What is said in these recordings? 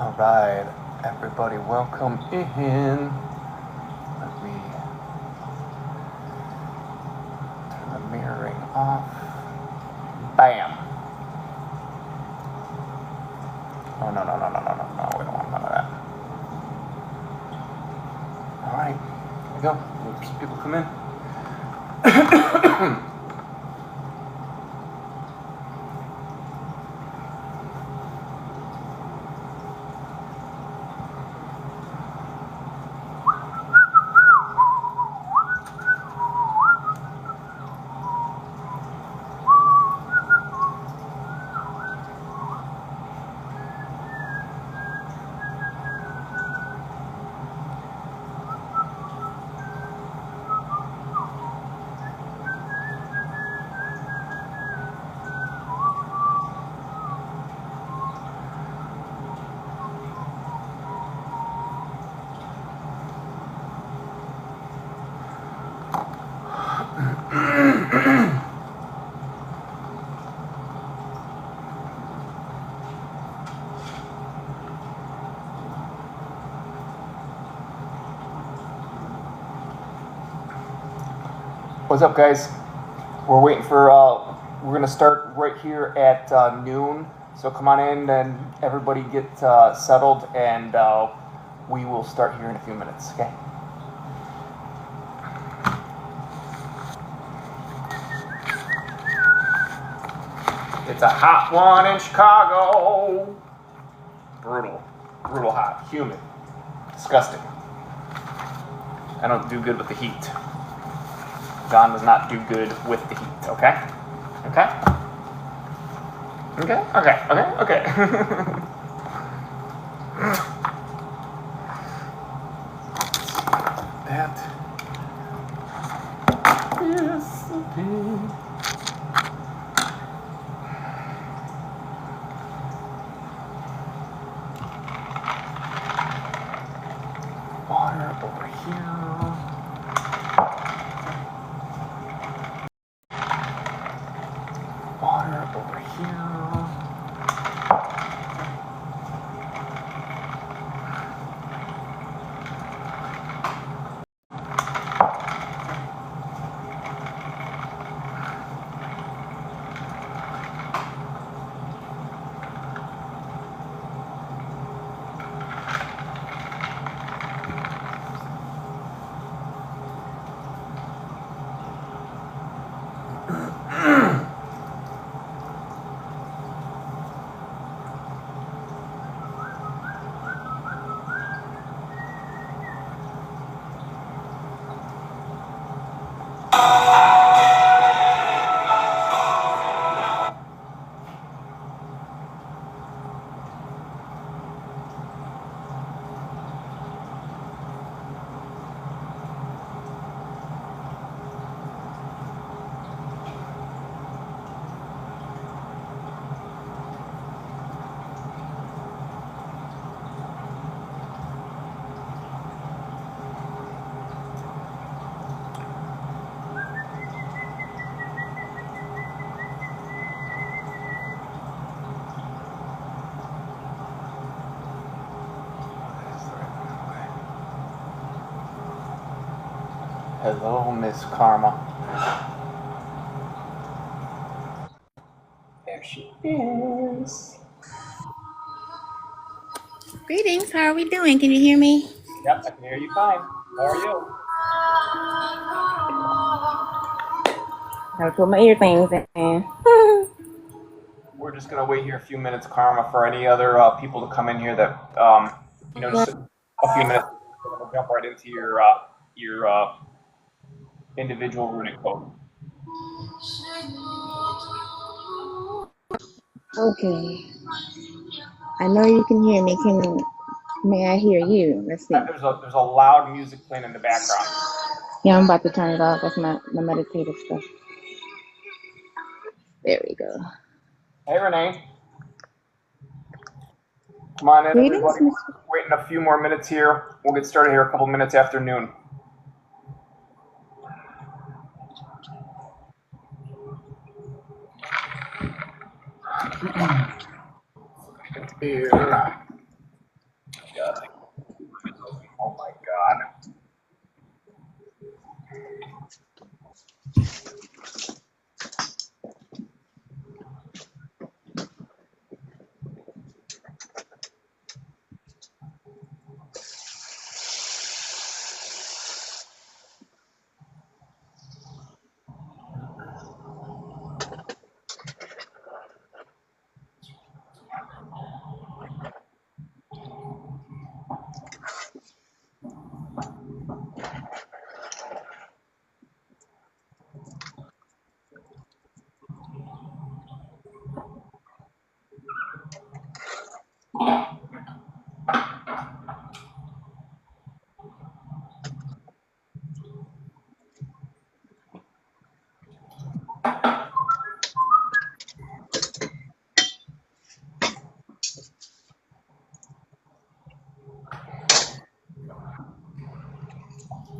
Alright, everybody, welcome in. Let me turn the mirroring off. Bam! Oh, no, we don't want none of that. Alright, here we go. Oops, people come in. What's up, guys? We're waiting for, we're going to start right here at noon. So come on in and everybody get settled, and we will start here in a few minutes, okay? It's a hot one in Chicago. Brutal hot, humid, disgusting. I don't do good with the heat. John does not do good with the heat, okay? Okay? Okay? That is the pig. Water over here. Water over here. Hello, Miss Karma. There she is. Greetings, how are we doing? Can you hear me? Yep, I can hear you fine. How are you? I put my ear things in. We're just gonna wait here a few minutes, Karma, for any other people to come in here that just a few minutes. We'll jump right into your individual runic code. Okay. I know you can hear me. May I hear you? Let's see. There's a loud music playing in the background. Yeah, I'm about to turn it off. That's my meditative stuff. There we go. Hey, Renee. Come on in, Greetings, everybody. Miss. Waiting a few more minutes here. We'll get started here a couple minutes after noon. Here.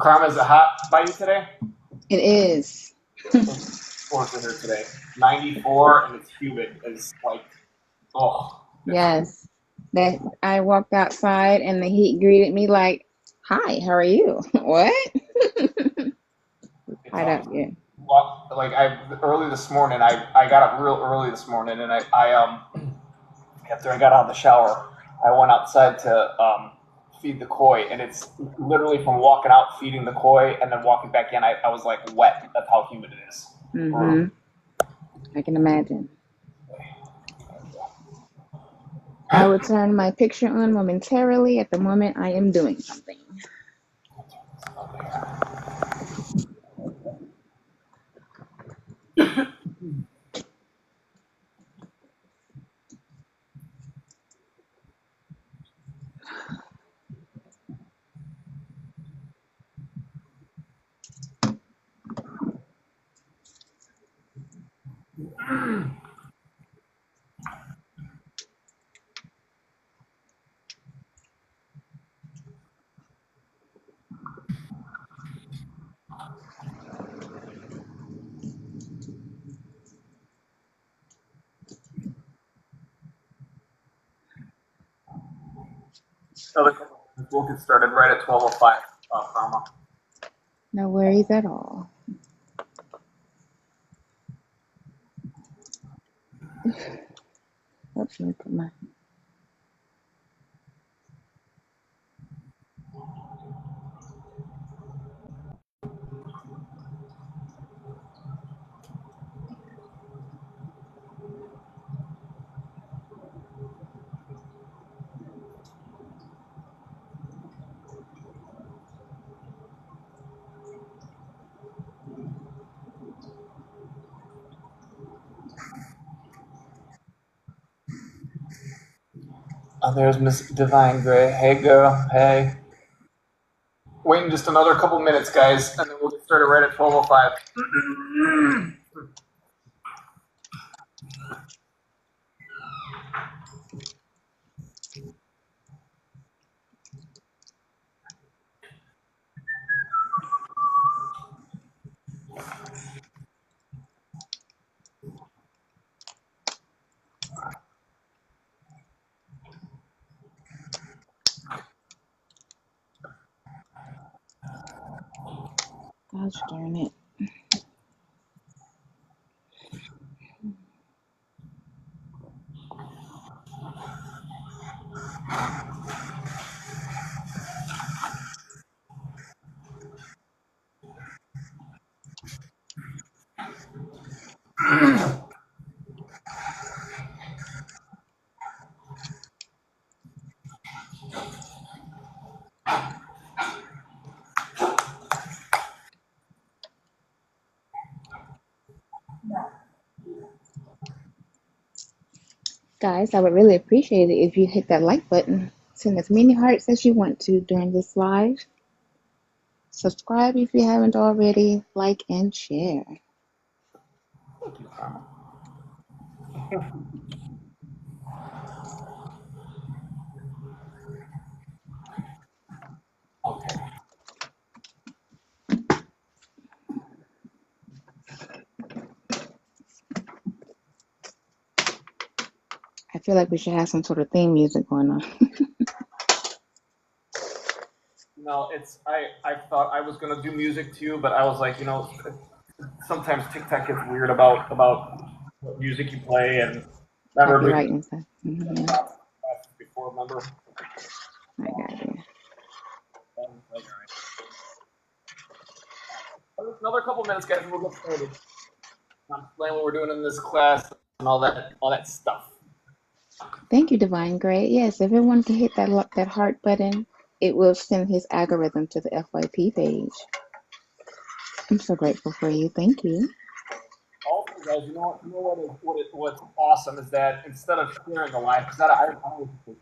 Karma, is it hot by you today? It is. It's forcing here today. 94 and it's humid. It's like, oh. Yes. That I walked outside and the heat greeted me like, "Hi, how are you?" What? It's Hot out here. well, like early this morning. I got up real early this morning, and after I got out of the shower, I went outside to feed the koi, and it's literally from walking out, feeding the koi, and then walking back in. I was like wet. That's how humid it is. Mm-hmm. I can imagine. I will turn my picture on momentarily. At the moment, I am doing something. We'll get started right at 12:05. Karma. No worries at all. Oops, let me put my. Oh, there's Miss Divine Gray. Hey, girl. Hey. Waiting just another couple minutes, guys, and then we'll get started right at 12:05. Gosh darn it. Guys, I would really appreciate it if you hit that like button. Send as many hearts as you want to during this live. Subscribe if you haven't already. Like and share. Thank you, Karma. Okay. I feel like we should have some sort of theme music going on. No, I thought I was gonna do music too, but I was like, sometimes TikTok gets weird about what music you play, and remember Copyright and stuff. Mm-hmm. before, remember? I got you. Another couple minutes, guys, and we'll get started. I'm explaining what we're doing in this class and all that stuff. Thank you, Divine Gray. Yes, if everyone can hit that heart button, it will send his algorithm to the FYP page. I'm so grateful for you. Thank you. Also, guys, what's awesome is that instead of sharing the live, because I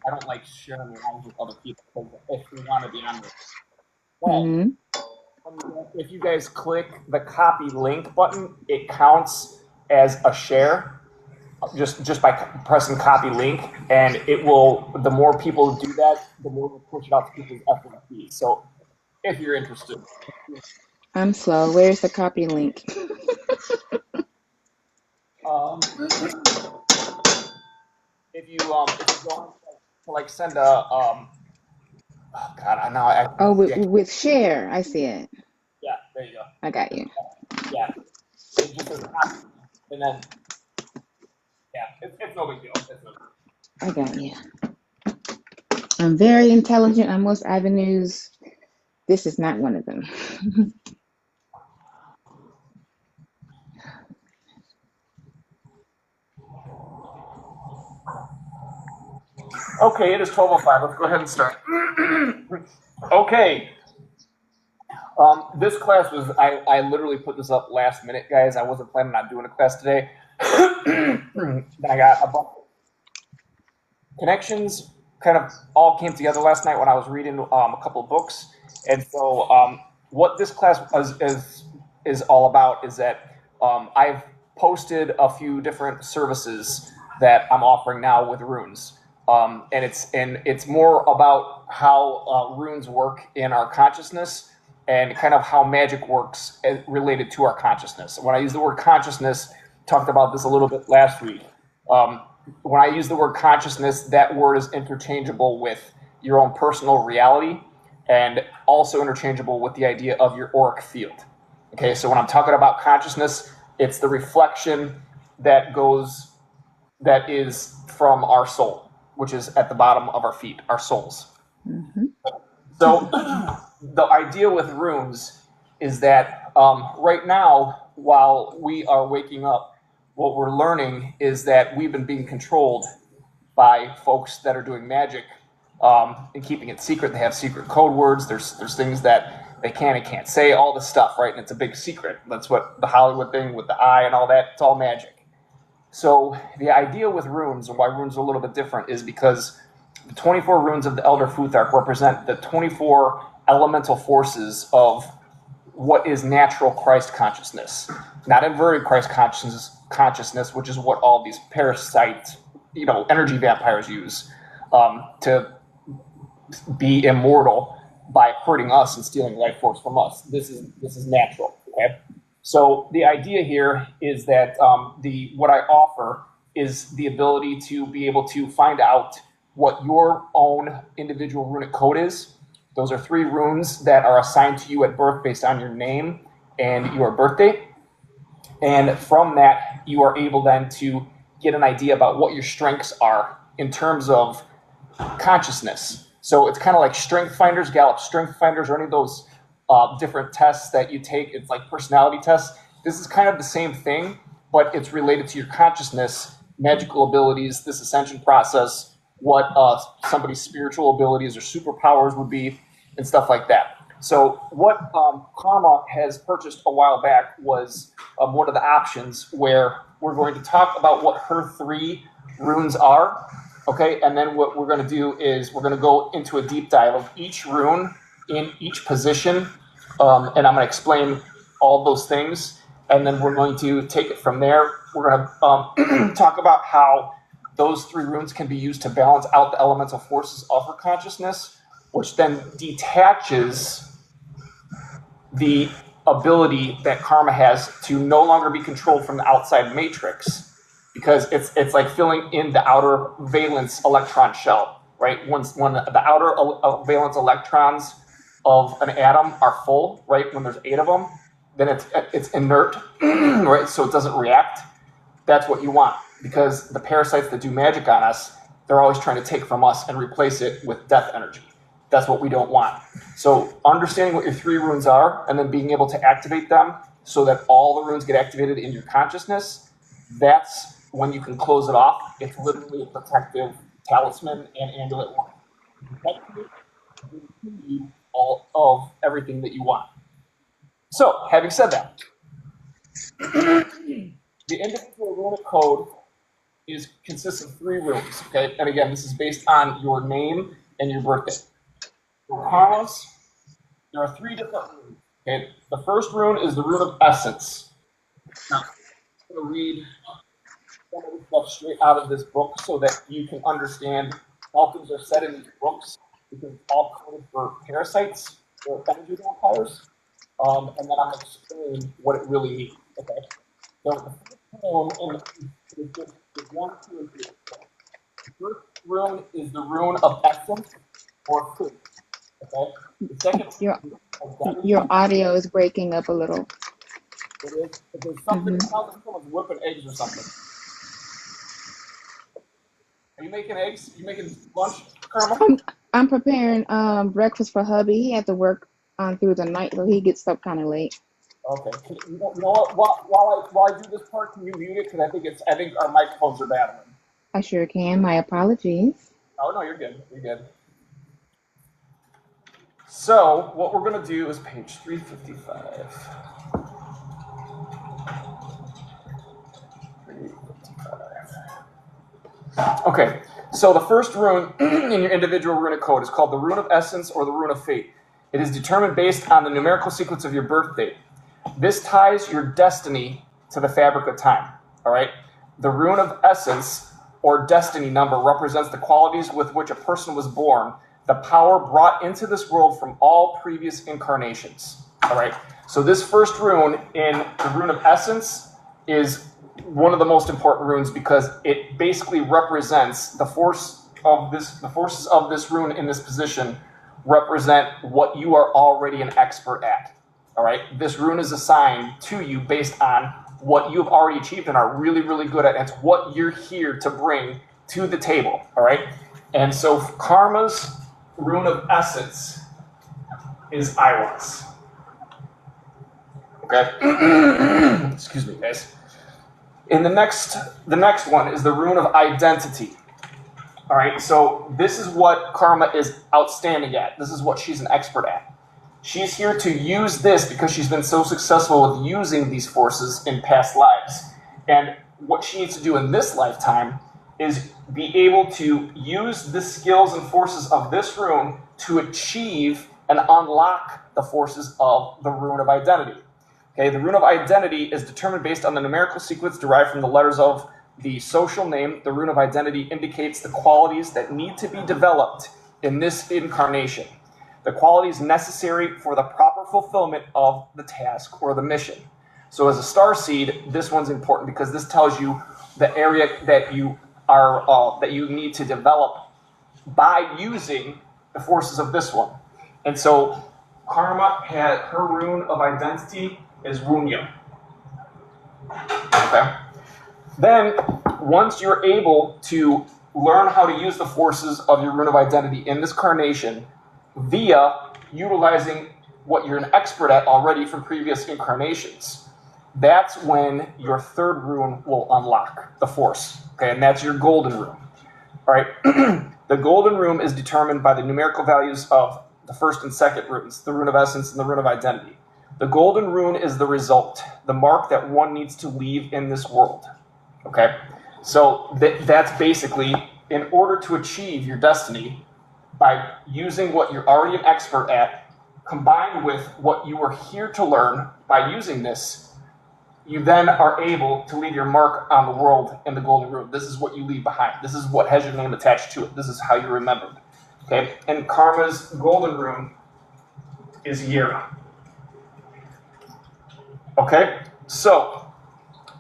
don't like sharing lives with other people if we want to be on there. But if you guys click the copy link button, it counts as a share. Just by pressing copy link, and it will. The more people do that, the more we'll push it out to people's FYP. So if you're interested. I'm slow. Where's the copy link? Um, if you go to like send a oh God, I know I Oh, see. with share. I see it. Yeah, there you go. I got you. Yeah, it just says copy, and then yeah, it's no big deal. It's no big I got you. I'm very intelligent on most avenues. This is not one of them. deal. Okay, it is 12:05. Let's go ahead and start. Okay. This class was I literally put this up last minute, guys. I wasn't planning on doing a class today. Then I got a bunch of connections kind of all came together last night when I was reading a couple of books, and so what this class is all about is that I've posted a few different services that I'm offering now with runes, and it's more about how runes work in our consciousness and kind of how magic works related to our consciousness. When I use the word consciousness, talked about this a little bit last week. Um, when I use the word consciousness, that word is interchangeable with your own personal reality and also interchangeable with the idea of your auric field. Okay, so when I'm talking about consciousness, it's the reflection that is from our soul, which is at the bottom of our feet, our souls. Mm-hmm. So the idea with runes is that right now, while we are waking up, what we're learning is that we've been being controlled by folks that are doing magic and keeping it secret. They have secret code words. There's things that they can and can't say. All this stuff, right? And it's a big secret. That's what the Hollywood thing with the eye and all that. It's all magic. So the idea with runes and why runes are a little bit different is because the 24 runes of the Elder Futhark represent the 24 elemental forces of what is natural Christ consciousness, not inverted Christ consciousness, which is what all these parasite, energy vampires use to be immortal by hurting us and stealing life force from us. This is natural. Okay, so the idea here is that what I offer is the ability to be able to find out what your own individual runic code is. Those are 3 runes that are assigned to you at birth based on your name and your birthday. And from that, you are able then to get an idea about what your strengths are in terms of consciousness. So it's kind of like Strength Finders, Gallup Strength Finders, or any of those different tests that you take. It's like personality tests. This is kind of the same thing, but it's related to your consciousness, magical abilities, this ascension process, what somebody's spiritual abilities or superpowers would be, and stuff like that. So what Karma has purchased a while back was one of the options where we're going to talk about what her 3 runes are. Okay, and then what we're going to do is we're going to go into a deep dive of each rune in each position, and I'm going to explain all those things, and then we're going to take it from there. We're going to talk about how those 3 runes can be used to balance out the elemental forces of her consciousness, which then detaches the ability that Karma has to no longer be controlled from the outside matrix, because it's like filling in the outer valence electron shell, right? When the outer valence electrons of an atom are full, right? When there's 8 of them, then it's inert, right? So it doesn't react. That's what you want, because the parasites that do magic on us, they're always trying to take from us and replace it with death energy. That's what we don't want. So understanding what your 3 runes are and then being able to activate them so that all the runes get activated in your consciousness, that's when you can close it off. It's literally a protective talisman and amulet one. All of everything that you want. So, having said that, the individual runic code consists of 3 runes. Okay, and again, this is based on your name and your birthday. For Karmas, there are 3 different runes. Okay, the first rune is the rune of essence. Now, I'm going to read some of the stuff straight out of this book so that you can understand how things are said in these books, because it's all coded for parasites. or energy vampires, and then I'm going to explain what it really means. Okay. So the first rune is just is 1, 2, and 3. The first rune is the rune of essence or food. Okay. The second Your rune is your identity. audio is breaking up a little. It is. If there's something, Hmm. it sounds like someone's whipping eggs or something. Are you making eggs? You making lunch, Karma? I'm preparing breakfast for hubby. He had to work on through the night, so he gets up kind of late. Okay. You know what? While I do this part, can you mute it? Because I think our microphones are battling. I sure can. My apologies. Oh no, you're good. You're good. So what we're gonna do is page 355. 355. Okay. So the first rune in your individual runic code is called the Rune of Essence or the Rune of Fate. It is determined based on the numerical sequence of your birth date. This ties your destiny to the fabric of time. All right. The Rune of Essence or destiny number represents the qualities with which a person was born, the power brought into this world from all previous incarnations. All right. So this first rune in the Rune of Essence is one of the most important runes because it basically represents the forces of this rune in this position represent what you are already an expert at. All right. This rune is assigned to you based on what you've already achieved and are really, really good at. It's what you're here to bring to the table. All right. And so Karma's rune of essence is Aiwass. Okay. Excuse me, guys. In the next one is the rune of identity. All right, so this is what Karma is outstanding at. This is what she's an expert at. She's here to use this because she's been so successful with using these forces in past lives. And what she needs to do in this lifetime is be able to use the skills and forces of this rune to achieve and unlock the forces of the rune of identity. Okay, the rune of identity is determined based on the numerical sequence derived from the letters of the social name. The rune of identity indicates the qualities that need to be developed in this incarnation, the qualities necessary for the proper fulfillment of the task or the mission. So as a star seed, this one's important because this tells you the area that you need to develop by using the forces of this one. And so Karma had her rune of identity is Wunya. Okay. Then, once you're able to learn how to use the forces of your rune of identity in this carnation via utilizing what you're an expert at already from previous incarnations, that's when your third rune will unlock the force. Okay, and that's your golden rune. All right. The golden rune is determined by the numerical values of the first and second runes, the rune of essence and the rune of identity. The golden rune is the result, the mark that one needs to leave in this world. Okay? So that's basically, in order to achieve your destiny, by using what you're already an expert at, combined with what you are here to learn by using this, you then are able to leave your mark on the world in the golden rune. This is what you leave behind. This is what has your name attached to it. This is how you're remembered. Okay? And Karma's golden rune is Yira. Okay, so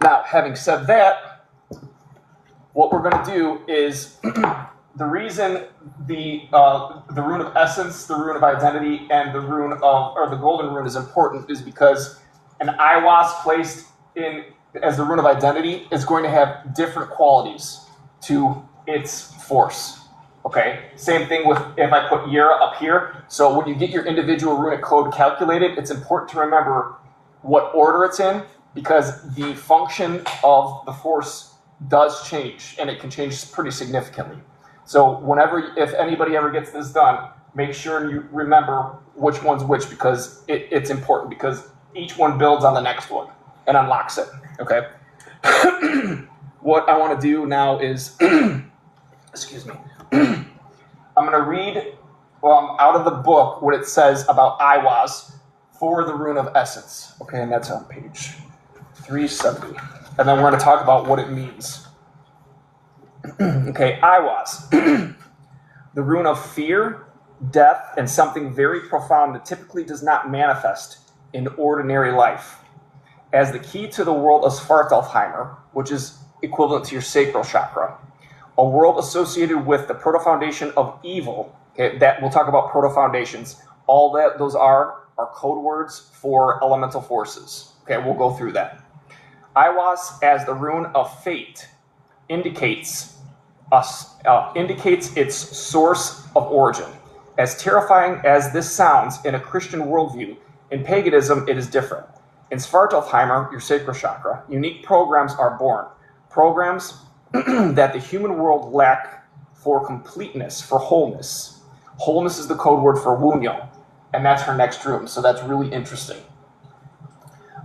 now having said that, what we're going to do is the reason the rune of essence, the rune of identity, and the the golden rune is important is because an Aiwass placed in as the rune of identity is going to have different qualities to its force. Okay, same thing with if I put Yira up here. So when you get your individual runic code calculated, it's important to remember what order it's in, because the function of the force does change, and it can change pretty significantly. So if anybody ever gets this done, make sure you remember which one's which, because it's important, because each one builds on the next one and unlocks it, okay? What I want to do now is, excuse me, I'm going to read out of the book what it says about Aiwass for the rune of essence. Okay, and that's on page 370. And then we're going to talk about what it means. Okay, Aiwass. The rune of fear, death, and something very profound that typically does not manifest in ordinary life. As the key to the world of Svartalfheimer, which is equivalent to your sacral chakra, a world associated with the proto-foundation of evil, okay, that we'll talk about proto-foundations. All that those are code words for elemental forces. Okay, we'll go through that. Aiwass, as the rune of fate, indicates its source of origin. As terrifying as this sounds in a Christian worldview, in paganism it is different. In Svartalfheimer, your sacral chakra, unique programs are born. Programs that the human world lack for completeness, for wholeness. Wholeness is the code word for Wunyo, and that's her next rune, so that's really interesting.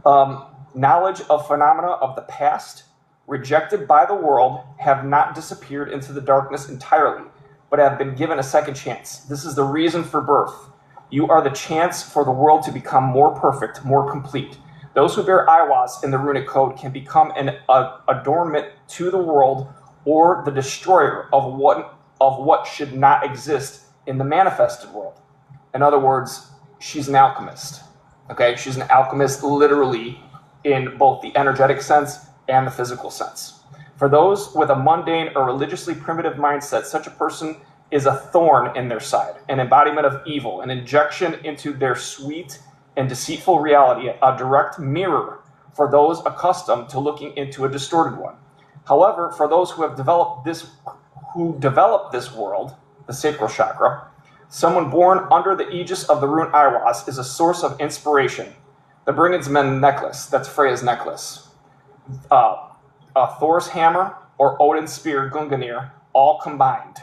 Knowledge of phenomena of the past, rejected by the world, have not disappeared into the darkness entirely, but have been given a second chance. This is the reason for birth. You are the chance for the world to become more perfect, more complete. Those who bear Aiwass in the runic code can become an adornment to the world or the destroyer of what should not exist in the manifested world. In other words, she's an alchemist. Okay, she's an alchemist literally in both the energetic sense and the physical sense. For those with a mundane or religiously primitive mindset, such a person is a thorn in their side, an embodiment of evil, an injection into their sweet and deceitful reality, a direct mirror for those accustomed to looking into a distorted one. However, for those who developed this world, the sacral chakra, someone born under the aegis of the rune Aiwass is a source of inspiration. The Brigidsmen necklace, that's Freya's necklace, Thor's hammer, or Odin's spear, Gungnir, all combined.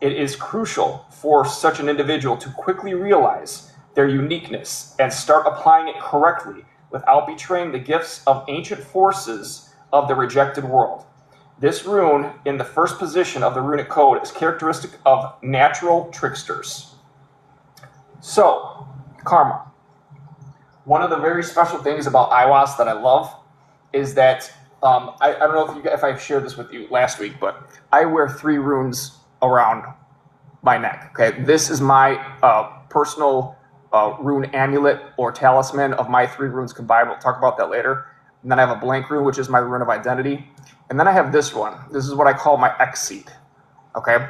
It is crucial for such an individual to quickly realize their uniqueness and start applying it correctly without betraying the gifts of ancient forces of the rejected world. This rune, in the first position of the runic code, is characteristic of natural tricksters. So, karma. One of the very special things about Aiwass that I love is that, I don't know if I shared this with you last week, but I wear 3 runes around my neck. Okay, this is my personal rune amulet or talisman of my 3 runes combined. We'll talk about that later. And then I have a blank rune, which is my rune of identity. And then I have this one. This is what I call my X seed. Okay?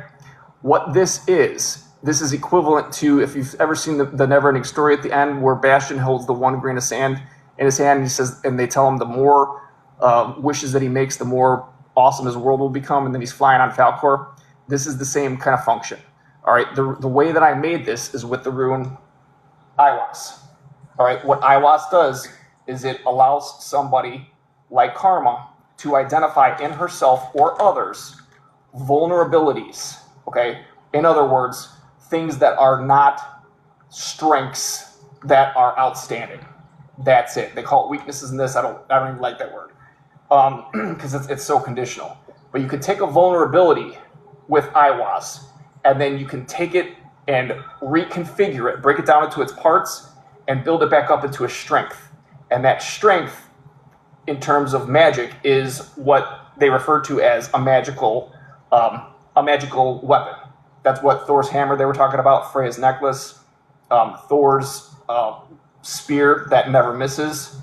What this is equivalent to, if you've ever seen the Neverending Story at the end, where Bastion holds the 1 grain of sand in his hand, and he says, and they tell him the more wishes that he makes, the more awesome his world will become, and then he's flying on Falkor. This is the same kind of function. All right? The way that I made this is with the rune Aiwass. All right? What Aiwass does is it allows somebody like Karma to identify in herself or others vulnerabilities, okay? In other words, things that are not strengths that are outstanding. That's it. They call it weaknesses in this. I don't even like that word because it's so conditional. But you could take a vulnerability with Aiwass, and then you can take it and reconfigure it, break it down into its parts, and build it back up into a strength. And that strength, in terms of magic, is what they refer to as a magical weapon. That's what Thor's hammer they were talking about, Freya's necklace, Thor's spear that never misses.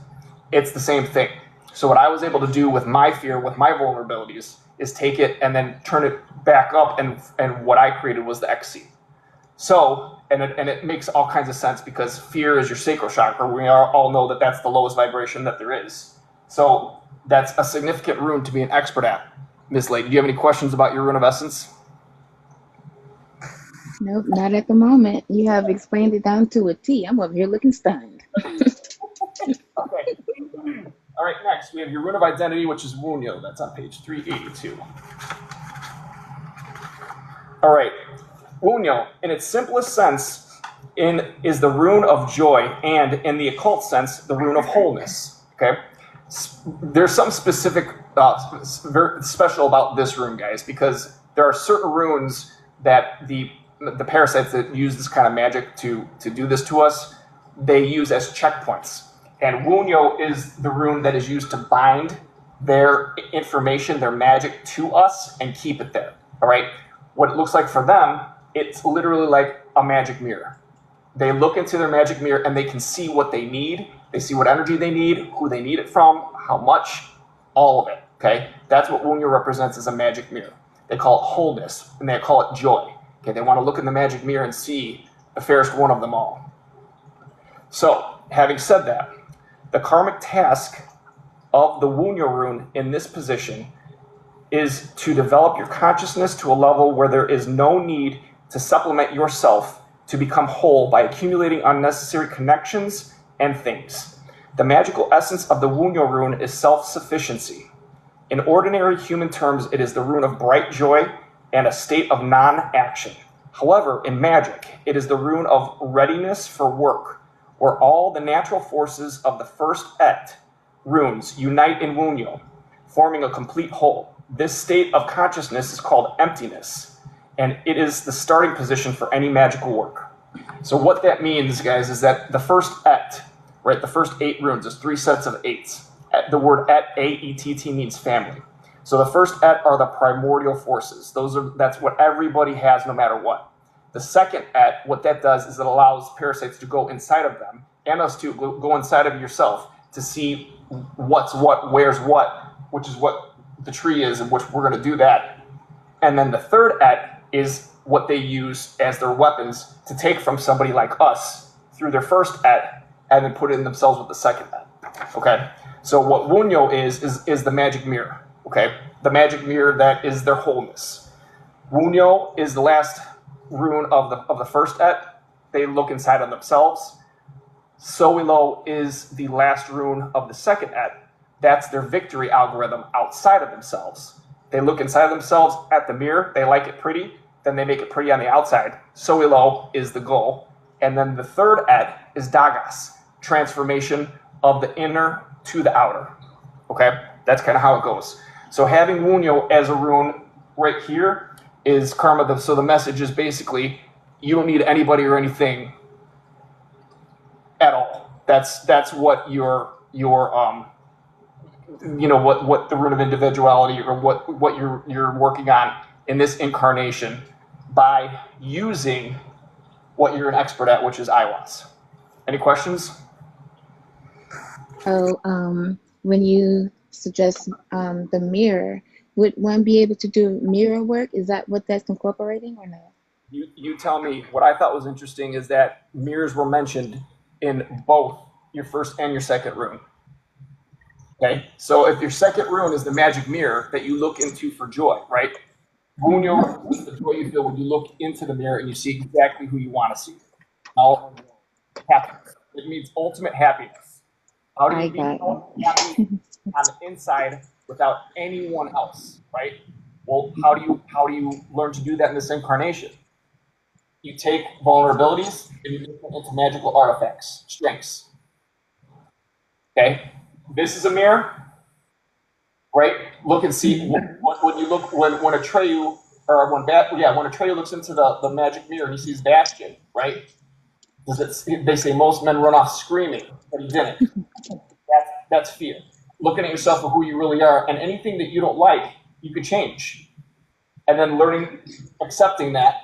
It's the same thing. So what I was able to do with my fear, with my vulnerabilities, is take it and then turn it back up, and what I created was the X seed. So, and it makes all kinds of sense because fear is your sacral chakra. We all know that that's the lowest vibration that there is. So that's a significant rune to be an expert at. Miss Lady, do you have any questions about your rune of essence? Nope, not at the moment. You have explained it down to a T. I'm over here looking stunned. Okay. All right, next we have your rune of identity, which is Wunyo. That's on page 382. All right. Wunyo, in its simplest sense, is the rune of joy, and in the occult sense, the rune of wholeness. Okay, there's something specific, very special about this rune, guys, because there are certain runes that the parasites that use this kind of magic to do this to us, they use as checkpoints. And Wunyo is the rune that is used to bind their information, their magic, to us and keep it there. All right. What it looks like for them It's literally like a magic mirror. They look into their magic mirror and they can see what they need. They see what energy they need, who they need it from, how much, all of it. Okay, that's what Wunyo represents as a magic mirror. They call it wholeness and they call it joy. Okay, they want to look in the magic mirror and see the fairest one of them all. So, having said that, the karmic task of the Wunyo rune in this position is to develop your consciousness to a level where there is no need to supplement yourself to become whole by accumulating unnecessary connections and things. The magical essence of the Wunyo rune is self-sufficiency. In ordinary human terms, it is the rune of bright joy and a state of non-action. However, in magic, it is the rune of readiness for work, where all the natural forces of the first Et runes unite in Wunyo, forming a complete whole. This state of consciousness is called emptiness, and it is the starting position for any magical work. So what that means, guys, is that the first Et, right, the first 8 runes, there's 3 sets of 8s. The word Et, A-E-T-T, means family. So the first Et are the primordial forces. That's what everybody has no matter what. The second Et, what that does is it allows parasites to go inside of them, and us to go inside of yourself to see what's what, where's what, which is what the tree is, and which we're going to do that. And then the third Et is what they use as their weapons to take from somebody like us through their first Et and then put it in themselves with the second Et. Okay? So what Wunyo is the magic mirror. Okay? The magic mirror that is their wholeness. Wunyo is the last rune of the first Et. They look inside of themselves. Soilo is the last rune of the second Et. That's their victory algorithm outside of themselves. They look inside of themselves at the mirror. They like it pretty. Then they make it pretty on the outside. Soilo is the goal. And then the third Et is Dagas, transformation of the inner to the outer. Okay? That's kind of how it goes. So having Wunyo as a rune right here is karma. So the message is basically, you don't need anybody or anything at all. That's what your what the rune of individuality, or what you're working on in this incarnation by using what you're an expert at, which is Aiwass. Any questions? When you suggest the mirror, would one be able to do mirror work? Is that what that's incorporating or not? You tell me. What I thought was interesting is that mirrors were mentioned in both your first and your second rune. Okay, so if your second rune is the magic mirror that you look into for joy, right? Wunyo is the joy you feel when you look into the mirror and you see exactly who you want to see. Now, happiness. It means ultimate happiness. How do you be happy on the inside without anyone else, right? Well, how do you learn to do that in this incarnation? You take vulnerabilities and you make them into magical artifacts, strengths. Okay, this is a mirror, right? Look and see when you look when Atreyu when Atreyu looks into the magic mirror and he sees Bastion, right? They say most men run off screaming, but he didn't. That's fear. Looking at yourself for who you really are, and anything that you don't like, you could change. And then learning, accepting that,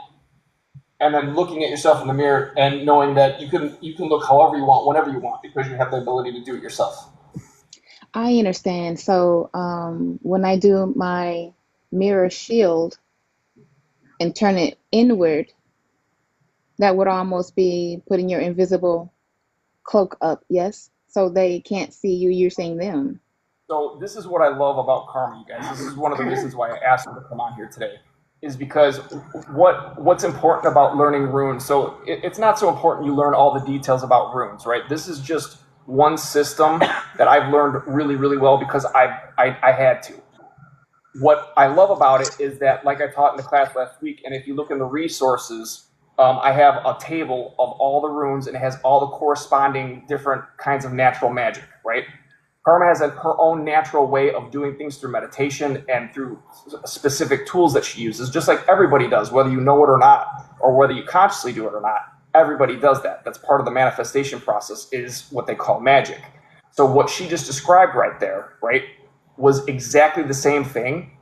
and then looking at yourself in the mirror and knowing that you can look however you want, whenever you want, because you have the ability to do it yourself. I understand. So when I do my mirror shield and turn it inward, that would almost be putting your invisible cloak up, yes? So they can't see you, you're seeing them. So this is what I love about karma, you guys. This is one of the reasons why I asked him to come on here today, is because what's important about learning runes. So it's not so important you learn all the details about runes, right? This is just one system that I've learned really, really well because I had to. What I love about it is that, like I taught in the class last week, and if you look in the resources, I have a table of all the runes, and it has all the corresponding different kinds of natural magic, right? Karma has her own natural way of doing things through meditation and through specific tools that she uses, just like everybody does, whether you know it or not, or whether you consciously do it or not. Everybody does that. That's part of the manifestation process, is what they call magic. So what she just described right there, right, was exactly the same thing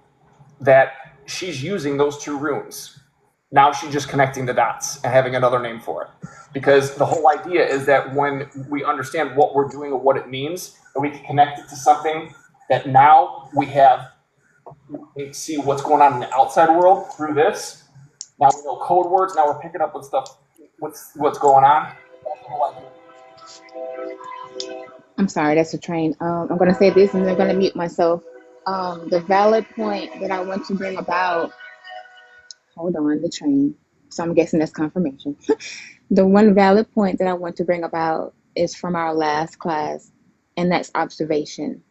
that she's using those two runes. Now she's just connecting the dots and having another name for it. Because the whole idea is that when we understand what we're doing and what it means, and we can connect it to something that now we see what's going on in the outside world through this. Now we know code words. Now we're picking up with stuff, what's going on. That's the whole idea. I'm sorry, that's a train. I'm going to say this and then I'm going to mute myself. The valid point that I want to bring about, hold on, the train. So I'm guessing that's confirmation. The one valid point that I want to bring about is from our last class, and that's observation.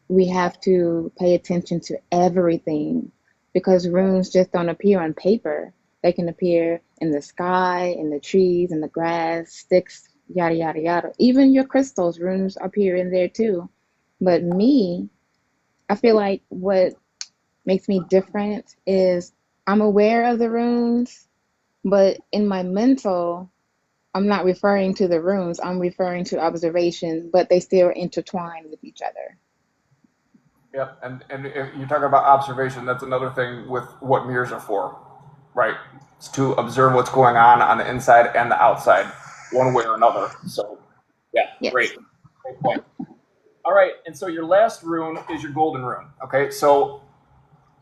We have to pay attention to everything because runes just don't appear on paper. They can appear in the sky, in the trees, in the grass, sticks, yada, yada, yada. Even your crystals, runes appear in there too. But me, I feel like what makes me different is I'm aware of the runes, but in my mental, I'm not referring to the runes, I'm referring to observation, but they still intertwine with each other. Yep, and if you're talking about observation, that's another thing with what mirrors are for, right? It's to observe what's going on the inside and the outside, one way or another. So, yeah, Yes. great point. All right, and so your last rune is your golden rune. Okay, so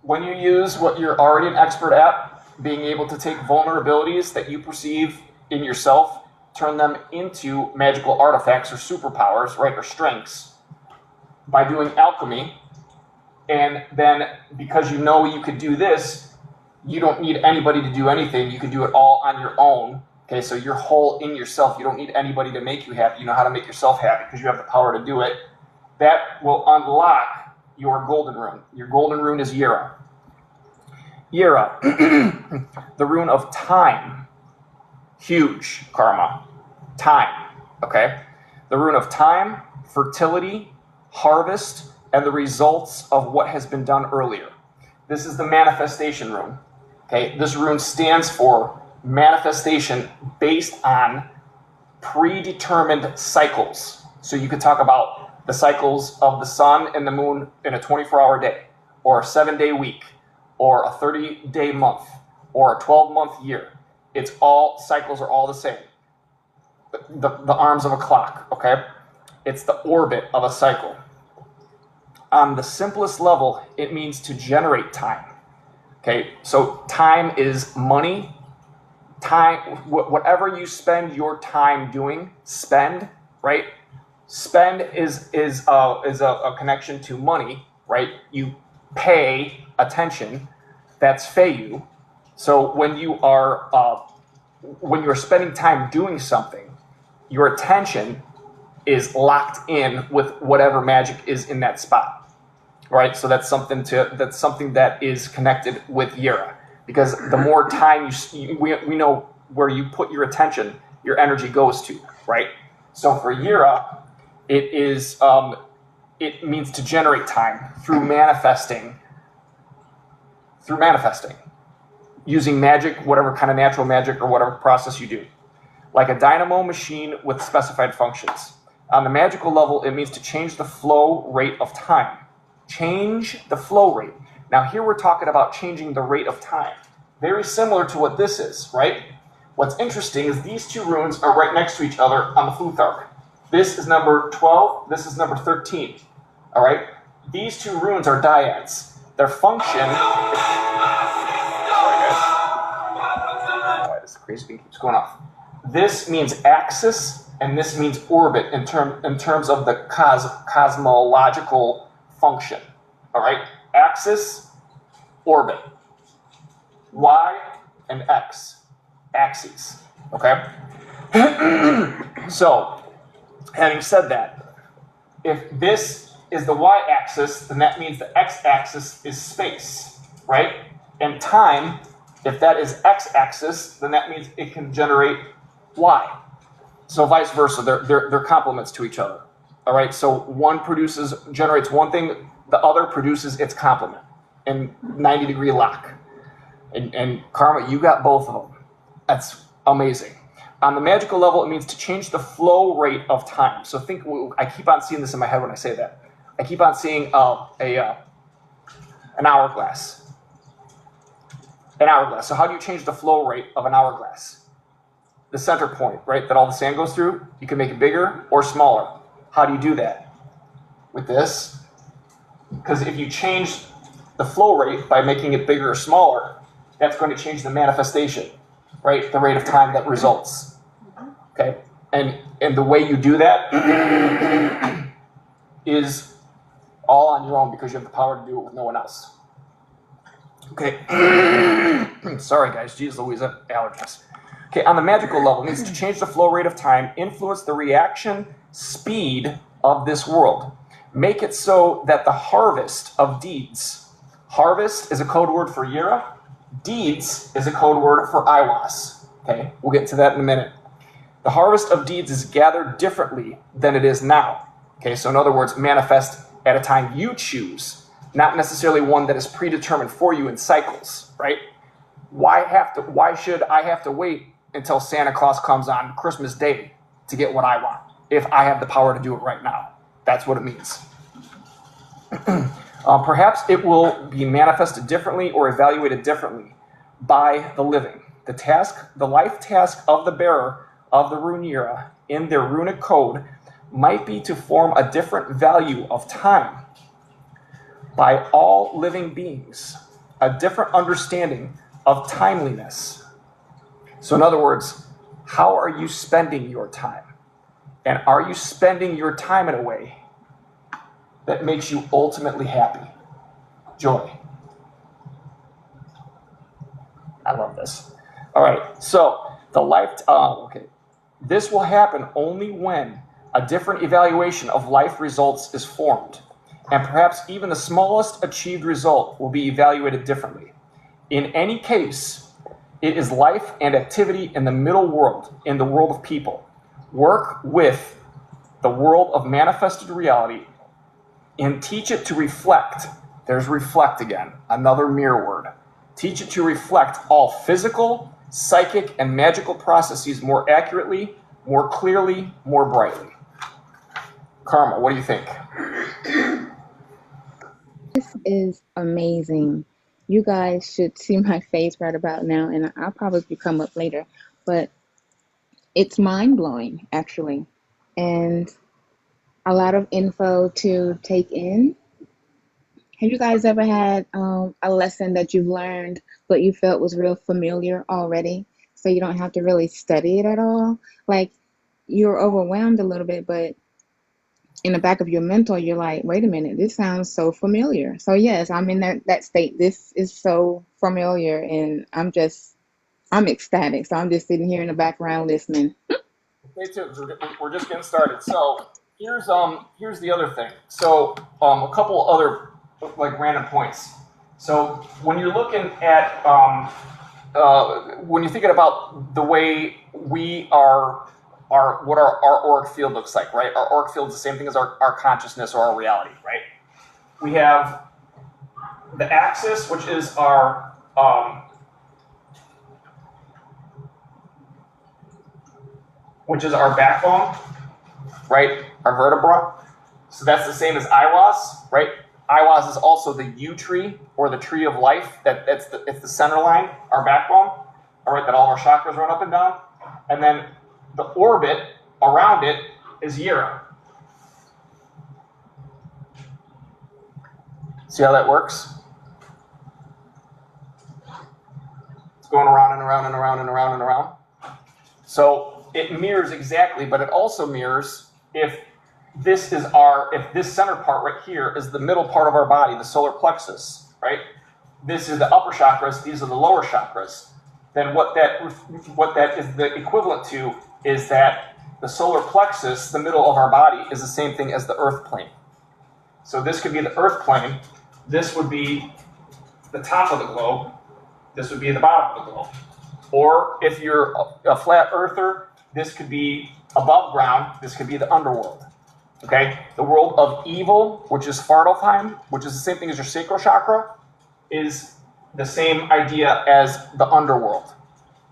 when you use what you're already an expert at, being able to take vulnerabilities that you perceive in yourself, turn them into magical artifacts or superpowers, right, or strengths, by doing alchemy. And then because you know you could do this, you don't need anybody to do anything. You can do it all on your own. Okay, so you're whole in yourself. You don't need anybody to make you happy. You know how to make yourself happy because you have the power to do it. That will unlock your golden rune. Your golden rune is Yira. Yira, the rune of time. Huge karma. Time, okay? The rune of time, fertility, harvest, and the results of what has been done earlier. This is the manifestation rune. Okay, this rune stands for manifestation based on predetermined cycles. So you could talk about the cycles of the sun and the moon in a 24-hour day, or a 7-day week, or a 30-day month, or a 12-month year. It's all, cycles are all the same. The arms of a clock, okay? It's the orbit of a cycle. On the simplest level, it means to generate time. Okay, so time is money. Time, whatever you spend your time doing, spend, right? Spend is a connection to money, right? You pay attention. That's Feiyu. So when you are spending time doing something, your attention is locked in with whatever magic is in that spot. Right, so that's something that is connected with Yira, because the more time we know where you put your attention, your energy goes to, right? So for Yira, it means to generate time through manifesting, using magic, whatever kind of natural magic or whatever process you do, like a dynamo machine with specified functions. On the magical level, it means to change the flow rate of time. Change the flow rate. Now here we're talking about changing the rate of time. Very similar to what this is, right? What's interesting is these two runes are right next to each other on the Futhark. This is number 12, this is number 13. All right? These two runes are dyads. Their function is... Sorry guys. Why this crazy thing keeps going off. This means axis and this means orbit in terms of the cosmological function. All right? Axis, orbit. Y and X, axes. Okay? So, having said that, if this is the y-axis, then that means the x-axis is space, right? And time, if that is x-axis, then that means it can generate y. So vice versa, they're complements to each other. All right, so one generates one thing, the other produces its complement in 90-degree lock. And Karma, you got both of them. That's amazing. On the magical level, it means to change the flow rate of time. So I keep on seeing this in my head when I say that. I keep on seeing an hourglass. An hourglass. So how do you change the flow rate of an hourglass? The center point, right, that all the sand goes through, you can make it bigger or smaller. How do you do that? With this. Because if you change the flow rate by making it bigger or smaller, that's going to change the manifestation, right? The rate of time that results. Okay? And the way you do that is all on your own because you have the power to do it with no one else. Okay. Sorry, guys. Jeez Louise, allergies. Okay, on the magical level, it needs to change the flow rate of time, influence the reaction speed of this world. Make it so that the harvest of deeds, harvest is a code word for Yira, deeds is a code word for Aiwass. Okay, we'll get to that in a minute. The harvest of deeds is gathered differently than it is now. Okay, so in other words, manifest at a time you choose, not necessarily one that is predetermined for you in cycles, right? Why should I have to wait until Santa Claus comes on Christmas Day to get what I want if I have the power to do it right now? That's what it means. Perhaps it will be manifested differently or evaluated differently by the living. The life task of the bearer of the rune Yira in their runic code might be to form a different value of time by all living beings, a different understanding of timeliness. So in other words, how are you spending your time? And are you spending your time in a way that makes you ultimately happy? Joy. I love this. All right, so this will happen only when a different evaluation of life results is formed, and perhaps even the smallest achieved result will be evaluated differently. In any case, it is life and activity in the middle world, in the world of people. Work with the world of manifested reality and teach it to reflect. There's reflect again, another mirror word. Teach it to reflect all physical, psychic, and magical processes more accurately, more clearly, more brightly. Karma, what do you think? This is amazing. You guys should see my face right about now, and I'll probably come up later. But it's mind blowing, actually, and a lot of info to take in. Have you guys ever had a lesson that you've learned but you felt was real familiar already, so you don't have to really study it at all? Like you're overwhelmed a little bit, but in the back of your mental, you're like, wait a minute, this sounds so familiar. So yes, I'm in that state. This is so familiar, and I'm ecstatic. So I'm just sitting here in the background listening. Me too. We're just getting started. So here's the other thing. So a couple other like random points. So when you're looking at when you're thinking about the way we are what our auric field looks like, right? Our auric field is the same thing as our consciousness or our reality, right? We have the axis, which is our backbone, right? Our vertebra. So that's the same as Aiwass, right? Aiwass is also the U tree or the tree of life. It's the center line, our backbone, all right, that all our chakras run up and down. And then the orbit around it is Yira. See how that works? It's going around and around and around and around and around. So it mirrors exactly, but it also mirrors if this center part right here is the middle part of our body, the solar plexus, right? This is the upper chakras, these are the lower chakras. Then what that is the equivalent to is that the solar plexus, the middle of our body, is the same thing as the earth plane. So this could be the earth plane, this would be the top of the globe, this would be the bottom of the globe. Or if you're a flat earther, this could be above ground, this could be the underworld. Okay? The world of evil, which is Svartalfheim, which is the same thing as your sacral chakra, is the same idea as the underworld.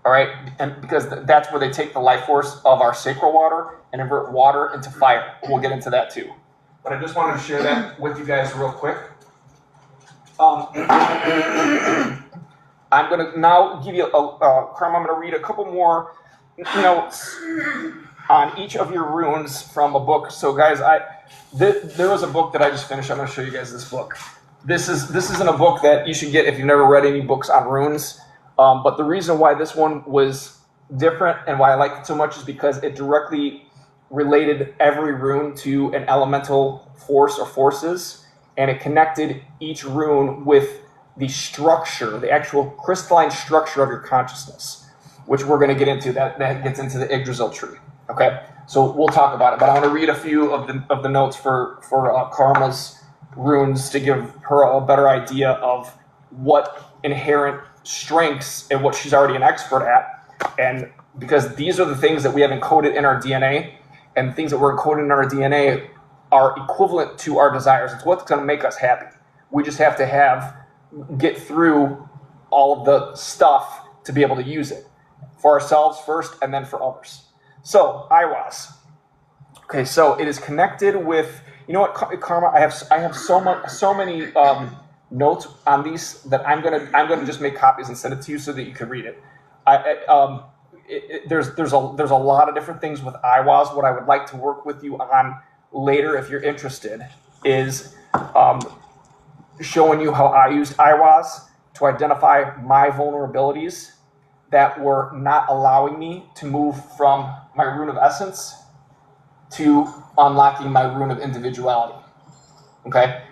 All right? And because that's where they take the life force of our sacral water and invert water into fire. We'll get into that too. But I just wanted to share that with you guys real quick. I'm going to now give you Karma, I'm going to read a couple more notes on each of your runes from a book. So guys, there was a book that I just finished. I'm going to show you guys this book. This isn't a book that you should get if you've never read any books on runes. But the reason why this one was different and why I liked it so much is because it directly related every rune to an elemental force or forces, and it connected each rune with the structure, the actual crystalline structure of your consciousness, which we're going to get into. That gets into the Yggdrasil tree. Okay, so we'll talk about it. But I want to read a few of the notes for Karma's runes to give her a better idea of what inherent strengths and what she's already an expert at. And because these are the things that we have encoded in our DNA, and things that we're encoded in our DNA are equivalent to our desires. It's what's going to make us happy. We just have to get through all of the stuff to be able to use it for ourselves first and then for others. So, Aiwass. Okay, so it is connected with, you know what, Karma, I have so many notes on these that I'm gonna just make copies and send it to you so that you can read it. There's a lot of different things with Aiwass. What I would like to work with you on later, if you're interested, is showing you how I used Aiwass to identify my vulnerabilities that were not allowing me to move from my rune of essence to unlocking my rune of individuality. Okay,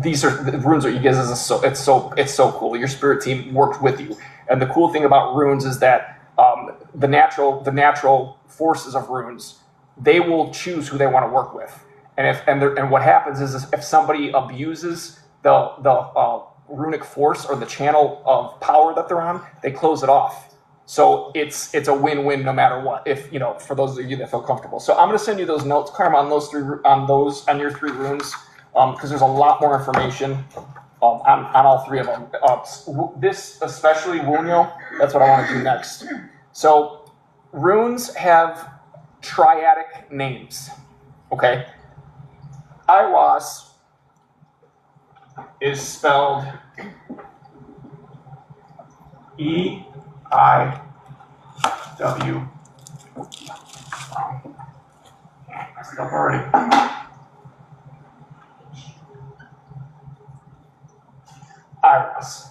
these are the runes that you guys. It's so cool. Your spirit team worked with you, and the cool thing about runes is that the natural forces of runes, they will choose who they want to work with, and what happens is if somebody abuses the runic force or the channel of power that they're on, they close it off. So it's a win-win no matter what. If for those of you that feel comfortable. So I'm going to send you those notes, Karma, on your 3 runes, because there's a lot more information on all 3 of them. This especially Wunyo, that's what I want to do next. So runes have triadic names. Okay, Aiwass is spelled E-I-W. Messed up already. Aiwass.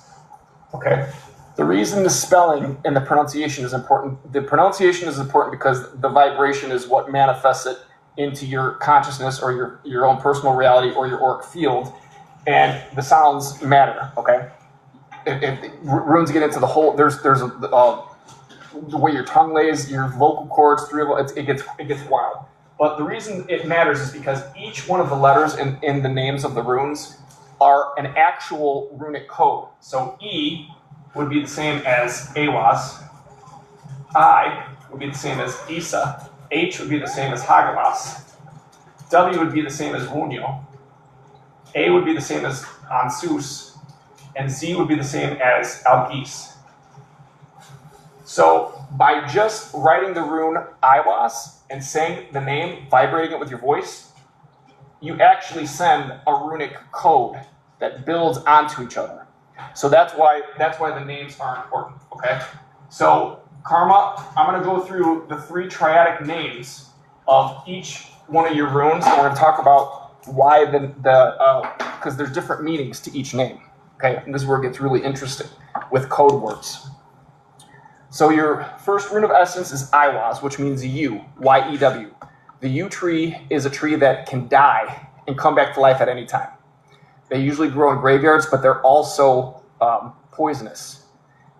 Okay. The reason the spelling and the pronunciation is important. The pronunciation is important because the vibration is what manifests it into your consciousness or your own personal reality or your auric field, and the sounds matter. Okay. If runes get into the whole, there's the way your tongue lays, your vocal cords, it gets wild. But the reason it matters is because each one of the letters in the names of the runes are an actual runic code. So E would be the same as Aiwass, I would be the same as Isa, H would be the same as Hagawass, W would be the same as Wunyo, A would be the same as Ansus, and Z would be the same as Algis. So by just writing the rune Aiwass and saying the name, vibrating it with your voice, you actually send a runic code that builds onto each other. So that's why the names are important. Okay. So Karma, I'm going to go through the 3 triadic names of each one of your runes, and we're going to talk about why because there's different meanings to each name. Okay, and this is where it gets really interesting with code words. So your first rune of essence is Aiwass, which means yew, Y-E-W. The yew tree is a tree that can die and come back to life at any time. They usually grow in graveyards, but they're also poisonous.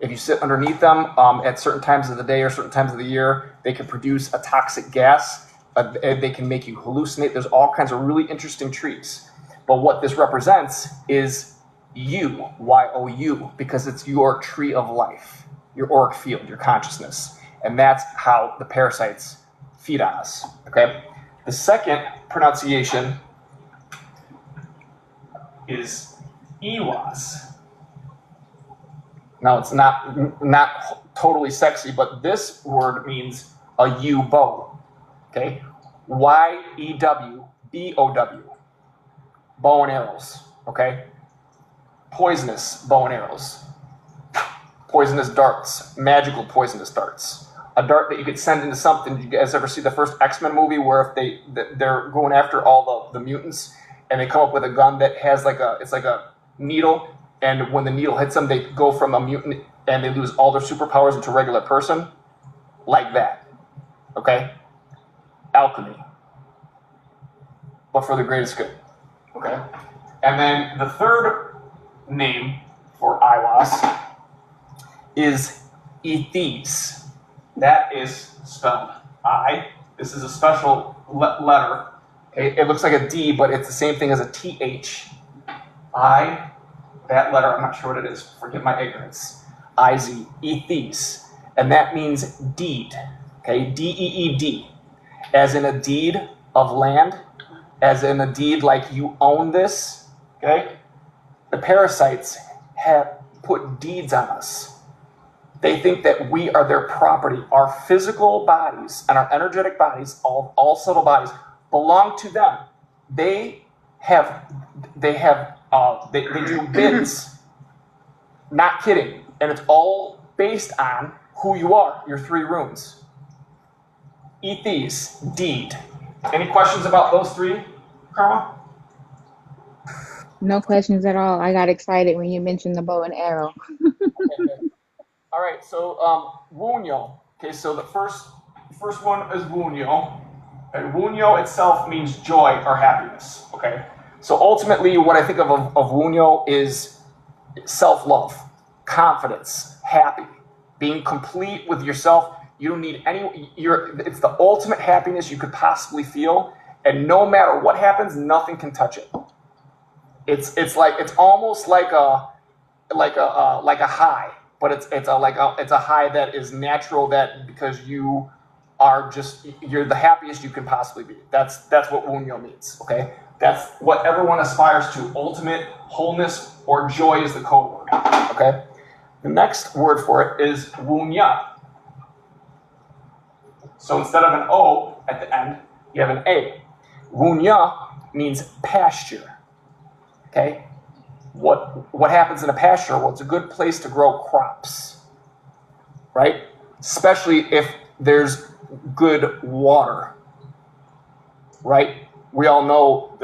If you sit underneath them at certain times of the day or certain times of the year, they can produce a toxic gas. They can make you hallucinate. There's all kinds of really interesting trees. But what this represents is you, Y-O-U, because it's your tree of life, your auric field, your consciousness. And that's how the parasites feed on us. Okay? The second pronunciation is Aiwass. Now, it's not totally sexy, but this word means a yew bow. Okay? Y-E-W-B-O-W. Bow and arrows. Okay? poisonous bow and arrows, poisonous darts, magical poisonous darts. A dart that you could send into something. Did you guys ever see the first X-Men movie where if they're going after all the mutants and they come up with a gun that has it's like a needle, and when the needle hits them, they go from a mutant and they lose all their superpowers into a regular person? Like that. Okay? Alchemy. But for the greatest good. Okay? And then the third name for Aiwass is Ethes. That is spelled I. This is a special letter. Okay? It looks like a D, but it's the same thing as a TH. I, that letter, I'm not sure what it is. Forgive my ignorance. I-Z, Ethes. And that means deed. Okay? D-E-E-D. As in a deed of land. As in a deed like you own this. Okay? The parasites have put deeds on us. They think that we are their property. Our physical bodies and our energetic bodies, all subtle bodies, belong to them. They do bids. Not kidding. And it's all based on who you are, your 3 runes. Ethes, deed. Any questions about those 3, Karma? No questions at all. I got excited when you mentioned the bow and arrow. Okay. All right, so Wunyo. Okay, so the first one is Wunyo. And Wunyo itself means joy or happiness. Okay, so ultimately, what I think of Wunyo is self-love, confidence, happy, being complete with yourself. You don't need it's the ultimate happiness you could possibly feel, and no matter what happens, nothing can touch it. It's almost like a high. But it's a high that is natural, that because you're the happiest you can possibly be. That's what Wunyo means. Okay, that's what everyone aspires to. Ultimate wholeness or joy is the code word. Okay, the next word for it is Wunya. So instead of an O at the end, you have an A. Wunya means pasture. Okay. What happens in a pasture? Well, it's a good place to grow crops, right? Especially if there's good water, right? We all know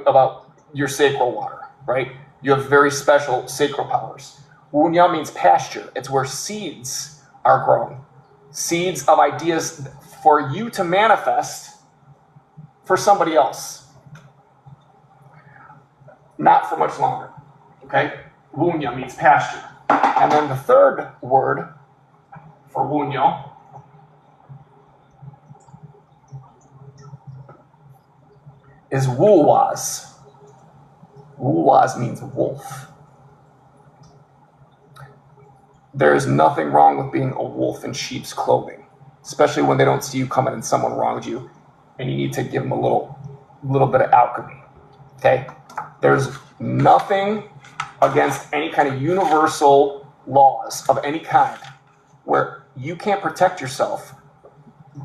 about your sacral water, right? You have very special sacral powers. Wunya means pasture. It's where seeds are grown. Seeds of ideas for you to manifest for somebody else. Not for much longer. Okay? Wunya means pasture. And then the third word for Wunyo is Wulwaz. Wulwaz means wolf. There is nothing wrong with being a wolf in sheep's clothing, especially when they don't see you coming and someone wronged you, and you need to give them a little bit of alchemy. Okay? There's nothing against any kind of universal laws of any kind where you can't protect yourself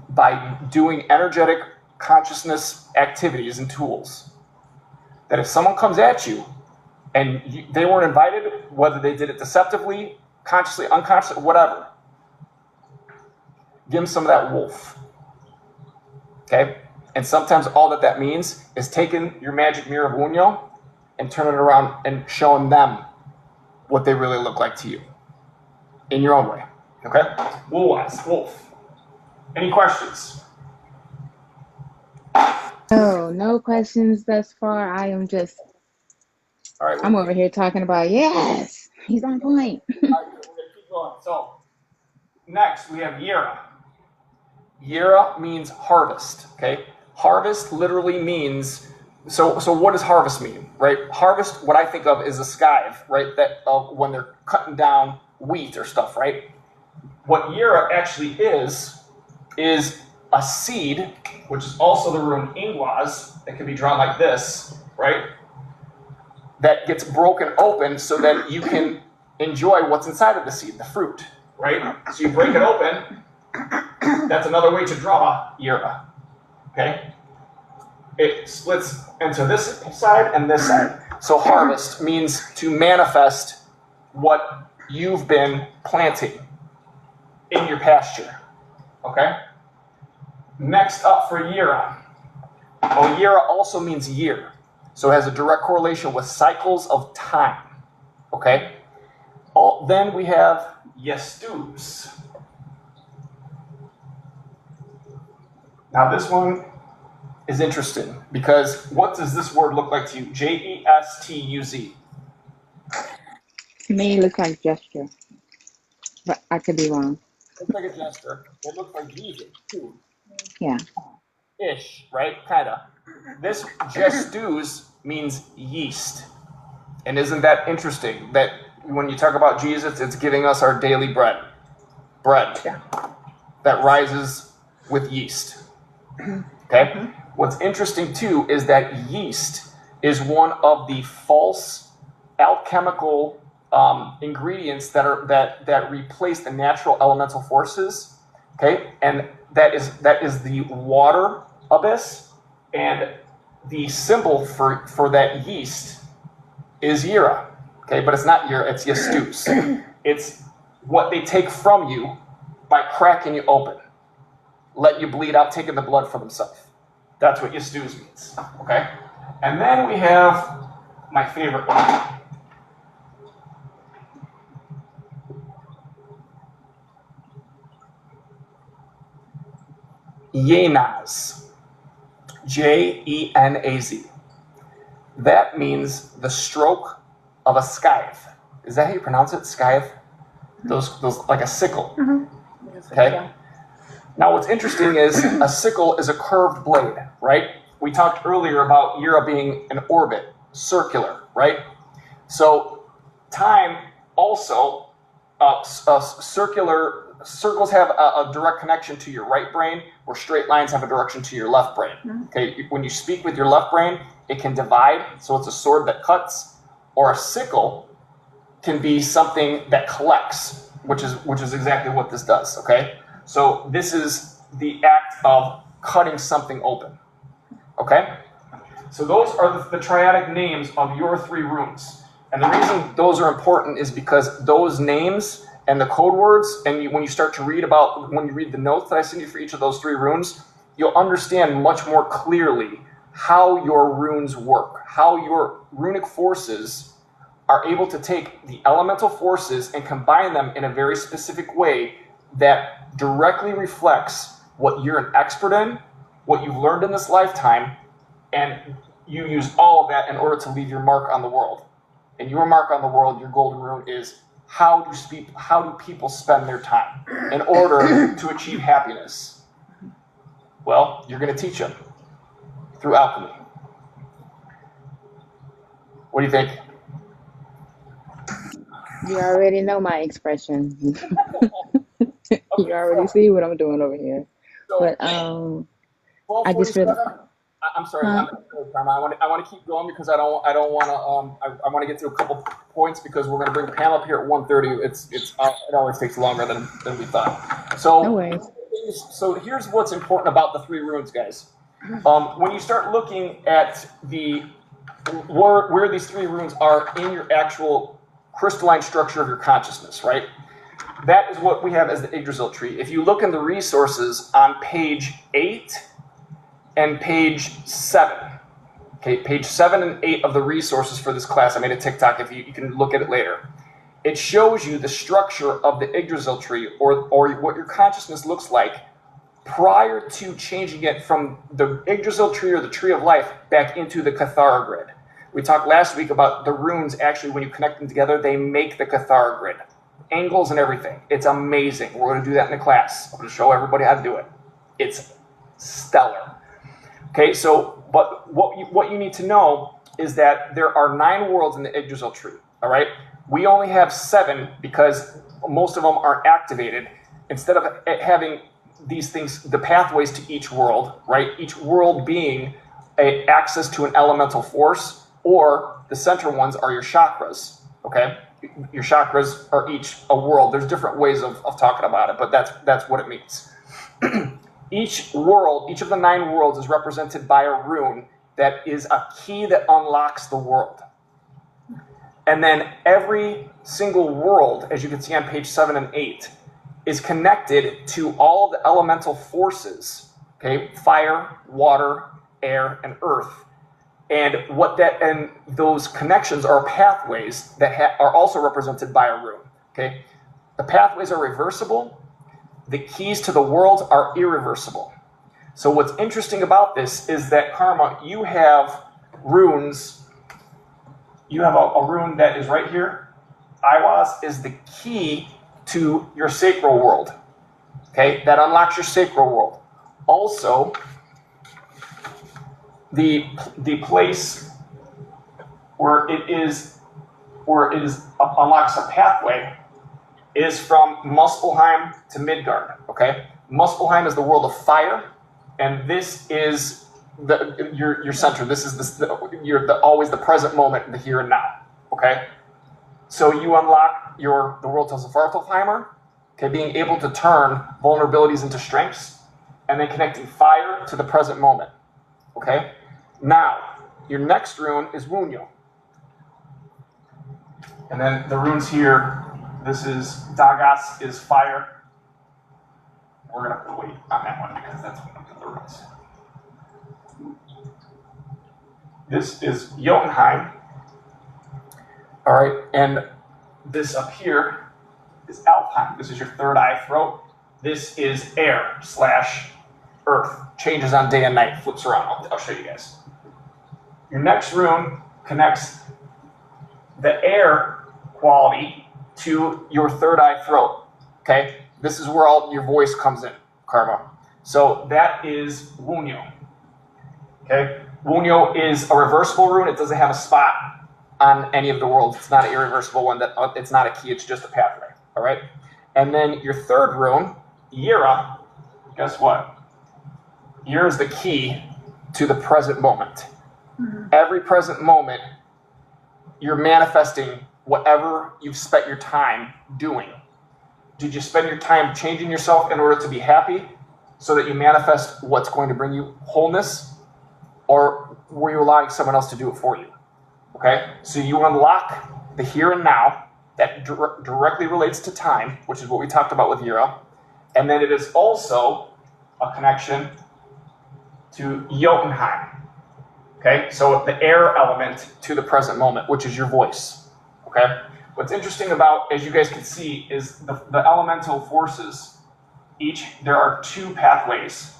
by doing energetic consciousness activities and tools. That if someone comes at you and they weren't invited, whether they did it deceptively, consciously, unconsciously, whatever, give them some of that wolf. Okay? And sometimes all that means is taking your magic mirror of Wunyo and turning it around and showing them what they really look like to you. In your own way. Okay? Wulwaz, wolf. Any questions? No questions thus far. I am just, All right, I'm over here talking about, yes, he's on point. All right, we're going to keep going. So, next we have Yira. Yira means harvest, okay? Harvest literally means, so what does harvest mean, right? Harvest, what I think of is a scythe, right? That when they're cutting down wheat or stuff, right? What Yira actually is a seed, which is also the rune Ingwaz, that can be drawn like this, right? That gets broken open so that you can enjoy what's inside of the seed, the fruit, right? So you break it open. That's another way to draw Yira. Okay? It splits into this side and this side. So harvest means to manifest what you've been planting in your pasture. Okay? Next up for Yira. Oh, Yira also means year. So it has a direct correlation with cycles of time. Okay? Then we have Yestus. Now this one is interesting because what does this word look like to you? J-E-S-T-U-Z. To me, it looks like gesture, but I could be wrong. Looks like a gesture. It looks like Jesus too. Yeah. Ish, right? Kinda. This Gestus means yeast. And isn't that interesting that when you talk about Jesus, it's giving us our daily bread. Bread that rises with yeast. Okay? What's interesting too is that yeast is one of the false alchemical ingredients that replace the natural elemental forces. Okay? And that is the water abyss, and the symbol for that yeast is Yira. Okay, but it's not Yira, it's Yestus. It's what they take from you by cracking you open, let you bleed out, taking the blood for themselves. That's what Yestus means. Okay? And then we have my favorite one. Yenaz. J-E-N-A-Z. That means the stroke of a scythe. Is that how you pronounce it? Scythe? Those like a sickle. Okay? Now what's interesting is a sickle is a curved blade, right? We talked earlier about Yira being an orbit, circular, right? So time also, circles have a direct connection to your right brain, where straight lines have a direction to your left brain. Okay, when you speak with your left brain, it can divide, so it's a sword that cuts, or a sickle can be something that collects, which is exactly what this does. Okay, so this is the act of cutting something open. Okay, so those are the triadic names of your 3 runes, and the reason those are important is because those names and the code words, and when you start to read when you read the notes that I send you for each of those 3 runes, you'll understand much more clearly how your runes work, how your runic forces are able to take the elemental forces and combine them in a very specific way that directly reflects what you're an expert in, what you've learned in this lifetime, and you use all of that in order to leave your mark on the world. And your mark on the world, your golden rune, is how do people spend their time in order to achieve happiness? Well, you're going to teach them through alchemy. What do you think? You already know my expression. You already see what I'm doing over here. So, But I just 1247. really, I'm sorry. huh? I want to keep going because I don't want to. I want to get to a couple points because we're going to bring Pam up here at 1:30. It always takes longer than we thought. No So worries. here's what's important about the 3 runes, guys. When you start looking at where these 3 runes are in your actual crystalline structure of your consciousness, right? That is what we have as the Yggdrasil tree. If you look in the resources on page 8 and page 7, okay, page 7 and 8 of the resources for this class, I made a TikTok if you can look at it later. It shows you the structure of the Yggdrasil tree, or what your consciousness looks like prior to changing it from the Yggdrasil tree or the tree of life back into the Cathara grid. We talked last week about the runes. Actually, when you connect them together, they make the Cathara grid. Angles and everything. It's amazing. We're going to do that in the class. I'm going to show everybody how to do it. It's stellar. Okay, so, but what you need to know is that there are 9 worlds in the Yggdrasil tree, all right? We only have 7 because most of them aren't activated. Instead of having these things, the pathways to each world, right? Each world being access to an elemental force, or the central ones are your chakras, okay? Your chakras are each a world. There's different ways of talking about it, but that's what it means. Each world, each of the 9 worlds is represented by a rune that is a key that unlocks the world. And then every single world, as you can see on page 7 and 8, is connected to all of the elemental forces, okay? Fire, water, air, and earth. And those connections are pathways that are also represented by a rune, okay? The pathways are reversible. The keys to the world are irreversible. So what's interesting about this is that, Karma, you have runes. You have a rune that is right here. Aiwaz is the key to your sacral world, okay? That unlocks your sacral world. Also, the place where it unlocks a pathway is from Muspelheim to Midgard, okay? Muspelheim is the world of fire, and this is your center. This is always the present moment, the here and now, okay? So you unlock the world of Svartalfheimer, okay, being able to turn vulnerabilities into strengths, and then connecting fire to the present moment, okay? Now, your next rune is Wunyo. And then the runes here, this is Dagas is fire. We're going to wait on that one because that's one of the runes. This is Jotunheim. All right, and this up here is Alfheim. This is your third eye throat. This is air / earth. Changes on day and night, flips around. I'll show you guys. Your next rune connects the air quality to your third eye throat, okay? This is where all your voice comes in, Karma. So that is Wunyo, okay? Wunyo is a reversible rune. It doesn't have a spot on any of the worlds. It's not an irreversible one. It's not a key. It's just a pathway, all right? And then your third rune, Yira, guess what? Yira is the key to the present moment. Mm-hmm. Every present moment, you're manifesting whatever you've spent your time doing. Did you spend your time changing yourself in order to be happy so that you manifest what's going to bring you wholeness? Or were you allowing someone else to do it for you? Okay? So you unlock the here and now that directly relates to time, which is what we talked about with Yira. And then it is also a connection to Jotunheim. Okay? So the air element to the present moment, which is your voice. Okay? What's interesting about, as you guys can see, is the elemental forces. There are 2 pathways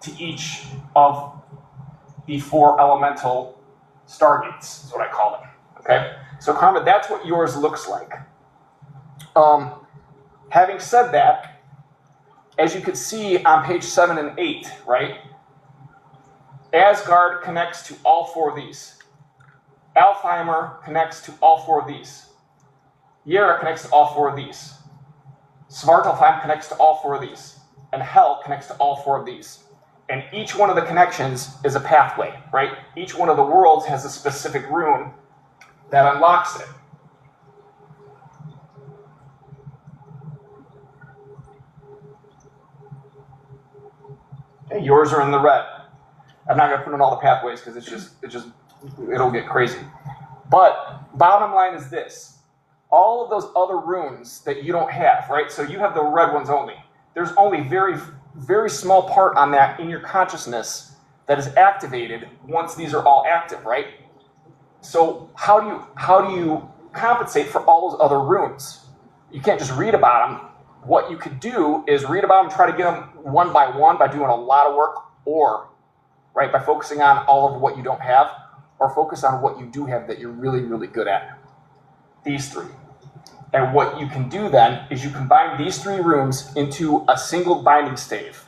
to each of the 4 elemental stargates, is what I call them. Okay? So Karma, that's what yours looks like. Having said that, as you can see on page 7 and 8, right? Asgard connects to all 4 of these. Alfheimer connects to all 4 of these. Yera connects to all 4 of these. Svartalfheim connects to all 4 of these. And Hell connects to all 4 of these. And each one of the connections is a pathway, right? Each one of the worlds has a specific rune that unlocks it. Okay, yours are in the red. I'm not going to put in all the pathways because it'll get crazy. But bottom line is this. All of those other runes that you don't have, right? So you have the red ones only. There's only very, very small part on that in your consciousness that is activated once these are all active, right? So how do you compensate for all those other runes? You can't just read about them. What you could do is read about them, try to get them one by one by doing a lot of work, or right, by focusing on all of what you don't have, or focus on what you do have that you're really, really good at. These 3. And what you can do then is you combine these 3 runes into a single binding stave.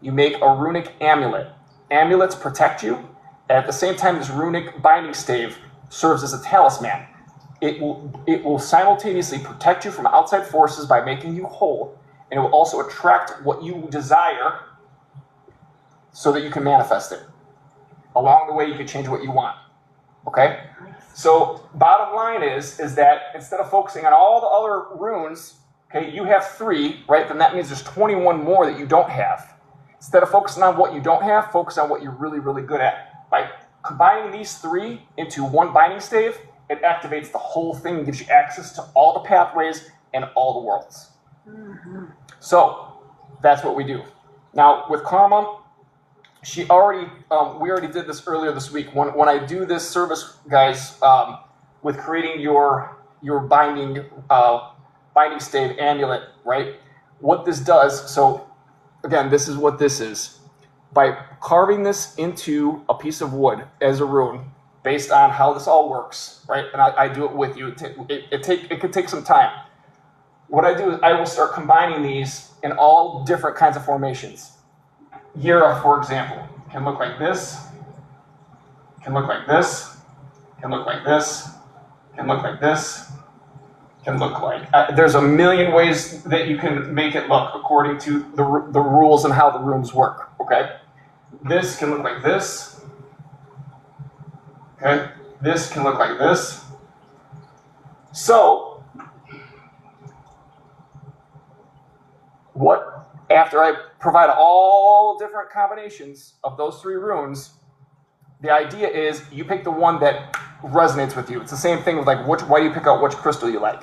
You make a runic amulet. Amulets protect you, and at the same time, this runic binding stave serves as a talisman. It will simultaneously protect you from outside forces by making you whole, and it will also attract what you desire so that you can manifest it. Along the way, you can change what you want. Okay? So bottom line is that instead of focusing on all the other runes, okay, you have 3, right? Then that means there's 21 more that you don't have. Instead of focusing on what you don't have, focus on what you're really, really good at. By combining these 3 into one binding stave, it activates the whole thing, gives you access to all the pathways and all the worlds. So that's what we do. Now with Karma, we already did this earlier this week. When I do this service, guys, with creating your binding stave amulet, right? What this does, so again, this is what this is. By carving this into a piece of wood as a rune, based on how this all works, right? And I do it with you. It could take some time. What I do is I will start combining these in all different kinds of formations. Yira, for example, can look like this, can look like this, can look like this, can look like this, can look like. There's a million ways that you can make it look according to the rules and how the runes work, okay? This can look like this. Okay, this can look like this. So, after I provide all different combinations of those 3 runes, the idea is you pick the one that resonates with you. It's the same thing with like, why do you pick out which crystal you like?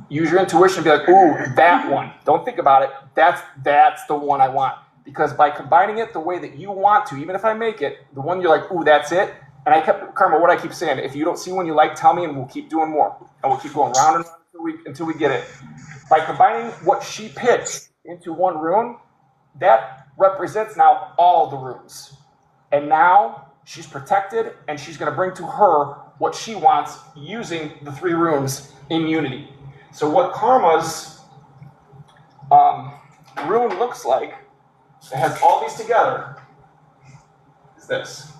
Use your intuition and be like, ooh, that one. Don't think about it. That's the one I want. Because by combining it the way that you want to, even if I make it, the one you're like, ooh, that's it. And Karma, what I keep saying, if you don't see one you like, tell me and we'll keep doing more. And we'll keep going round and round until we get it. By combining what she picked into one rune, that represents now all the runes. And now she's protected and she's going to bring to her what she wants using the 3 runes in unity. So what Karma's rune looks like, it has all these together, is this.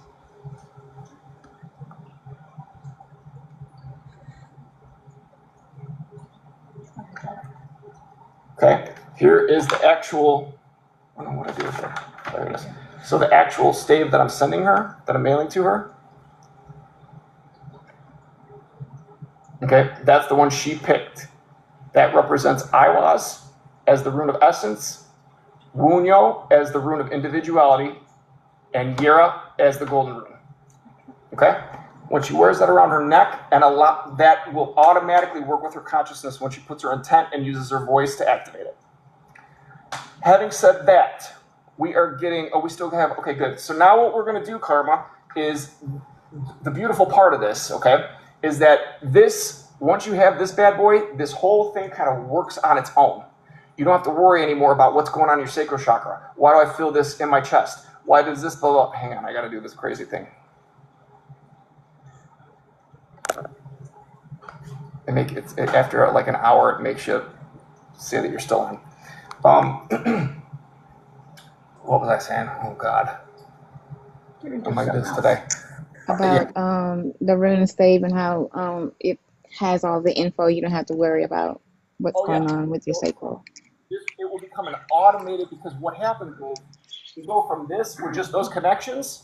Okay, here is the actual, I don't know what I do with it. There it is. So the actual stave that I'm sending her, that I'm mailing to her, okay, that's the one she picked. That represents Iwaz as the rune of essence, Wunyo as the rune of individuality, and Yira as the golden rune. Okay? When she wears that around her neck, and that will automatically work with her consciousness when she puts her intent and uses her voice to activate it. Having said that, we still have, okay, good. So now what we're going to do, Karma, is the beautiful part of this, okay, is that once you have this bad boy, this whole thing kind of works on its own. You don't have to worry anymore about what's going on in your sacral chakra. Why do I feel this in my chest? Why does this blow up? Hang on, I got to do this crazy thing. After like an hour, it makes you say that you're still on. What was I saying? Oh God. Oh my goodness, today. About the rune stave and how it has all the info. You don't have to worry about what's going on with your sacral. It will become an automated, because what happens is you go from this with just those connections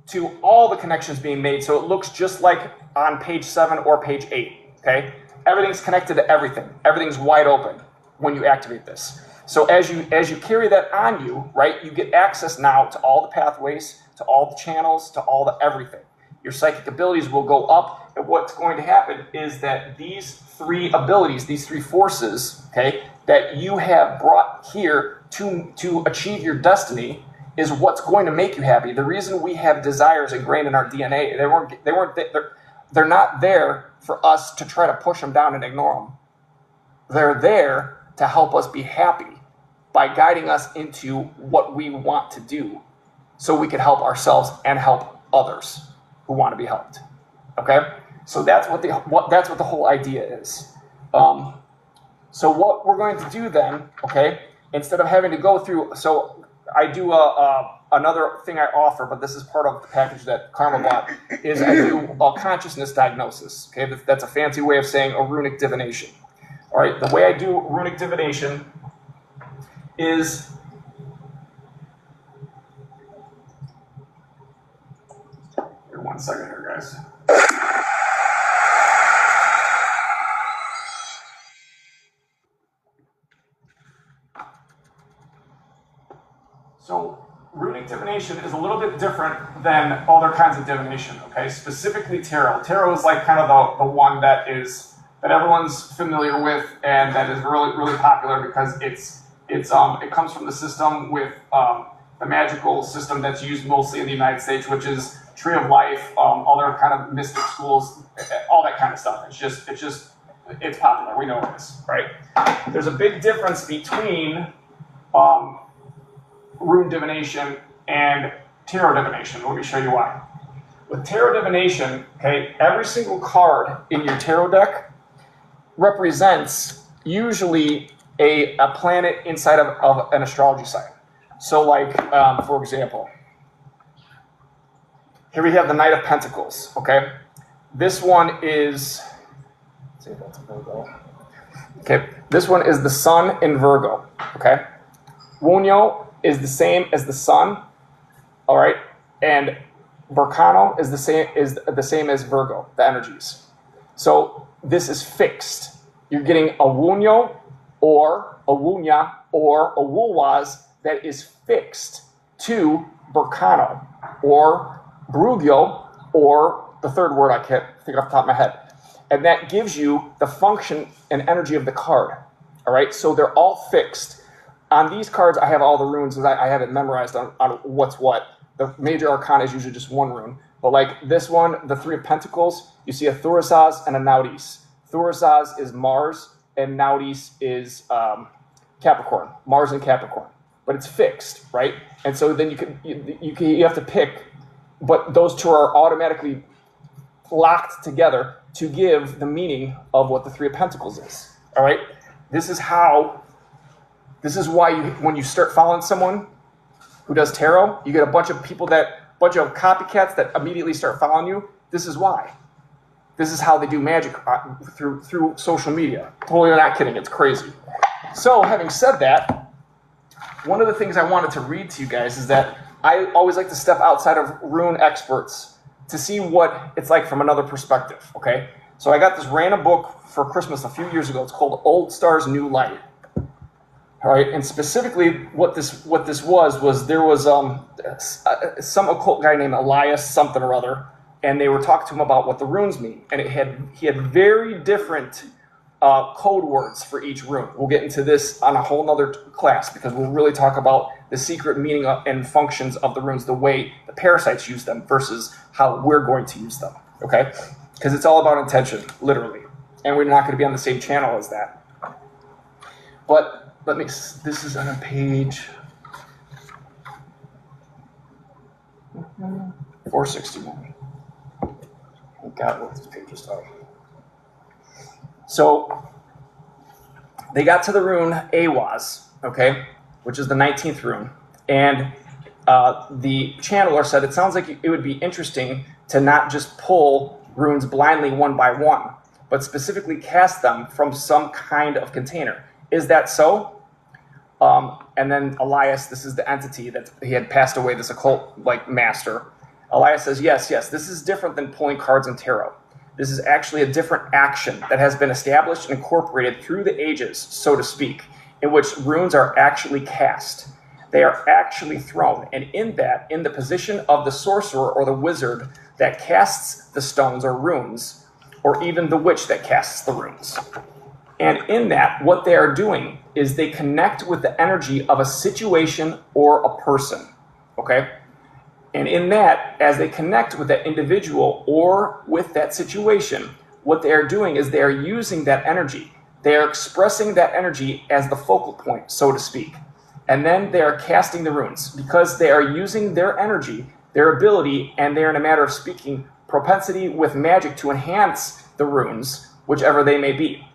to all the connections being made, so it looks just like on page 7 or page 8. Okay, everything's connected to everything. Everything's wide open when you activate this. So as you carry that on you, right, you get access now to all the pathways, to all the channels, to all the everything. Your psychic abilities will go up, and what's going to happen is that these 3 abilities, these 3 forces, okay, that you have brought here to achieve your destiny is what's going to make you happy. The reason we have desires ingrained in our DNA, they're not there for us to try to push them down and ignore them. They're there to help us be happy by guiding us into what we want to do so we can help ourselves and help others who want to be helped. Okay? So that's what the whole idea is. So what we're going to do then, okay, instead of having to go through, so I do another thing I offer, but this is part of the package that Karma bought, is I do a consciousness diagnosis. Okay, that's a fancy way of saying a runic divination. All right, the way I do runic divination is here, 1 second here, guys. So runic divination is a little bit different than other kinds of divination, okay? Specifically tarot. Tarot is like kind of the one that everyone's familiar with and that is really, really popular because it comes from the system with the magical system that's used mostly in the United States, which is Tree of Life, other kind of mystic schools, all that kind of stuff. It's popular. We know this, right? There's a big difference between rune divination and tarot divination. Let me show you why. With tarot divination, okay, every single card in your tarot deck represents usually a planet inside of an astrology sign. So like, for example, here we have the Knight of Pentacles, okay? This one is, let's see if that's a Virgo. Okay, this one is the Sun in Virgo, okay? Wunyo is the same as the Sun, all right? And Berkano is the same as Virgo, the energies. So this is fixed. You're getting a Wunyo or a Wunya or a Wulwaz that is fixed to Berkano or Brugyo, or the third word I can't think off the top of my head. And that gives you the function and energy of the card. All right, so they're all fixed. On these cards, I have all the runes, because I have it memorized on what's what. The major arcana is usually just one rune. But like this one, the Three of Pentacles, you see a Thurisaz and a Naudis. Thurisaz is Mars, and Naudis is Capricorn. Mars and Capricorn. But it's fixed, right? And so then you have to pick, but those two are automatically locked together to give the meaning of what the Three of Pentacles is. All right? This is why when you start following someone who does tarot, you get a bunch of copycats that immediately start following you. This is why. This is how they do magic through social media. Totally not kidding. It's crazy. So having said that, one of the things I wanted to read to you guys is that I always like to step outside of rune experts to see what it's like from another perspective, okay? So I got this random book for Christmas a few years ago. It's called Old Stars, New Light. All right, and specifically what this was there was some occult guy named Elias something or other, and they were talking to him about what the runes mean. And he had very different code words for each rune. We'll get into this on a whole nother class because we'll really talk about the secret meaning and functions of the runes, the way the parasites use them versus how we're going to use them, okay? Because it's all about intention, literally. And we're not going to be on the same channel as that. But this is on a page 461. I got what this page is on. So they got to the rune Awaz, okay, which is the 19th rune, and the channeler said it sounds like it would be interesting to not just pull runes blindly one by one, but specifically cast them from some kind of container. Is that so? And then Elias, this is the entity that he had passed away, this occult master. Elias says, yes, this is different than pulling cards in tarot. This is actually a different action that has been established and incorporated through the ages, so to speak, in which runes are actually cast. They are actually thrown, and in the position of the sorcerer or the wizard that casts the stones or runes, or even the witch that casts the runes. And in that, what they are doing is they connect with the energy of a situation or a person, okay? And in that, as they connect with that individual or with that situation, what they are doing is they are using that energy. They are expressing that energy as the focal point, so to speak. And then they are casting the runes because they are using their energy, their ability, and they're, in a matter of speaking, propensity with magic to enhance the runes, whichever they may be.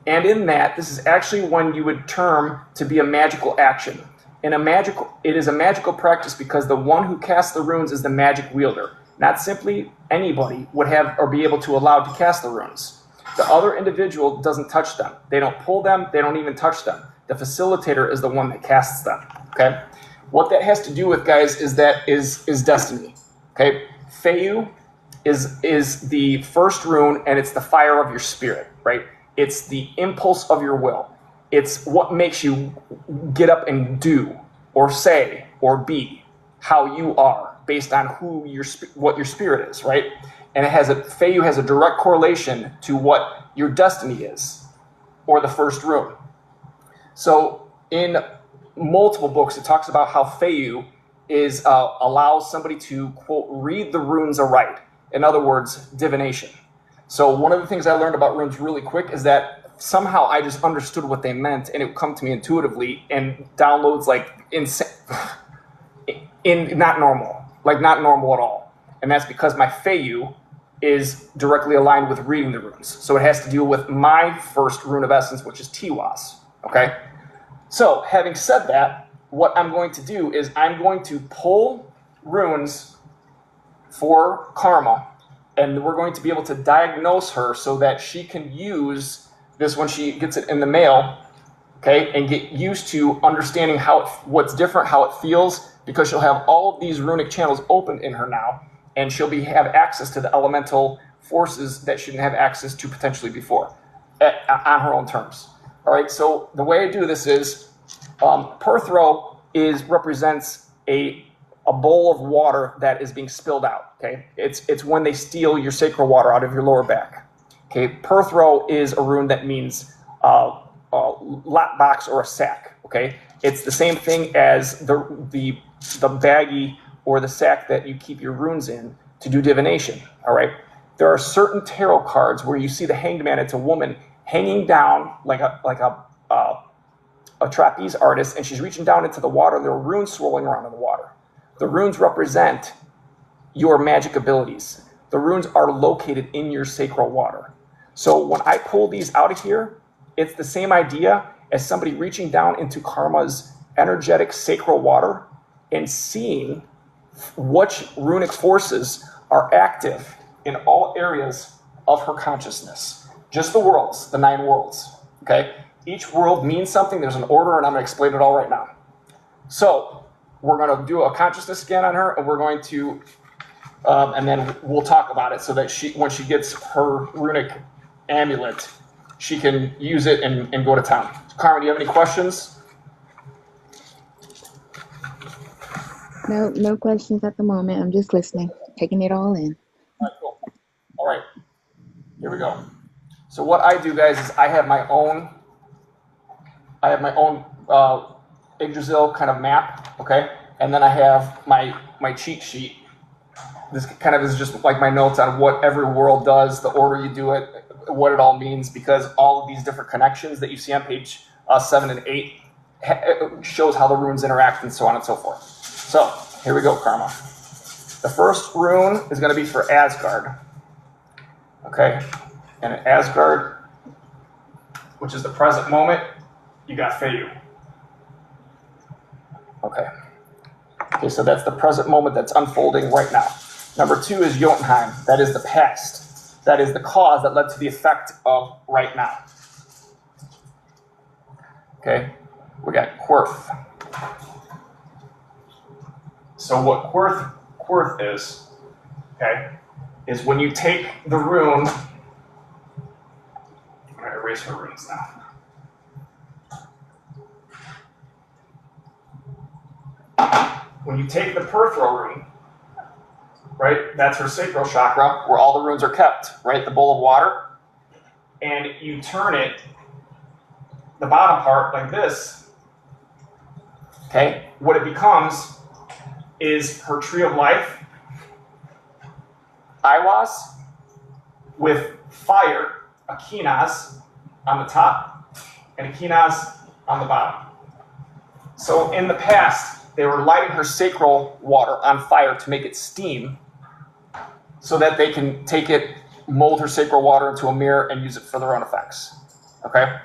And in that, this is actually one you would term to be a magical action. It is a magical practice because the one who casts the runes is the magic wielder. Not simply anybody would have or be able to allow to cast the runes. The other individual doesn't touch them. They don't pull them. They don't even touch them. The facilitator is the one that casts them. Okay? What that has to do with, guys, is destiny. Okay? Feu is the first rune, and it's the fire of your spirit, right? It's the impulse of your will. It's what makes you get up and do or say or be. how you are based on what your spirit is, right? And Feiyu has a direct correlation to what your destiny is, or the first rune. So in multiple books, it talks about how Feiyu allows somebody to, quote, read the runes aright. In other words, divination. So one of the things I learned about runes really quick is that somehow I just understood what they meant, and it would come to me intuitively, and downloads like not normal at all. And that's because my Feiyu is directly aligned with reading the runes. So it has to do with my first rune of essence, which is Tiwaz. Okay? So having said that, what I'm going to do is I'm going to pull runes for Karma, and we're going to be able to diagnose her so that she can use this when she gets it in the mail, okay, and get used to understanding what's different, how it feels, because she'll have all of these runic channels open in her now, and she'll have access to the elemental forces that she didn't have access to potentially before, on her own terms. All right, so the way I do this is, Perthro represents a bowl of water that is being spilled out, okay? It's when they steal your sacral water out of your lower back. Okay, Perthro is a rune that means lap box or a sack, okay? It's the same thing as the baggie or the sack that you keep your runes in to do divination, all right? There are certain tarot cards where you see the Hanged Man, it's a woman hanging down like a trapeze artist, and she's reaching down into the water, and there are runes swirling around in the water. The runes represent your magic abilities. The runes are located in your sacral water. So when I pull these out of here, it's the same idea as somebody reaching down into Karma's energetic sacral water and seeing which runic forces are active in all areas of her consciousness. Just the worlds, the 9 worlds, okay? Each world means something. There's an order, and I'm going to explain it all right now. So we're going to do a consciousness scan on her, and we're going to, and then we'll talk about it so that when she gets her runic amulet, she can use it and go to town. Karma, do you have any questions? No questions at the moment. I'm just listening, taking it all in. All right, cool. All right, here we go. So what I do, guys, is I have my own Yggdrasil kind of map, okay? And then I have my cheat sheet. This kind of is just like my notes on what every world does, the order you do it, what it all means, because all of these different connections that you see on page 7 and 8 shows how the runes interact and so on and so forth. So here we go, Karma. The first rune is going to be for Asgard, okay? And in Asgard, which is the present moment, you got Feiyu. Okay, so that's the present moment that's unfolding right now. Number 2 is Jotunheim. That is the past. That is the cause that led to the effect of right now. Okay, we got Quirth. So what Quirth is, okay, is when you take the rune. I'm going to erase her runes now. When you take the Perthro rune, right, that's her sacral chakra, where all the runes are kept, right, the bowl of water, and you turn it, the bottom part, like this, okay, what it becomes is her tree of life, Aiwass, with fire, Akinaz, on the top, and Akinaz on the bottom. So in the past, they were lighting her sacral water on fire to make it steam so that they can take it, mold her sacral water into a mirror and use it for their own effects. Okay?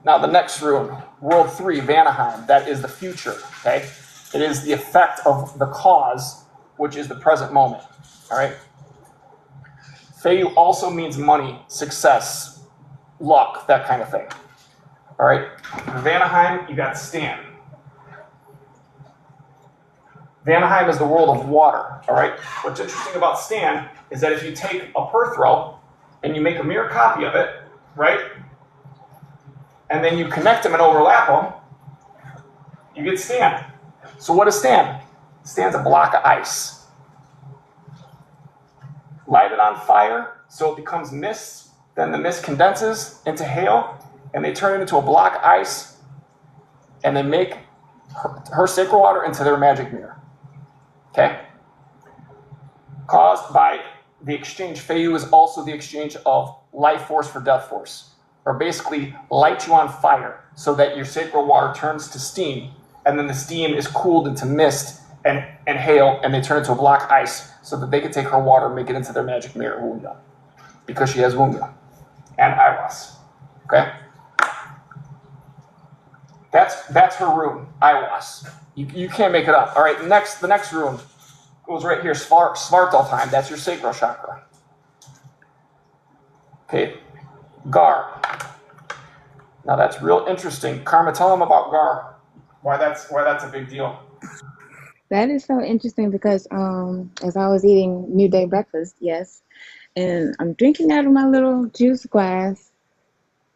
Now the next rune, World 3, Vanaheim, that is the future. Okay? It is the effect of the cause, which is the present moment. All right? Feiyu also means money, success, luck, that kind of thing. All right? Vanaheim, you got Stan. Vanaheim is the world of water, all right? What's interesting about Stan is that if you take a Perthro and you make a mirror copy of it, right? And then you connect them and overlap them, you get Stan. So what is Stan? stands a block of ice. Light it on fire so it becomes mist. Then the mist condenses into hail, and they turn it into a block of ice, and they make her sacred water into their magic mirror. Okay? Caused by the exchange. Feiyu is also the exchange of life force for death force, or basically light you on fire so that your sacred water turns to steam, and then the steam is cooled into mist and hail, and they turn it into a block of ice so that they can take her water and make it into their magic mirror, Wunya, because she has Wunya and Aiwass. Okay? That's her rune, Aiwass. You can't make it up. All right, the next rune goes right here, Svartalfheim. That's your sacral chakra. Okay, Gar. Now that's real interesting. Karma, tell them about Gar. Why that's a big deal. That is so interesting because as I was eating New Day breakfast, yes, and I'm drinking out of my little juice glass,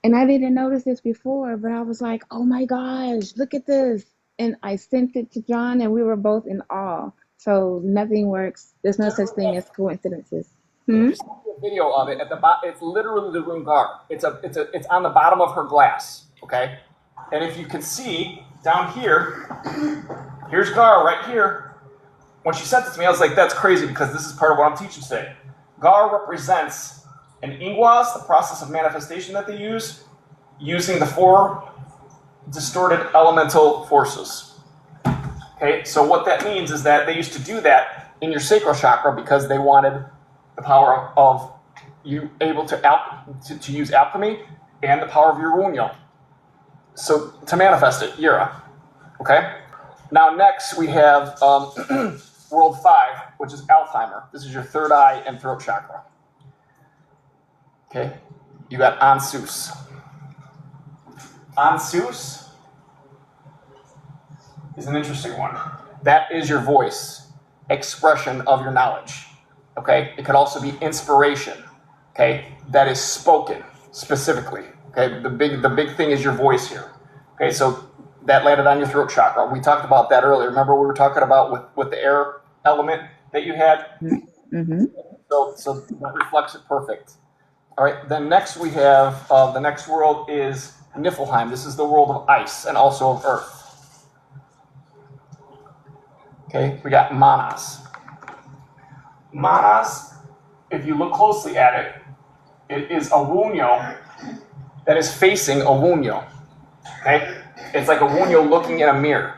and I didn't notice this before, but I was like, oh my gosh, look at this. And I sent it to John, and we were both in awe. So nothing works. There's no such thing as coincidences. Hmm? Just a video of it at the bottom. It's literally the rune Gar. It's on the bottom of her glass. Okay, and if you can see down here, here's Gar right here. When she sent it to me, I was like, that's crazy because this is part of what I'm teaching today. Gar represents an ingwas, the process of manifestation that they use, using the 4 distorted elemental forces. Okay, so what that means is that they used to do that in your sacral chakra because they wanted the power of you able to use alchemy and the power of your Wunyo. So to manifest it, Yura. Okay? Now next we have World 5, which is Alzheimer. This is your third eye and throat chakra. Okay? You got Ansus. Ansus is an interesting one. That is your voice, expression of your knowledge. Okay? It could also be inspiration. Okay? That is spoken specifically. Okay? The big thing is your voice here. Okay, so that landed on your throat chakra. We talked about that earlier. Remember we were talking about with the air element that you had? Mm-hmm. So that reflects it perfect. All right, then next we have, the next world is Niflheim. This is the world of ice and also of earth. Okay, we got Manas. Manas, if you look closely at it, it is a Wunyo that is facing a Wunyo. Okay? It's like a Wunyo looking in a mirror.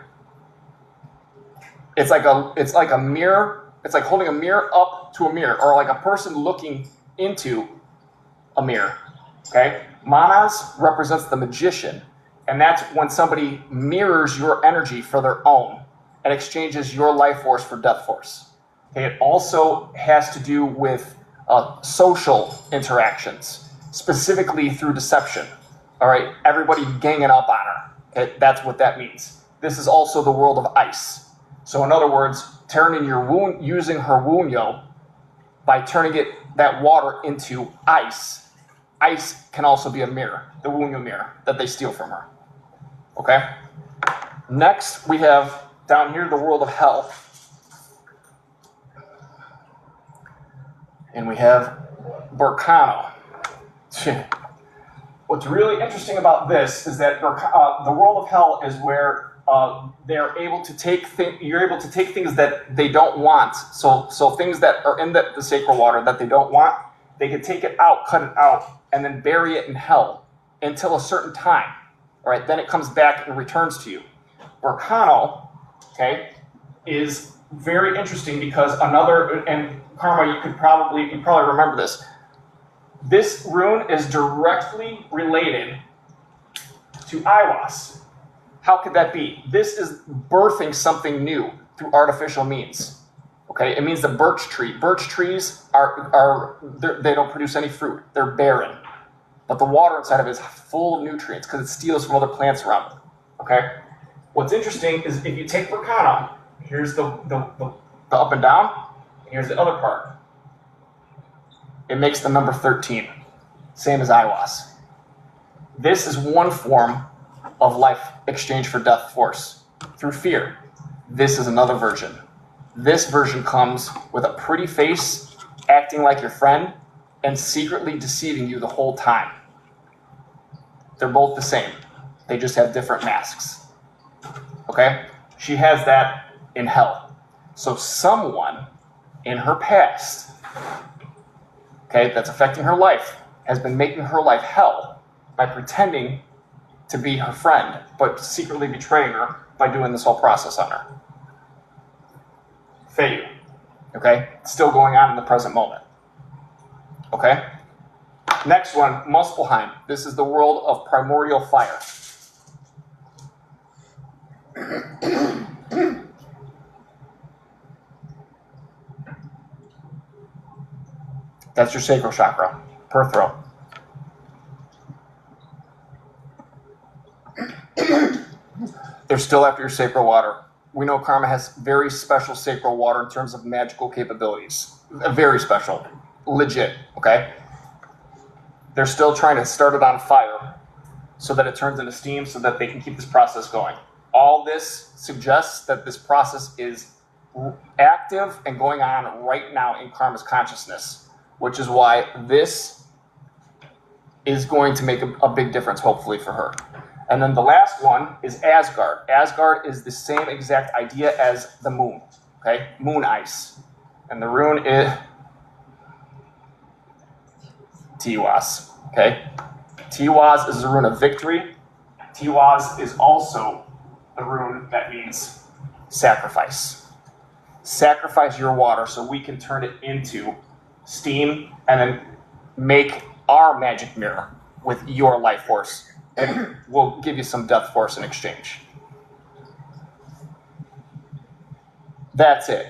It's like a mirror. It's like holding a mirror up to a mirror, or like a person looking into a mirror. Okay? Manas represents the magician, and that's when somebody mirrors your energy for their own and exchanges your life force for death force. Okay? It also has to do with social interactions, specifically through deception. All right, everybody ganging up on her. Okay, that's what that means. This is also the world of ice. So in other words, turning your wound, using her Wunyo, by turning that water into ice. Ice can also be a mirror, the Wunyo mirror that they steal from her. Okay. Next, we have down here the world of hell, and we have Burkano. What's really interesting about this is that the world of hell is where they're able to take you're able to take things that they don't want. So things that are in the sacred water that they don't want, they can take it out, cut it out, and then bury it in hell until a certain time. All right, then it comes back and returns to you. Burkano, okay, is very interesting because and Karma, you probably remember this. This rune is directly related to Aiwass. How could that be? This is birthing something new through artificial means. Okay, it means the birch tree. Birch trees they don't produce any fruit. They're barren. But the water inside of it is full of nutrients because it steals from other plants around it. Okay? What's interesting is if you take Burkana, here's the up and down, here's the other part. It makes the number 13, same as Aiwass. This is one form of life exchange for death force through fear. This is another version. This version comes with a pretty face, acting like your friend, and secretly deceiving you the whole time. They're both the same. They just have different masks. Okay? She has that in hell. So someone in her past, okay, that's affecting her life, has been making her life hell by pretending to be her friend, but secretly betraying her by doing this whole process on her. Feiyu. Okay? Still going on in the present moment. Okay? Next one, Muspelheim. This is the world of primordial fire. That's your sacral chakra, per throw. They're still after your sacral water. We know Karma has very special sacral water in terms of magical capabilities. Very special. Legit, okay? They're still trying to start it on fire so that it turns into steam so that they can keep this process going. All this suggests that this process is active and going on right now in Karma's consciousness, which is why this is going to make a big difference, hopefully, for her. And then the last one is Asgard. Asgard is the same exact idea as the moon, okay? Moon ice. And the rune is Tiwaz, okay? Tiwaz is the rune of victory. Tiwaz is also the rune that means sacrifice. Sacrifice your water so we can turn it into steam and then make our magic mirror with your life force. And we'll give you some death force in exchange. That's it.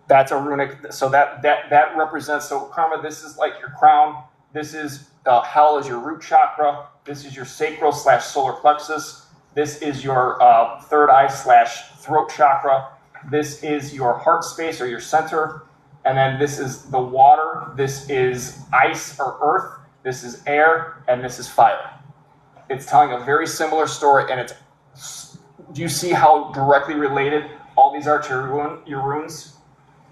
That's a runic. So that represents. So Karma, this is like your crown. This is hell is your root chakra. This is your sacral / solar plexus. This is your third eye / throat chakra. This is your heart space or your center. And then this is the water. This is ice or earth. This is air, and this is fire. It's telling a very similar story, and do you see how directly related all these are to your runes?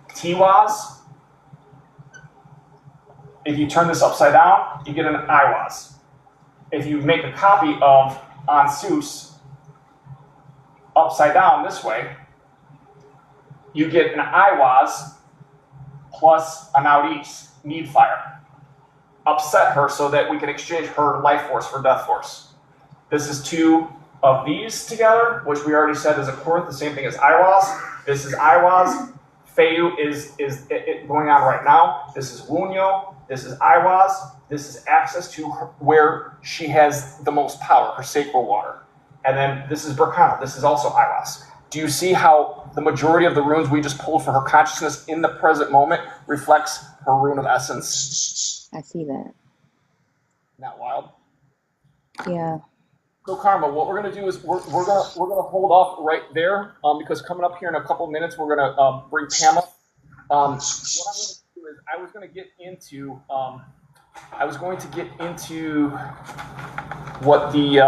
Tiwaz, if you turn this upside down, you get an Iwaz. If you make a copy of Ansus upside down this way, you get an Iwaz plus a Naudis, need fire. Upset her so that we can exchange her life force for death force. This is two of these together, which we already said is a Korth, the same thing as Iwaz. This is Iwaz. Feiyu is going on right now. This is Wunyo. This is Iwaz. This is access to her, where she has the most power, her sacral water. And then this is Berkana. This is also Iwaz. Do you see how the majority of the runes we just pulled for her consciousness in the present moment reflects her rune of essence? I see that. Isn't that wild? Yeah. So Karma, what we're gonna do is we're gonna hold off right there because coming up here in a couple minutes we're gonna bring Pam up. What I'm gonna do is I was going to get into what the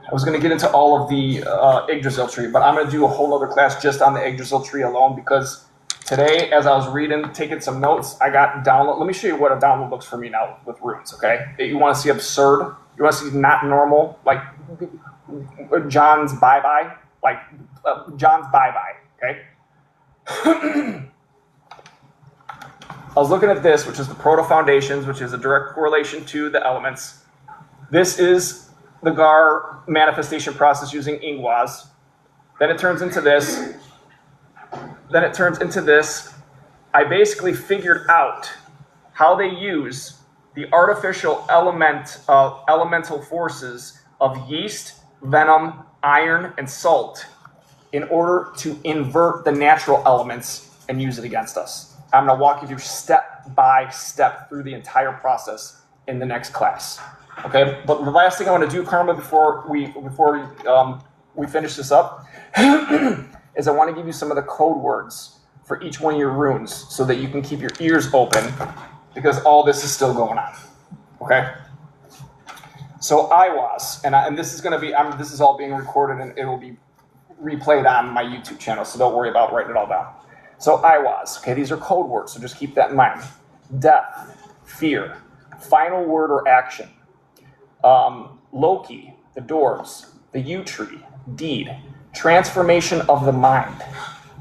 I was going to get into all of the Yggdrasil tree, but I'm going to do a whole other class just on the Yggdrasil tree alone because today, as I was reading, taking some notes, I got download. Let me show you what a download looks for me now with runes, okay? You want to see absurd? You want to see not normal? Like John's bye-bye? Like John's bye-bye, okay? I was looking at this, which is the Proto Foundations, which is a direct correlation to the elements. This is the Gar manifestation process using Ingwaz. Then it turns into this. Then it turns into this. I basically figured out how they use the artificial elemental forces of yeast, venom, iron, and salt in order to invert the natural elements and use it against us. I'm going to walk you through step by step through the entire process in the next class. Okay, but the last thing I want to do, Karma, before we finish this up, is I want to give you some of the code words for each one of your runes so that you can keep your ears open because all this is still going on. Okay. So Iwaz, and this is going to be, this is all being recorded and it will be replayed on my YouTube channel, so don't worry about writing it all down. So Aiwass, okay, these are code words, so just keep that in mind. Death, fear, final word or action. Loki, the doors, the yew tree, deed, transformation of the mind,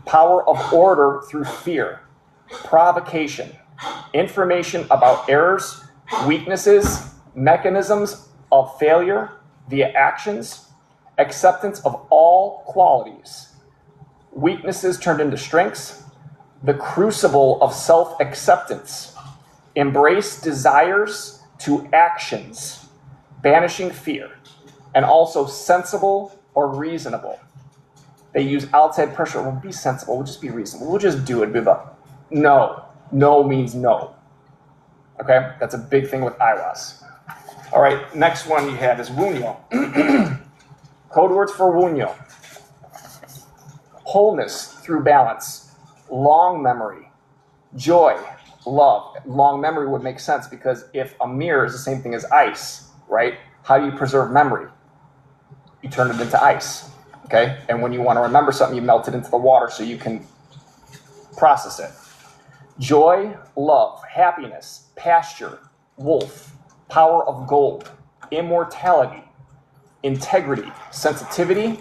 power of order through fear, provocation, information about errors, weaknesses, mechanisms of failure via actions, acceptance of all qualities, weaknesses turned into strengths, the crucible of self-acceptance, embrace desires to actions, banishing fear, and also sensible or reasonable. They use outside pressure. We'll be sensible. We'll just be reasonable. We'll just do it. No. No means no. Okay? That's a big thing with Aiwass. All right, next one you have is Wunyo. Code words for Wunyo. Wholeness through balance. Long memory. Joy. Love. Long memory would make sense because if a mirror is the same thing as ice, right? How do you preserve memory? You turn it into ice. Okay? And when you want to remember something, you melt it into the water so you can process it. Joy, love, happiness, pasture, wolf, power of gold, immortality, integrity, sensitivity,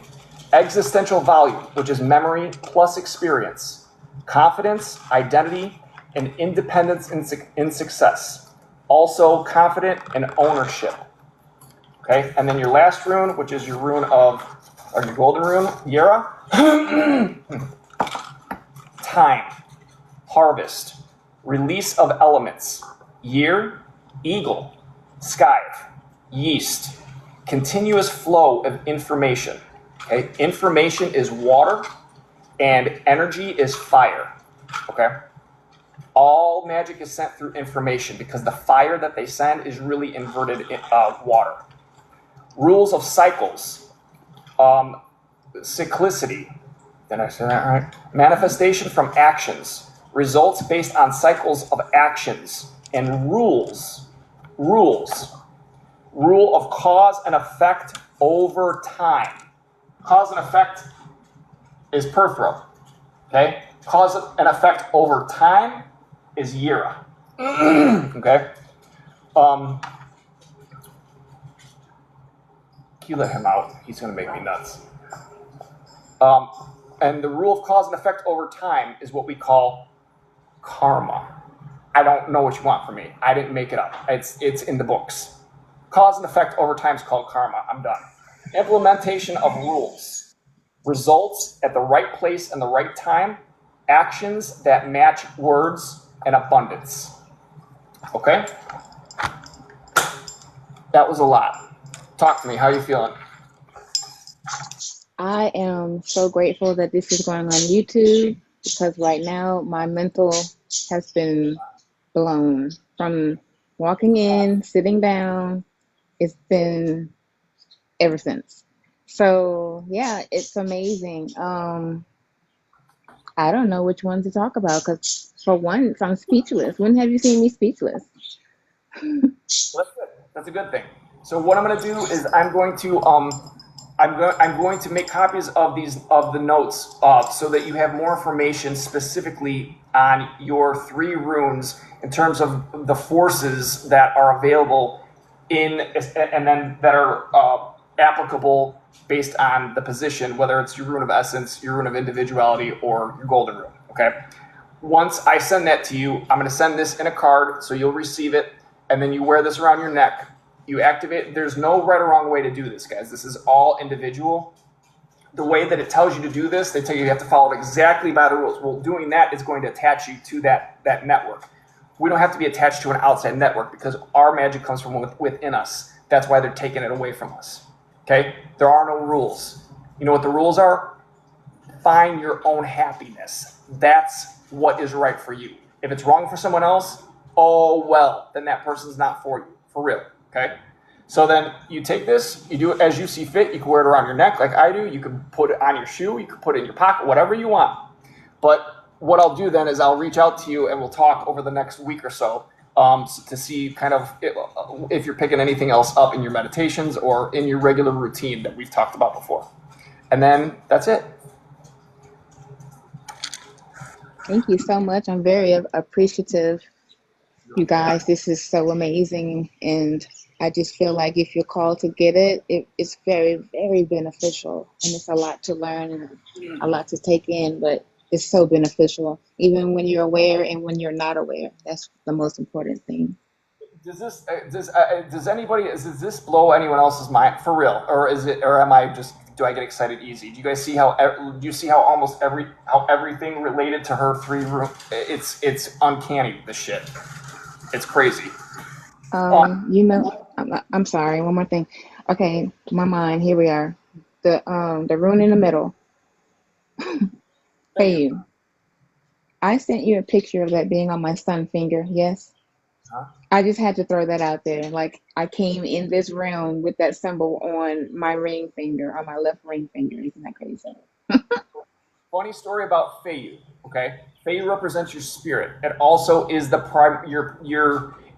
existential value, which is memory plus experience, confidence, identity, and independence in success. Also confident and ownership. Okay, and then your last rune, which is your rune of, or your golden rune, Yera. Time, harvest, release of elements, year, eagle, scythe, yeast, continuous flow of information. Okay, information is water, and energy is fire. Okay, all magic is sent through information because the fire that they send is really inverted water. Rules of cycles, cyclicity. Did I say that right? Manifestation from actions, results based on cycles of actions, and rules. Rules. Rule of cause and effect over time. Cause and effect is Perthro. Okay? Cause and effect over time is Yira. Okay? You let him out. He's going to make me nuts. And the rule of cause and effect over time is what we call karma. I don't know what you want from me. I didn't make it up. It's in the books. Cause and effect over time is called karma. I'm done. Implementation of rules. Results at the right place and the right time. Actions that match words and abundance. Okay? That was a lot. Talk to me. How are you feeling? I am so grateful that this is going on YouTube because right now my mental has been blown from walking in, sitting down. It's been ever since. So yeah, it's amazing. I don't know which one to talk about because for once I'm speechless. When have you seen me speechless? Well, that's good. That's a good thing. So what I'm going to do is I'm going to make copies of the notes so that you have more information specifically on your 3 runes in terms of the forces that are available and then that are applicable based on the position, whether it's your rune of essence, your rune of individuality, or your golden rune. Okay. Once I send that to you, I'm going to send this in a card so you'll receive it, and then you wear this around your neck. You activate. There's no right or wrong way to do this, guys. This is all individual. The way that it tells you to do this, they tell you have to follow it exactly by the rules. Well, doing that is going to attach you to that network. We don't have to be attached to an outside network because our magic comes from within us. That's why they're taking it away from us. Okay? There are no rules. You know what the rules are? Find your own happiness. That's what is right for you. If it's wrong for someone else, oh well, then that person's not for you. For real. Okay? So then you take this, you do it as you see fit. You can wear it around your neck like I do. You can put it on your shoe. You can put it in your pocket, whatever you want. But what I'll do then is I'll reach out to you and we'll talk over the next week or so to see kind of if you're picking anything else up in your meditations or in your regular routine that we've talked about before. And then that's it. Thank you so much. I'm very appreciative. You guys, this is so amazing. And I just feel like if you're called to get it's very, very beneficial. And it's a lot to learn and a lot to take in, but it's so beneficial, even when you're aware and when you're not aware. That's the most important thing. Does this blow anyone else's mind for real, or is it, or am I just, do I get excited easy? Do you guys see how, do you see how almost how everything related to her 3 room, it's uncanny, this shit. It's crazy. I'm sorry, one more thing. Okay, my mind, here we are. The rune in the middle. Thank you. Hey, I sent you a picture of that being on my sun finger, yes? Huh? I just had to throw that out there. Like I came in this realm with that symbol on my ring finger, on my left ring finger. Isn't that crazy? Funny story about Feiyu, okay? Feiyu represents your spirit. It also is the prime,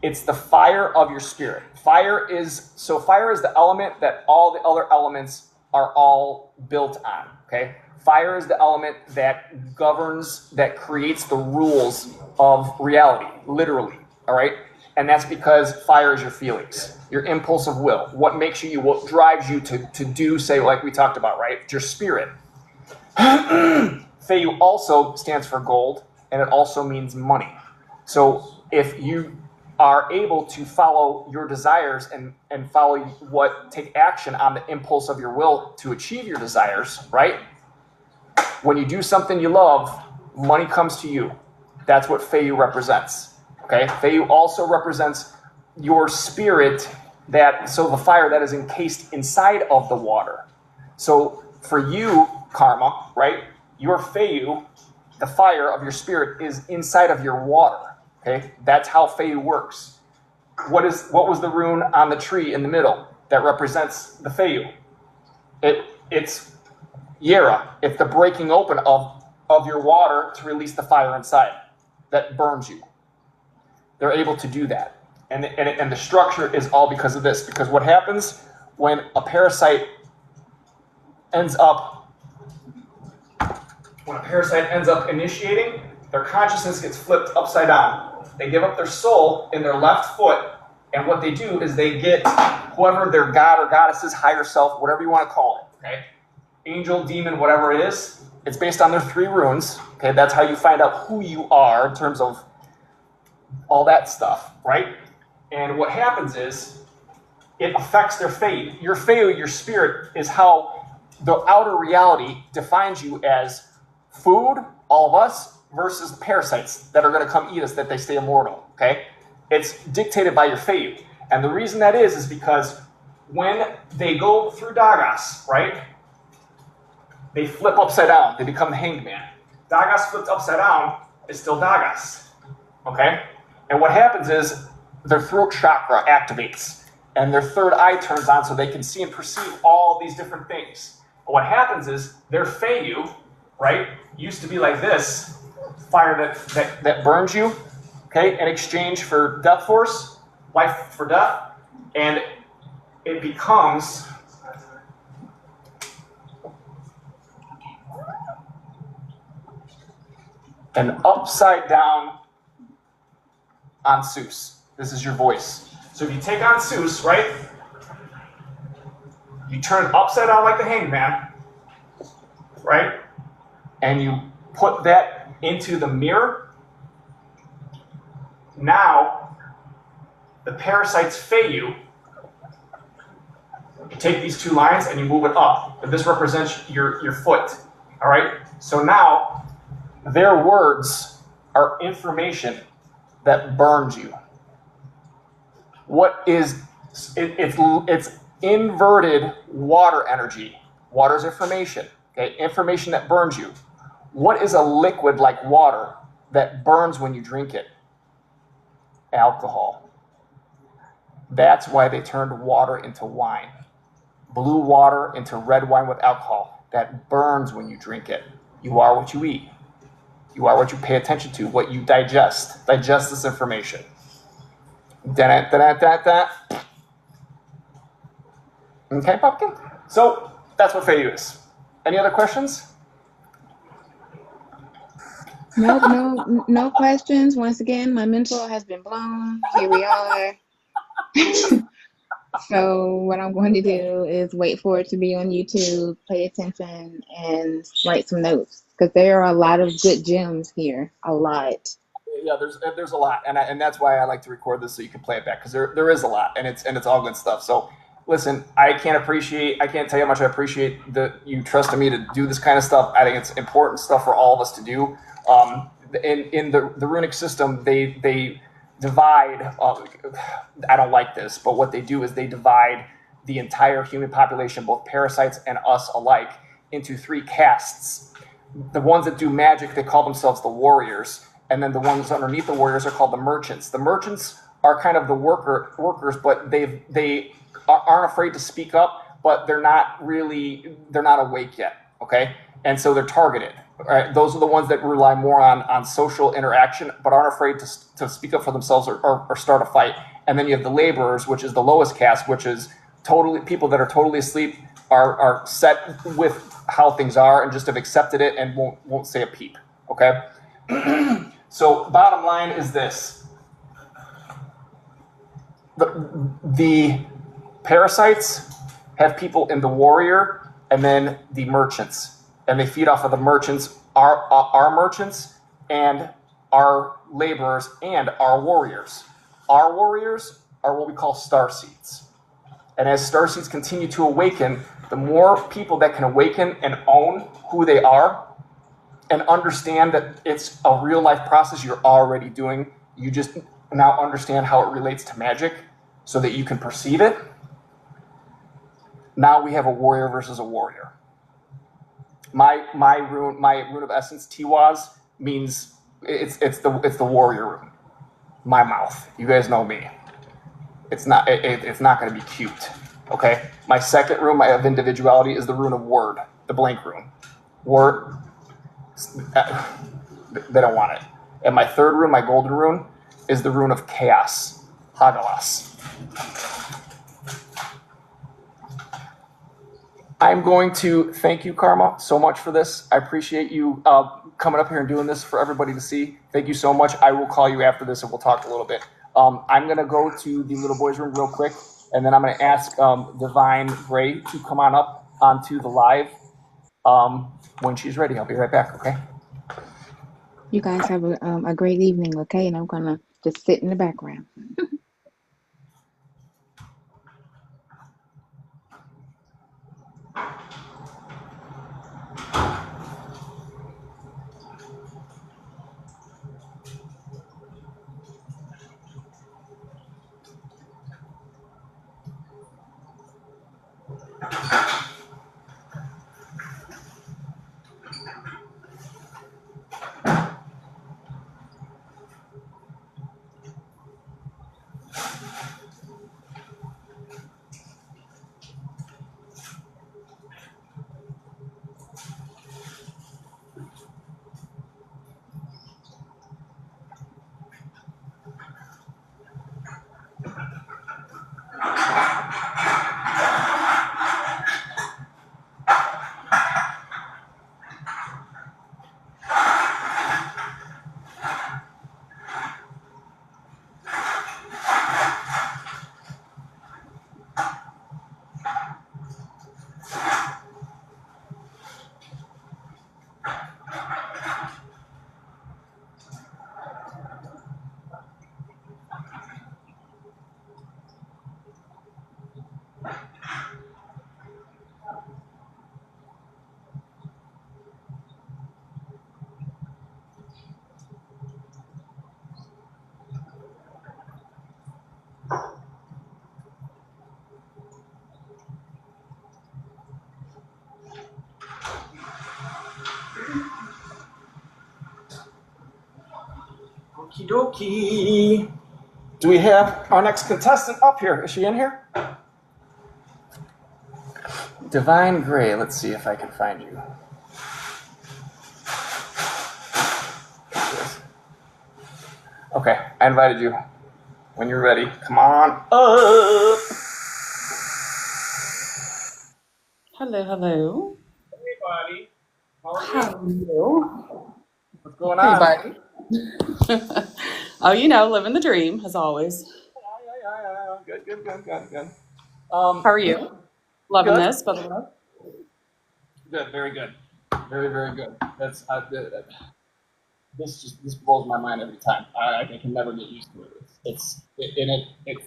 it's the fire of your spirit. Fire is the element that all the other elements are all built on, okay? Fire is the element that governs, that creates the rules of reality, literally, all right? And that's because fire is your feelings, your impulse of will, what makes you, what drives you to do, say, like we talked about, right? It's your spirit. Feiyu also stands for gold, and it also means money. So if you are able to follow your desires and take action on the impulse of your will to achieve your desires, right? When you do something you love, money comes to you. That's what Feiyu represents. Okay? Feiyu also represents your spirit, so the fire that is encased inside of the water. So for you, Karma, right? Your Feiyu, the fire of your spirit, is inside of your water. Okay? That's how Feiyu works. What was the rune on the tree in the middle that represents the Feiyu? It's Yera. It's the breaking open of your water to release the fire inside that burns you. They're able to do that. And the structure is all because of this. Because what happens when a parasite ends up initiating, their consciousness gets flipped upside down. They give up their soul in their left foot, and what they do is they get whoever their god or goddess is, higher self, whatever you want to call it, okay? Angel, demon, whatever it is, it's based on their 3 runes, okay? That's how you find out who you are in terms of all that stuff, right? And what happens is, it affects their Feiyu. Your Feiyu, your spirit, is how the outer reality defines you as food, all of us, versus the parasites that are going to come eat us, that they stay immortal, okay? It's dictated by your Feiyu. And the reason that is because when they go through Dagas, right, they flip upside down. They become the hanged man. Dagas flipped upside down is still Dagas, okay? And what happens is their throat chakra activates, and their third eye turns on so they can see and perceive all these different things. But what happens is their Feiyu, right, used to be like this, fire that burns you, okay, in exchange for death force, life for death, and it becomes an upside down Ansus. This is your voice. So if you take Ansus, right, you turn it upside down like the hanged man, right, and you put that into the mirror. Now, the parasite's Feiyu, you take these 2 lines and you move it up. But this represents your foot, all right? So now, their words are information that burns you. What is, it's inverted water energy. Water is information, okay? Information that burns you. What is a liquid like water that burns when you drink it? Alcohol. That's why they turned water into wine. Blue water into red wine with alcohol. That burns when you drink it. You are what you eat. You are what you pay attention to, what you digest. Digest this information. Da-da-da-da-da-da. Okay, pumpkin? So, that's what Feiyu is. Any other questions? Nope, no questions. Once again, my mental has been blown. Here we are. So what I'm going to do is wait for it to be on YouTube, pay attention, and write some notes because there are a lot of good gems here. A lot. Yeah, there's a lot, and that's why I like to record this so you can play it back because there is a lot, and it's all good stuff. So listen, I can't tell you how much I appreciate that you trusted me to do this kind of stuff. I think it's important stuff for all of us to do. In the runic system, they divide. I don't like this, but what they do is they divide the entire human population, both parasites and us alike, into three castes. The ones that do magic, they call themselves the warriors, and then the ones underneath the warriors are called the merchants. The merchants are kind of the workers, but they aren't afraid to speak up, but they're not awake yet. Okay, and so they're targeted. Right? Those are the ones that rely more on social interaction, but aren't afraid to speak up for themselves or start a fight. And then you have the laborers, which is the lowest caste, which is totally people that are totally asleep, are set with how things are and just have accepted it and won't say a peep. Okay. So bottom line is this: the parasites have people in the warrior and then the merchants, and they feed off of the merchants, our merchants and our laborers and our warriors. Our warriors are what we call star seeds. And as star seeds continue to awaken, the more people that can awaken and own who they are and understand that it's a real life process you're already doing, you just now understand how it relates to magic so that you can perceive it. Now we have a warrior versus a warrior. My rune of essence, Tiwaz, means it's the warrior rune. My mouth. You guys know me. It's not going to be cute. Okay. My second rune of individuality is the rune of word, the blank rune. Word. They don't want it. And my third rune, my golden rune, is the rune of chaos, Hagalas. I'm going to thank you, Karma, so much for this. I appreciate you coming up here and doing this for everybody to see. Thank you so much. I will call you after this and we'll talk a little bit. I'm going to go to the little boy's room real quick, and then I'm going to ask Divine Gray to come on up onto the live when she's ready. I'll be right back, okay? You guys have a great evening, okay? And I'm going to just sit in the background. Okie dokie. Do we have our next contestant up here? Is she in here? Divine Gray. Let's see if I can find you. Okay, I invited you. When you're ready, come on up. Hello, hello. Hey, buddy. How are How you? are you? What's going Hey, on? buddy. Oh, living the dream as always. Yeah. Good. How are you? Loving Good. this, by the way. Good. Very good. Very good. That's this blows my mind every time. I can never get used to it. It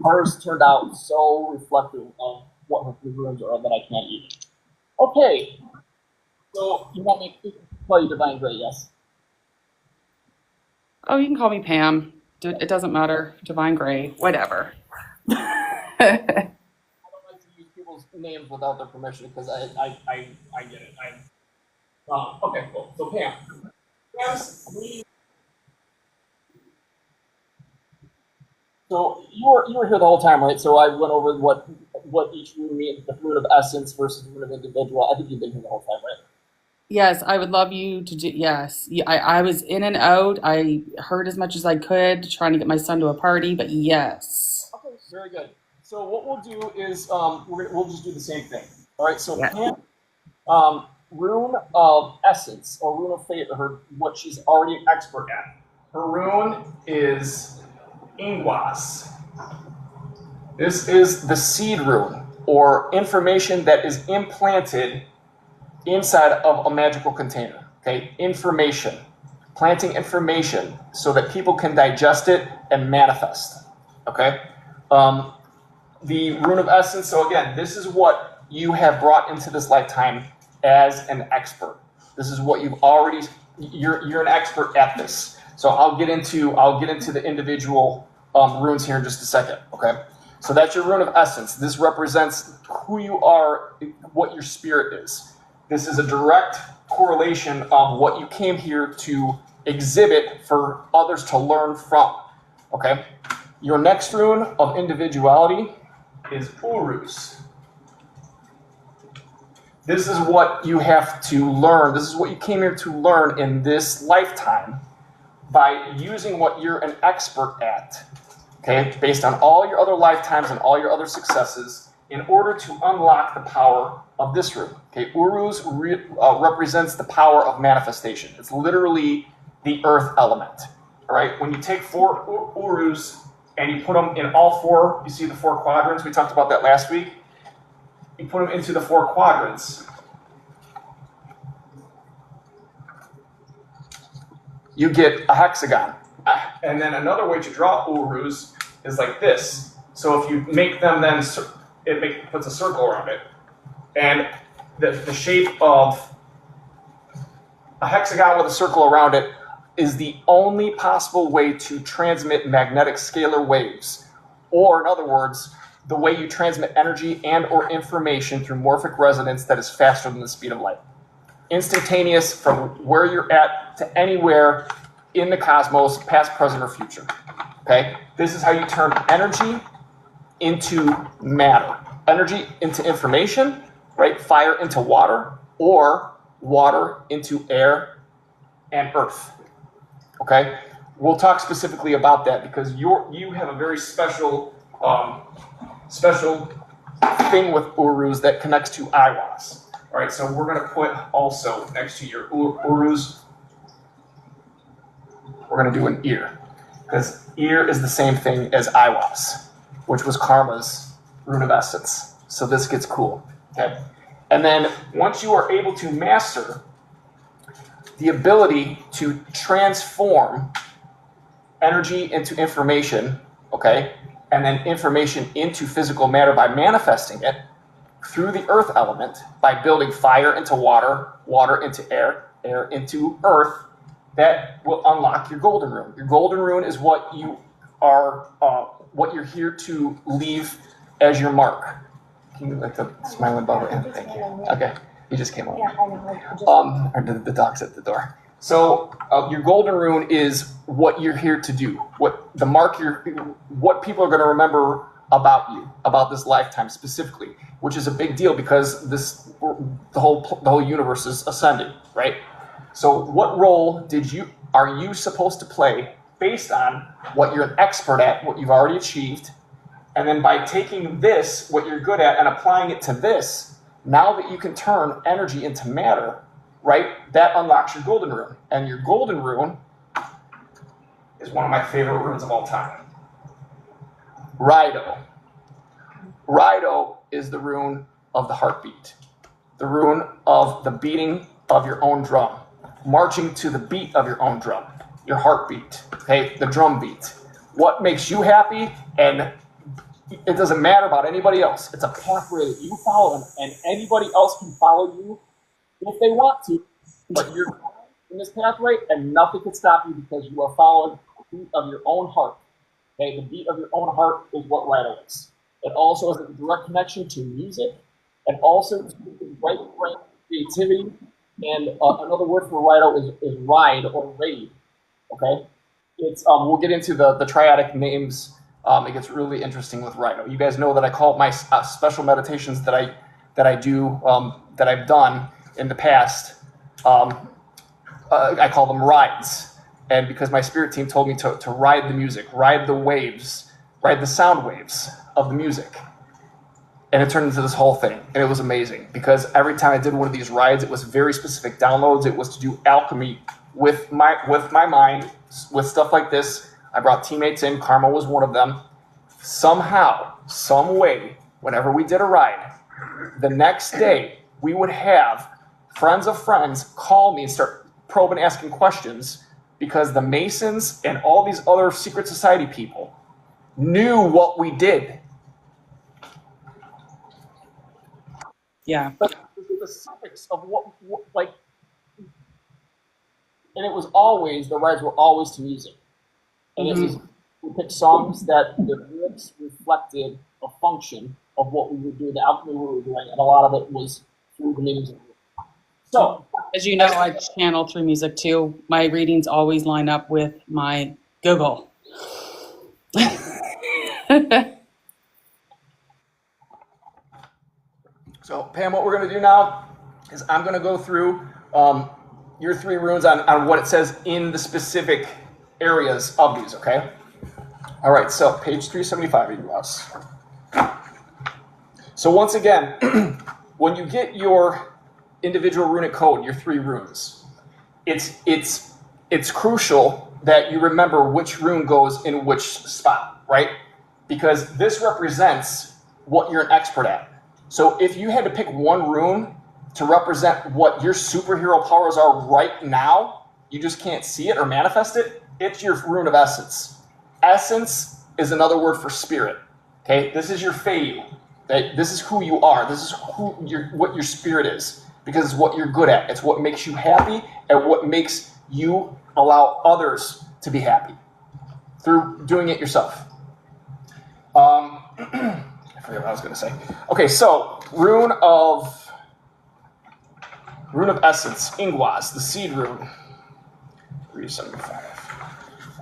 hers turned out so reflective of what her rooms are that I can't eat. Okay, so you want me to call you Divine Gray? Yes. Oh, you can call me Pam. It doesn't matter. Divine Gray, whatever. I don't like to use people's names without their permission because I get it. Okay, cool. So Pam, so you were here the whole time, right? So I went over what each rune means, the rune of essence versus the rune of individual. I think you've been here the whole time, right? Yes, I would love you to do. Yes, I was in and out. I heard as much as I could, trying to get my son to a party. But yes, Okay, very good. So what we'll do is we'll just do the same thing. All right. So yeah. Pam, rune of essence or rune of fate, or what she's already an expert at. Her rune is Ingwas. This is the seed rune, or information that is implanted inside of a magical container. Okay, information, planting information so that people can digest it and manifest. Okay, the rune of essence. So again, this is what you have brought into this lifetime as an expert. This is what you've already. You're an expert at this. So I'll get into the individual runes here in just a second. Okay, so that's your rune of essence. This represents who you are, what your spirit is. This is a direct correlation of what you came here to exhibit for others to learn from. Okay, your next rune of individuality is Uruz. This is what you have to learn. This is what you came here to learn in this lifetime by using what you're an expert at, okay, based on all your other lifetimes and all your other successes in order to unlock the power of this rune. Okay, Uruz represents the power of manifestation. It's literally the earth element. All right, when you take 4 Uruz and you put them in all 4, you see the 4 quadrants. We talked about that last week. You put them into the 4 quadrants. You get a hexagon. And then another way to draw Uruz is like this. So if you make them, then it puts a circle around it. And the shape of a hexagon with a circle around it is the only possible way to transmit magnetic scalar waves. Or in other words, the way you transmit energy and or information through morphic resonance that is faster than the speed of light. Instantaneous from where you're at to anywhere in the cosmos, past, present, or future. Okay? This is how you turn energy into matter. Energy into information, right? Fire into water, or water into air and earth. Okay? We'll talk specifically about that because you have a very special thing with Uruz that connects to Aiwas. All right, so we're going to put also next to your Uruz, we're going to do an ear, because ear is the same thing as Aiwas, which was Karma's rune of essence. So this gets cool. Okay, and then once you are able to master the ability to transform energy into information, okay, and then information into physical matter by manifesting it through the earth element, by building fire into water, water into air, air into earth, that will unlock your golden rune. Your golden rune is what you are, what you're here to leave as your mark. Can you like the smiling bubble? Yeah, thank you. Okay, he just came over. The dog's at the door. So your golden rune is what you're here to do, what people are going to remember about you, about this lifetime specifically, which is a big deal because the whole universe is ascending, right? So what role are you supposed to play based on what you're an expert at, what you've already achieved, and then by taking this, what you're good at, and applying it to this, Now that you can turn energy into matter, right, that unlocks your golden rune. And your golden rune is one of my favorite runes of all time. Raido. Raido is the rune of the heartbeat, the rune of the beating of your own drum, marching to the beat of your own drum, your heartbeat, okay, the drum beat. What makes you happy, and it doesn't matter about anybody else. It's a pathway that you follow, and anybody else can follow you if they want to, but you're in this pathway, and nothing can stop you because you are following the beat of your own heart. Okay, the beat of your own heart is what Raido is. It also has a direct connection to music, and also to the right brain creativity. And another word for Raido is ride or raid. Okay, it's we'll get into the triadic names. It gets really interesting with Raido. You guys know that I call my special meditations that I do that I've done in the past. I call them rides. And because my spirit team told me to ride the music, ride the waves, ride the sound waves of the music. And it turned into this whole thing. And it was amazing because every time I did one of these rides, it was very specific downloads. It was to do alchemy with my mind, with stuff like this. I brought teammates in. Karma was one of them. Somehow, some way, whenever we did a ride, the next day we would have friends of friends call me and start probing, asking questions, because the Masons and all these other secret society people knew what we did. Yeah. But the specifics of what like, and it was always, the rides were always to music. And it was, we picked songs that the lyrics reflected a function of what we were doing, the alchemy we were doing, and a lot of it was through the music. So, as you know, I channel through music too. My readings always line up with my Google. So, Pam, what we're going to do now is I'm going to go through your 3 runes on what it says in the specific areas of these, okay? All right, so page 375 in your house. So once again, when you get your individual runic code, your 3 runes, it's crucial that you remember which rune goes in which spot, right? Because this represents what you're an expert at. So if you had to pick one rune to represent what your superhero powers are right now, you just can't see it or manifest it, it's your rune of essence. Essence is another word for spirit. Okay, this is your Feiyu. Okay? This is who you are. This is what your spirit is, because it's what you're good at. It's what makes you happy and what makes you allow others to be happy through doing it yourself. I forget what I was going to say. Okay, so rune of essence, Ingwaz, the seed rune. 375.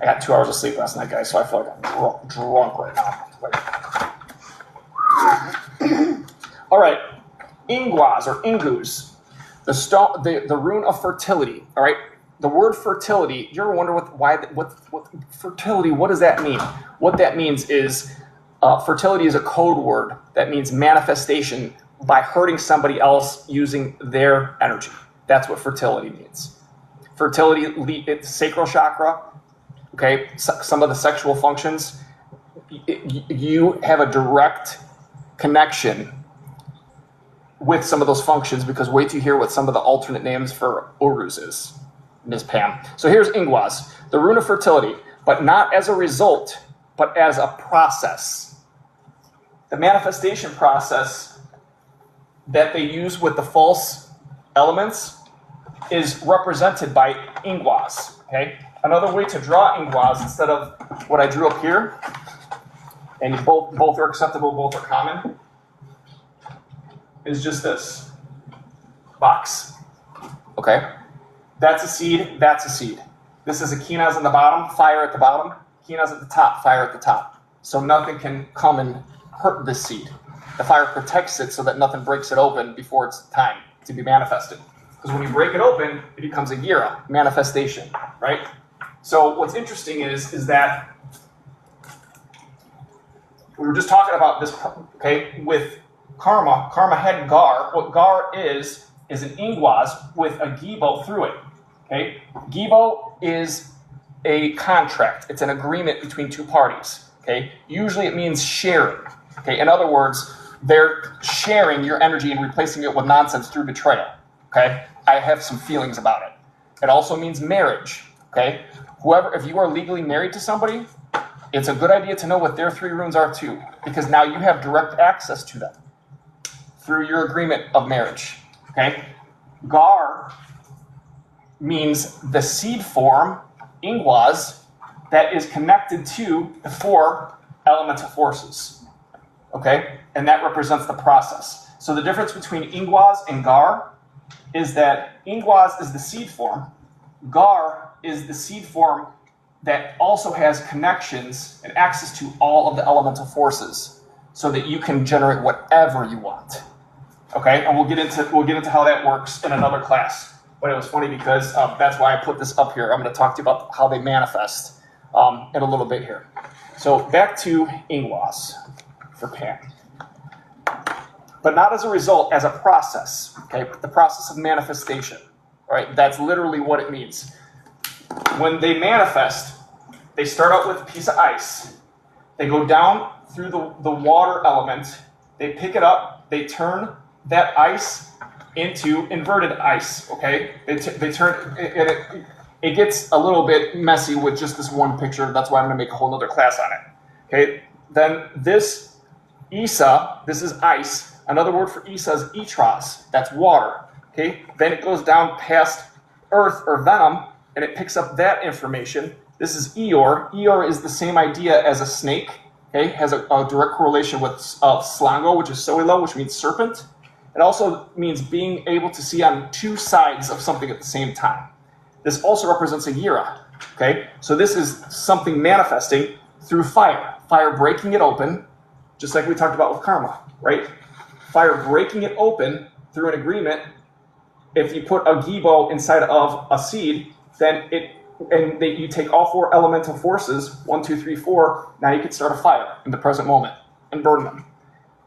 I got 2 hours of sleep last night, guys, so I feel like I'm drunk right now. All right, Ingwaz or Inguz, the rune of fertility. All right, the word fertility. You ever wonder what fertility? What does that mean? What that means is fertility is a code word that means manifestation by hurting somebody else using their energy. That's what fertility means. Fertility, it's sacral chakra. Okay, some of the sexual functions, you have a direct connection with some of those functions, because wait till you hear what some of the alternate names for Uruz is, Ms. Pam. So here's Ingwaz, the rune of fertility, but not as a result, but as a process. The manifestation process that they use with the false elements is represented by Ingwaz, okay? Another way to draw Ingwaz, instead of what I drew up here, and both are acceptable, both are common, is just this box, okay? That's a seed, that's a seed. This is a Kinaz on the bottom, fire at the bottom, Kinaz at the top, fire at the top. So nothing can come and hurt this seed. The fire protects it so that nothing breaks it open before it's time to be manifested. Because when you break it open, it becomes a Gira, manifestation, right? So what's interesting is that we were just talking about this, okay, with Karma had Gar. What Gar is an ingwaz with a gibo through it. Okay, gibo is a contract. It's an agreement between two parties. Okay, usually it means sharing. Okay, in other words, they're sharing your energy and replacing it with nonsense through betrayal. Okay, I have some feelings about it. It also means marriage. Okay, if you are legally married to somebody, it's a good idea to know what their 3 runes are too, because now you have direct access to them through your agreement of marriage. Okay, Gar means the seed form, ingwaz, that is connected to the 4 elemental forces. Okay, and that represents the process. So the difference between ingwaz and Gar is that ingwaz is the seed form, Gar is the seed form that also has connections and access to all of the elemental forces, so that you can generate whatever you want. Okay, and we'll get into how that works in another class. But it was funny because that's why I put this up here. I'm going to talk to you about how they manifest in a little bit here. So back to ingwaz for Pan, but not as a result, as a process. Okay, the process of manifestation. All right, that's literally what it means. When they manifest, they start out with a piece of ice. They go down through the water element. They pick it up. They turn that ice into inverted ice. Okay, they turn it gets a little bit messy with just this one picture. That's why I'm going to make a whole other class on it. Okay, then this Isa, this is ice. Another word for Isa is Itras. That's water. Okay, then it goes down past earth or venom, and it picks up that information. This is Eeyore. Eeyore is the same idea as a snake. Okay, has a direct correlation with Slango, which is Soilo, which means serpent. It also means being able to see on 2 sides of something at the same time. This also represents a Yira. Okay, so this is something manifesting through fire. Fire breaking it open, just like we talked about with karma, right? Fire breaking it open through an agreement. If you put a gibo inside of a seed, then you take all 4 elemental forces, 1, 2, 3, 4. Now you can start a fire in the present moment and burn them.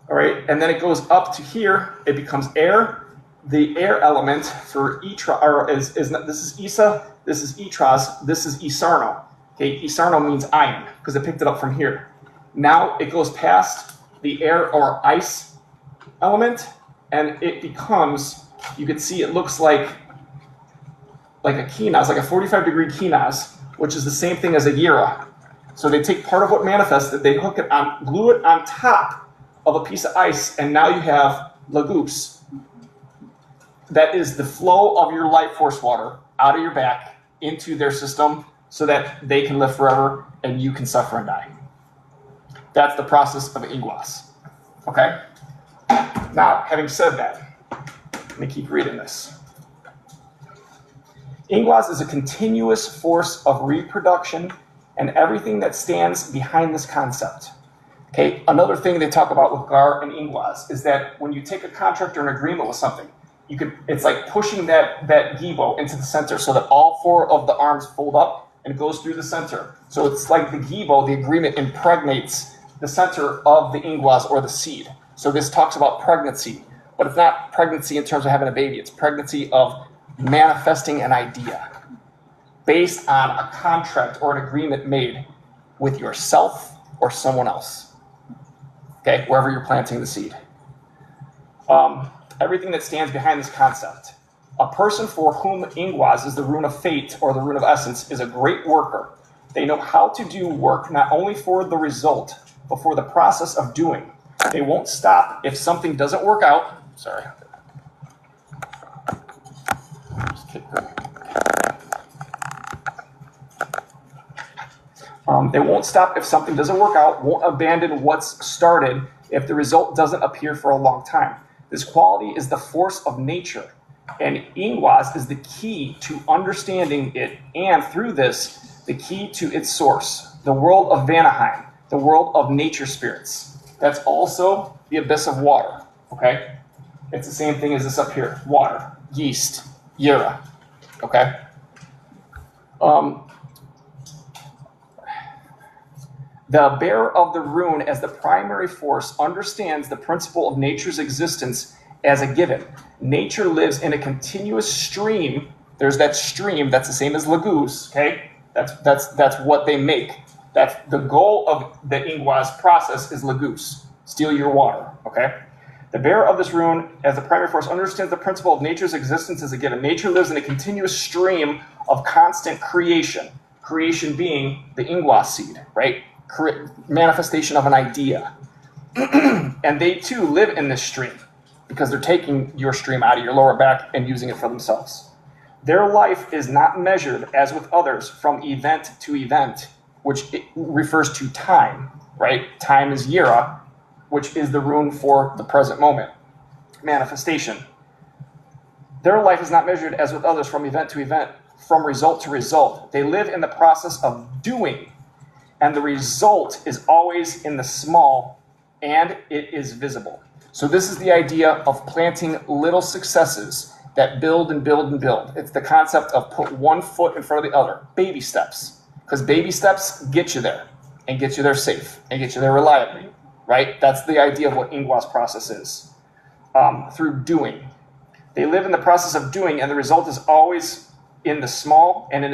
All right, and then it goes up to here. It becomes air. The air element for Itra this is Isa. This is Itras. This is Isarno. Okay, Isarno means iron because it picked it up from here. Now it goes past the air or ice element, and it becomes. You can see it looks like a kinaz, like a 45-degree kinaz, which is the same thing as a yira. So they take part of what manifested, they hook it on, glue it on top of a piece of ice, and now you have lagoops. That is the flow of your life force water out of your back into their system so that they can live forever and you can suffer and die. That's the process of ingwas. Okay? Now, having said that, let me keep reading this. Ingwas is a continuous force of reproduction and everything that stands behind this concept. Okay, another thing they talk about with Gar and Ingwas is that when you take a contract or an agreement with something, it's like pushing that gibo into the center so that all 4 of the arms fold up and it goes through the center. So it's like the gibo, the agreement, impregnates the center of the Ingwas or the seed. So this talks about pregnancy, but it's not pregnancy in terms of having a baby. It's pregnancy of manifesting an idea based on a contract or an agreement made with yourself or someone else. Okay, wherever you're planting the seed. Everything that stands behind this concept. A person for whom ingwas is the rune of fate or the rune of essence is a great worker. They know how to do work not only for the result, but for the process of doing. They won't stop if something doesn't work out. Sorry. They won't stop if something doesn't work out, won't abandon what's started if the result doesn't appear for a long time. This quality is the force of nature, and ingwas is the key to understanding it, and through this, the key to its source, the world of Vanaheim, the world of nature spirits. That's also the abyss of water, okay? It's the same thing as this up here, water, yeast, yira, okay? The bearer of the rune as the primary force understands the principle of nature's existence as a given. Nature lives in a continuous stream. There's that stream that's the same as Laguz, okay? That's what they make. That's the goal of the Ingwas process is Laguz. Steal your water, okay? The bearer of this rune as the primary force understands the principle of nature's existence as a given. Nature lives in a continuous stream of constant creation. Creation being the Ingwa seed, right? Manifestation of an idea. And they too live in this stream because they're taking your stream out of your lower back and using it for themselves. Their life is not measured as with others from event to event, which it refers to time, right? Time is Yira, which is the rune for the present moment, manifestation. Their life is not measured as with others from event to event, from result to result. They live in the process of doing, and the result is always in the small, and it is visible. So this is the idea of planting little successes that build and build and build. It's the concept of put one foot in front of the other, baby steps, because baby steps get you there, and get you there safe, and get you there reliably, right? That's the idea of what Ingwa's process is, through doing. They live in the process of doing, and the result is always in the small, and it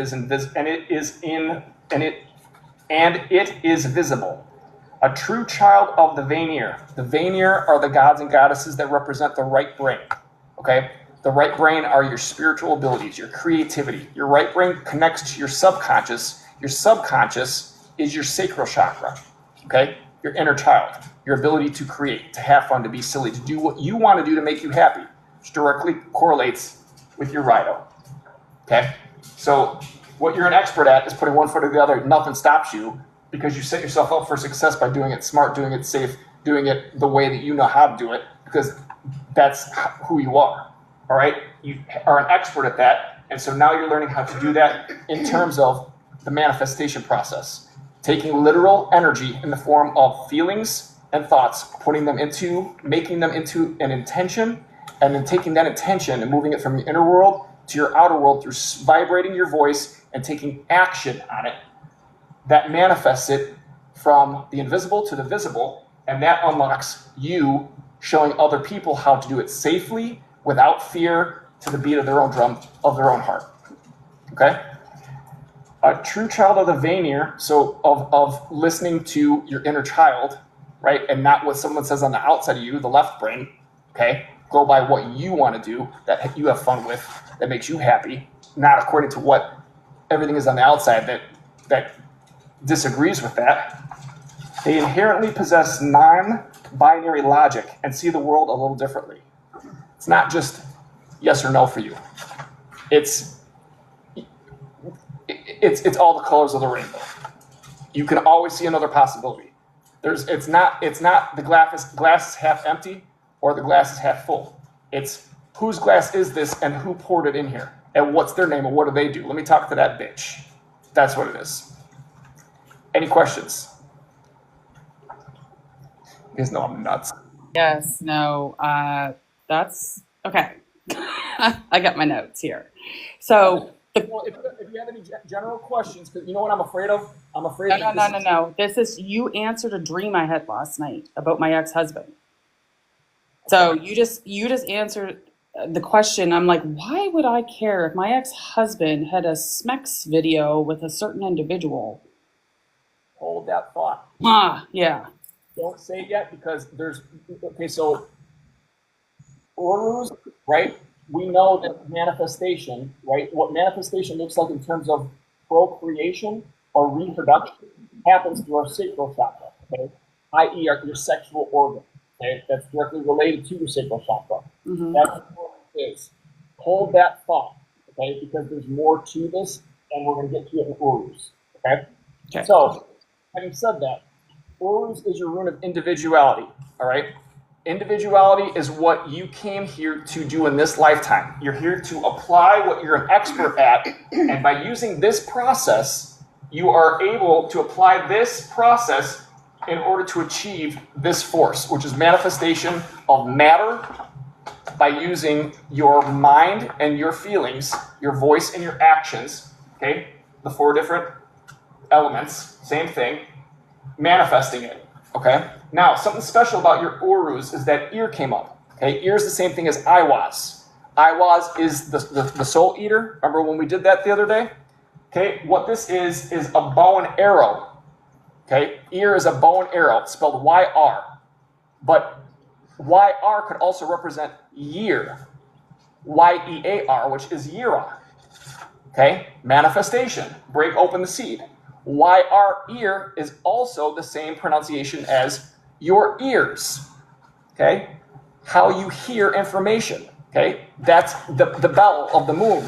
is visible. A true child of the Vanir. The Vanir are the gods and goddesses that represent the right brain. Okay? The right brain are your spiritual abilities, your creativity. Your right brain connects to your subconscious. Your subconscious is your sacral chakra. Okay? Your inner child. Your ability to create, to have fun, to be silly, to do what you want to do to make you happy, which directly correlates with your Raido. Okay? So what you're an expert at is putting one foot in the other. Nothing stops you because you set yourself up for success by doing it smart, doing it safe, doing it the way that you know how to do it, because that's who you are. All right? You are an expert at that, and so now you're learning how to do that in terms of the manifestation process. Taking literal energy in the form of feelings and thoughts, making them into an intention, and then taking that intention and moving it from your inner world to your outer world through vibrating your voice and taking action on it. That manifests it from the invisible to the visible, and that unlocks you showing other people how to do it safely, without fear, to the beat of their own drum, of their own heart. Okay? A true child of the Vanir, so of listening to your inner child, right, and not what someone says on the outside of you, the left brain, okay? Go by what you want to do, that you have fun with, that makes you happy, not according to what everything is on the outside that disagrees with that. They inherently possess non-binary logic and see the world a little differently. It's not just yes or no for you. It's all the colors of the rainbow. You can always see another possibility. It's not the glass is half empty or the glass is half full. It's whose glass is this and who poured it in here and what's their name and what do they do? Let me talk to that bitch. That's what it is. Any questions? You guys know I'm nuts. Yes, no, that's okay. I got my notes here. So, Well, if you have any general questions, because you know what I'm afraid of? I'm afraid no. This is, you answered a dream I had last night about my ex-husband. So you just answered the question. I'm like, why would I care if my ex-husband had a Smex video with a certain individual? Hold that thought. Yeah. Don't say it yet because so Urus, right? We know that manifestation, right? What manifestation looks like in terms of procreation or reproduction happens through our sacral chakra, okay? I.e. your sexual organ, okay? That's directly related to your sacral chakra. Mm-hmm. That's what it is. Hold that thought, okay? Because there's more to this, and we're going to get to it in Urus, okay? So, having said that, Urus is your rune of individuality, all right? Individuality is what you came here to do in this lifetime. You're here to apply what you're an expert at, and by using this process, you are able to apply this process in order to achieve this force, which is manifestation of matter by using your mind and your feelings, your voice and your actions, okay? The 4 different elements, same thing, manifesting it, okay? Now, something special about your Uruz is that ear came up, okay? Ear is the same thing as Aiwaz. Aiwaz is the soul eater. Remember when we did that the other day? Okay, what this is a bow and arrow, okay? Ear is a bow and arrow, spelled Y-R. But Y-R could also represent year, Y-E-A-R, which is Yira, okay? Manifestation, break open the seed. Y-R, ear, is also the same pronunciation as your ears, okay? How you hear information, okay? That's the bell of the moon.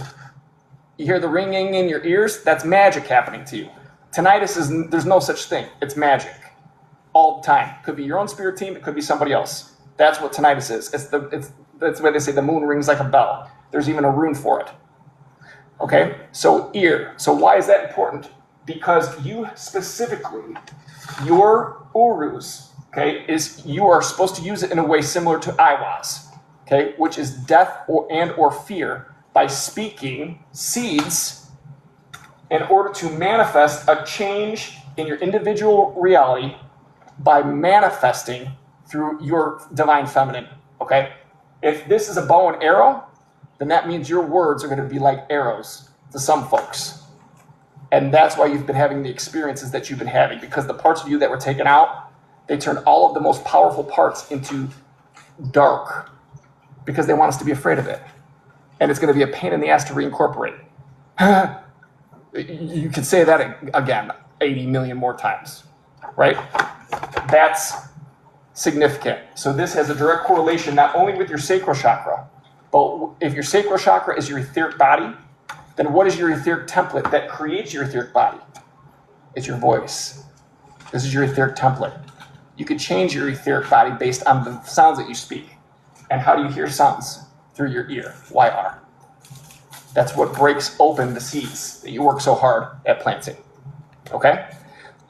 You hear the ringing in your ears, that's magic happening to you. Tinnitus is, there's no such thing. It's magic all the time. Could be your own spirit team, it could be somebody else. That's what tinnitus is. That's why they say the moon rings like a bell. There's even a rune for it. Okay, so ear. So why is that important? Because you specifically, your Uruz, okay, is you are supposed to use it in a way similar to Aiwaz, okay, which is death or fear, by speaking seeds in order to manifest a change in your individual reality by manifesting through your divine feminine, okay? If this is a bow and arrow, then that means your words are going to be like arrows to some folks. And that's why you've been having the experiences that you've been having, because the parts of you that were taken out, they turned all of the most powerful parts into dark because they want us to be afraid of it. And it's going to be a pain in the ass to reincorporate. You could say that again 80 million more times, right? That's significant. So this has a direct correlation not only with your sacral chakra, but if your sacral chakra is your etheric body, then what is your etheric template that creates your etheric body? It's your voice. This is your etheric template. You could change your etheric body based on the sounds that you speak. And how do you hear sounds? Through your ear, YR. That's what breaks open the seeds that you work so hard at planting. Okay?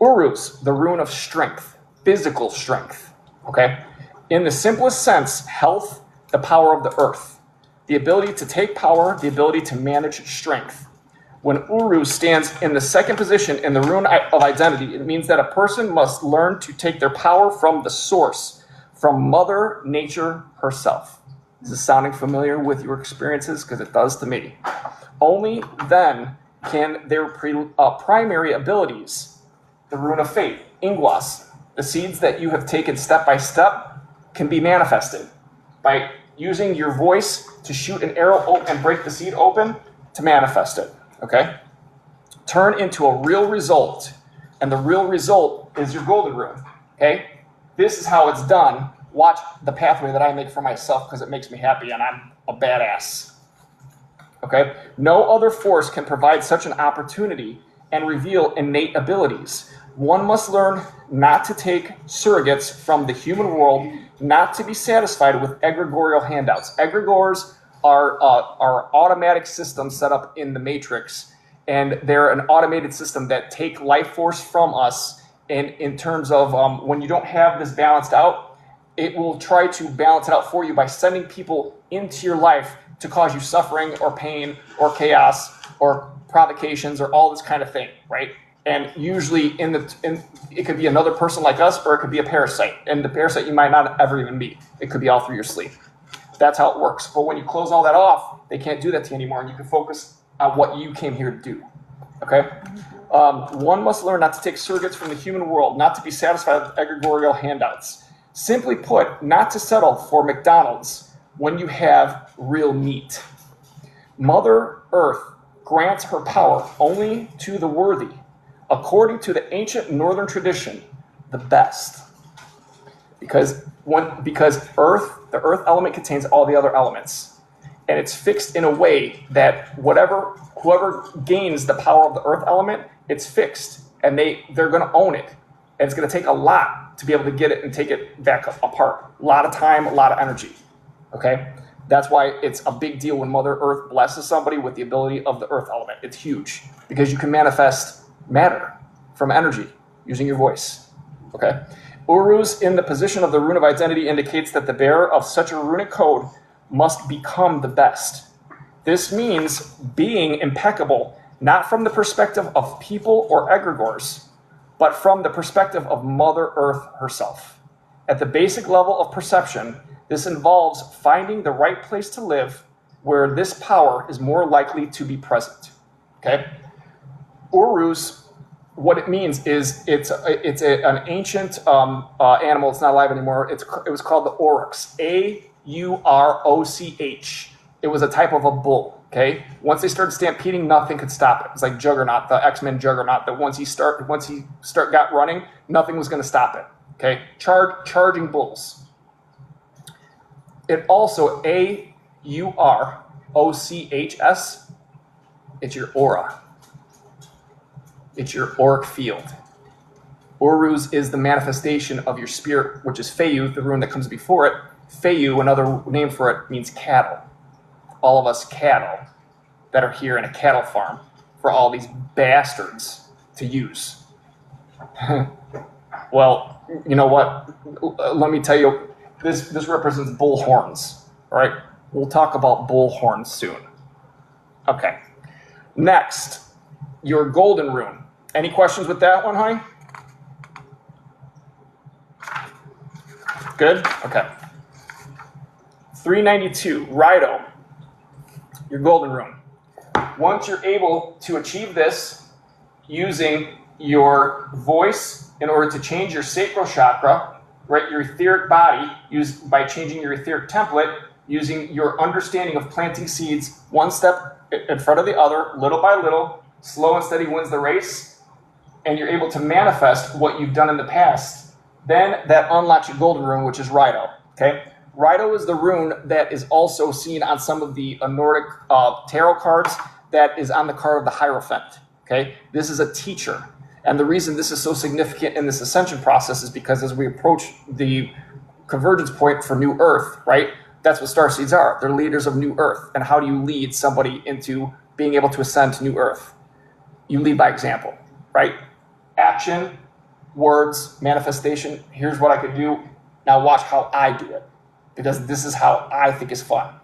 Uruz, the rune of strength, physical strength. Okay? In the simplest sense, health, the power of the earth, the ability to take power, the ability to manage strength. When Uruz stands in the second position in the rune of identity, it means that a person must learn to take their power from the source, from Mother Nature herself. Is this sounding familiar with your experiences? Because it does to me. Only then can their primary abilities, the rune of faith, Ingwas, the seeds that you have taken step by step, can be manifested by using your voice to shoot an arrow and break the seed open to manifest it. Okay? Turn into a real result, and the real result is your golden rune. Okay? This is how it's done. Watch the pathway that I make for myself because it makes me happy and I'm a badass. Okay? No other force can provide such an opportunity and reveal innate abilities. One must learn not to take surrogates from the human world, not to be satisfied with egregorial handouts. Egregores are automatic systems set up in the Matrix, and they're an automated system that take life force from us, and in terms of when you don't have this balanced out, it will try to balance it out for you by sending people into your life to cause you suffering or pain or chaos or provocations or all this kind of thing, right? And usually it could be another person like us, or it could be a parasite. And the parasite you might not ever even meet. It could be all through your sleep. That's how it works. But when you close all that off, they can't do that to you anymore, and you can focus on what you came here to do. Okay? One must learn not to take surrogates from the human world, not to be satisfied with egregorial handouts. Simply put, not to settle for McDonald's when you have real meat. Mother Earth grants her power only to the worthy, according to the ancient northern tradition, the best. Because Earth, the earth element contains all the other elements. And it's fixed in a way that whoever gains the power of the earth element, it's fixed. And they're going to own it. And it's going to take a lot to be able to get it and take it back apart. A lot of time, a lot of energy. Okay? That's why it's a big deal when Mother Earth blesses somebody with the ability of the earth element. It's huge. Because you can manifest matter from energy using your voice. Okay? Uruz in the position of the rune of identity indicates that the bearer of such a runic code must become the best. This means being impeccable, not from the perspective of people or egregores, but from the perspective of Mother Earth herself. At the basic level of perception, this involves finding the right place to live where this power is more likely to be present. Okay? Urus, what it means is it's an ancient animal. It's not alive anymore. It was called the Aurochs, Auroch. It was a type of a bull. Okay, once they started stampeding, nothing could stop it. It was like Juggernaut, the X-Men Juggernaut. That once he got running, nothing was going to stop it. Okay, charging bulls. It also Aurochs. It's your aura. It's your auric field. Uruz is the manifestation of your spirit, which is Feyu, the rune that comes before it. Feyu, another name for it, means cattle. All of us cattle that are here in a cattle farm for all these bastards to use. Well, you know what? Let me tell you, this represents bull horns, all right? We'll talk about bull horns soon. Okay. Next, your golden rune. Any questions with that one, honey? Good? Okay. 392, Rido. Your golden rune. Once you're able to achieve this using your voice in order to change your sacral chakra, right, your etheric body, by changing your etheric template, using your understanding of planting seeds one step in front of the other, little by little, slow and steady wins the race, and you're able to manifest what you've done in the past, then that unlocks your golden rune, which is Rido. Okay? Rido is the rune that is also seen on some of the Nordic tarot cards, that is on the card of the Hierophant. Okay? This is a teacher. And the reason this is so significant in this ascension process is because as we approach the convergence point for New Earth, right? That's what starseeds are. They're leaders of New Earth. And how do you lead somebody into being able to ascend to New Earth? You lead by example, right? Action, words, manifestation. Here's what I could do. Now watch how I do it. Because this is how I think is fun.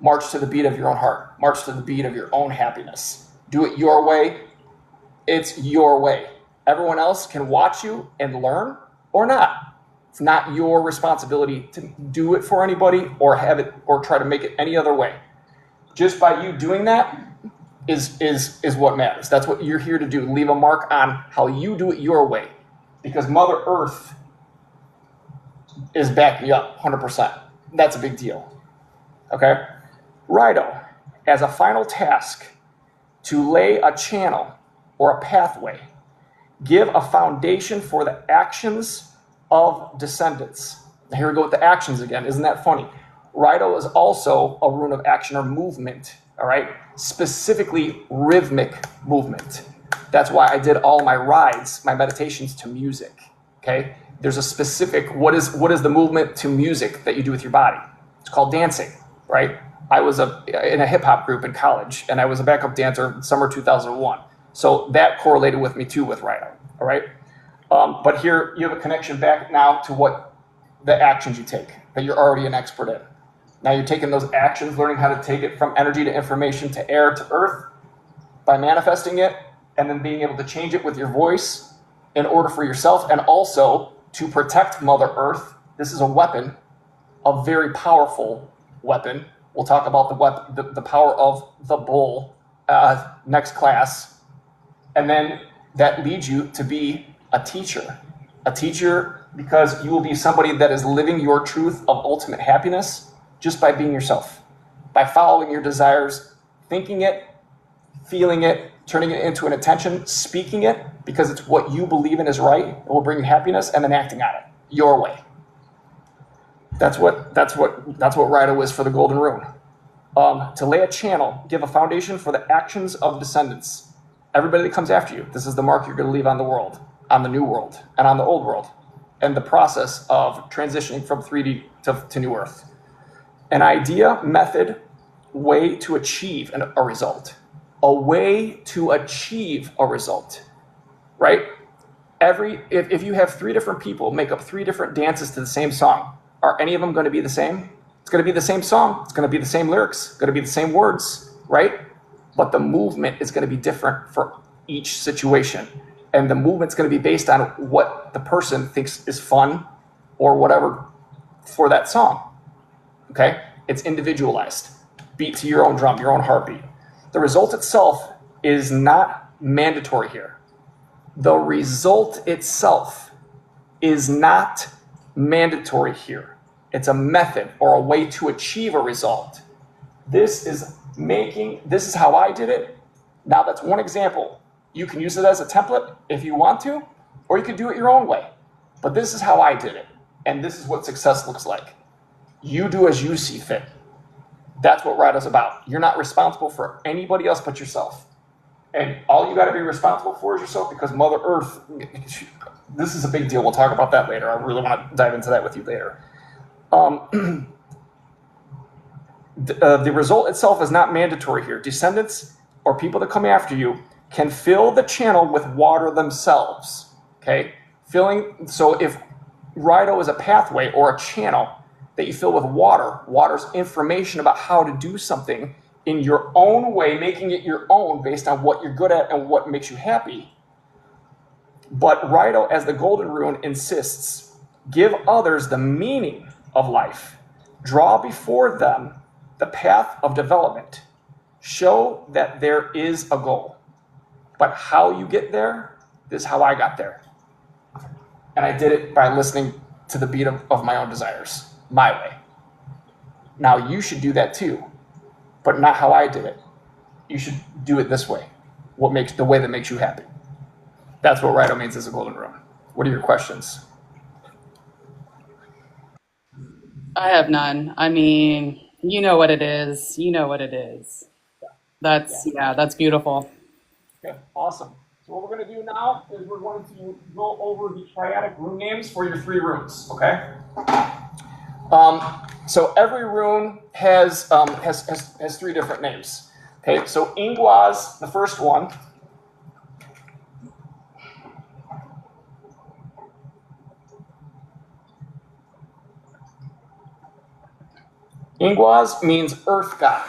March to the beat of your own heart. March to the beat of your own happiness. Do it your way. It's your way. Everyone else can watch you and learn or not. It's not your responsibility to do it for anybody or have it or try to make it any other way. Just by you doing that is what matters. That's what you're here to do. Leave a mark on how you do it your way. Because Mother Earth is backing you up 100%. That's a big deal. Okay? Rido, as a final task, to lay a channel or a pathway, give a foundation for the actions of descendants. Here we go with the actions again. Isn't that funny? Rido is also a rune of action or movement, all right? Specifically rhythmic movement. That's why I did all my rides, my meditations to music, okay? There's a specific, what is the movement to music that you do with your body? It's called dancing, right? I was in a hip hop group in college, and I was a backup dancer in summer 2001. So that correlated with me too with Rido, all right? But here you have a connection back now to what the actions you take that you're already an expert in. Now you're taking those actions, learning how to take it from energy to information to air to earth by manifesting it, and then being able to change it with your voice in order for yourself and also to protect Mother Earth. This is a weapon, a very powerful weapon. We'll talk about the power of the bull next class. And then that leads you to be a teacher. A teacher because you will be somebody that is living your truth of ultimate happiness just by being yourself. By following your desires, thinking it, feeling it, turning it into an intention, speaking it because it's what you believe in is right, it will bring you happiness, and then acting on it your way. That's what Rido is for the golden rune. To lay a channel, give a foundation for the actions of descendants. Everybody that comes after you, this is the mark you're going to leave on the world, on the new world, and on the old world, and the process of transitioning from 3D to New Earth. An idea, method, way to achieve a result. A way to achieve a result, right? If you have 3 different people make up 3 different dances to the same song, are any of them going to be the same? It's going to be the same song. It's going to be the same lyrics. It's going to be the same words, right? But the movement is going to be different for each situation. and the movement's going to be based on what the person thinks is fun or whatever for that song. Okay? It's individualized. Beat to your own drum, your own heartbeat. The result itself is not mandatory here. The result itself is not mandatory here. It's a method or a way to achieve a result. This is how I did it. Now that's one example. You can use it as a template if you want to, or you could do it your own way. But this is how I did it. And this is what success looks like. You do as you see fit. That's what Rido's about. You're not responsible for anybody else but yourself. And all you got to be responsible for is yourself, because Mother Earth, this is a big deal. We'll talk about that later. I really want to dive into that with you later. The result itself is not mandatory here. Descendants or people that come after you can fill the channel with water themselves. Okay? So if Rido is a pathway or a channel that you fill with water, water's information about how to do something in your own way, making it your own based on what you're good at and what makes you happy. But Rido, as the Golden Rune, insists, give others the meaning of life. Draw before them the path of development. Show that there is a goal. But how you get there, this is how I got there. And I did it by listening to the beat of my own desires, my way. Now you should do that too, but not how I did it. You should do it this way, the way that makes you happy. That's what Rido means as a Golden Rune. What are your questions? I have none. I mean, you know what it is. You know what it is. That's beautiful. Okay, awesome. So what we're going to do now is we're going to go over the triadic rune names for your 3 runes, okay? So every rune has 3 different names. Okay, so Ingwaz, the first one, Ingwaz means earth god.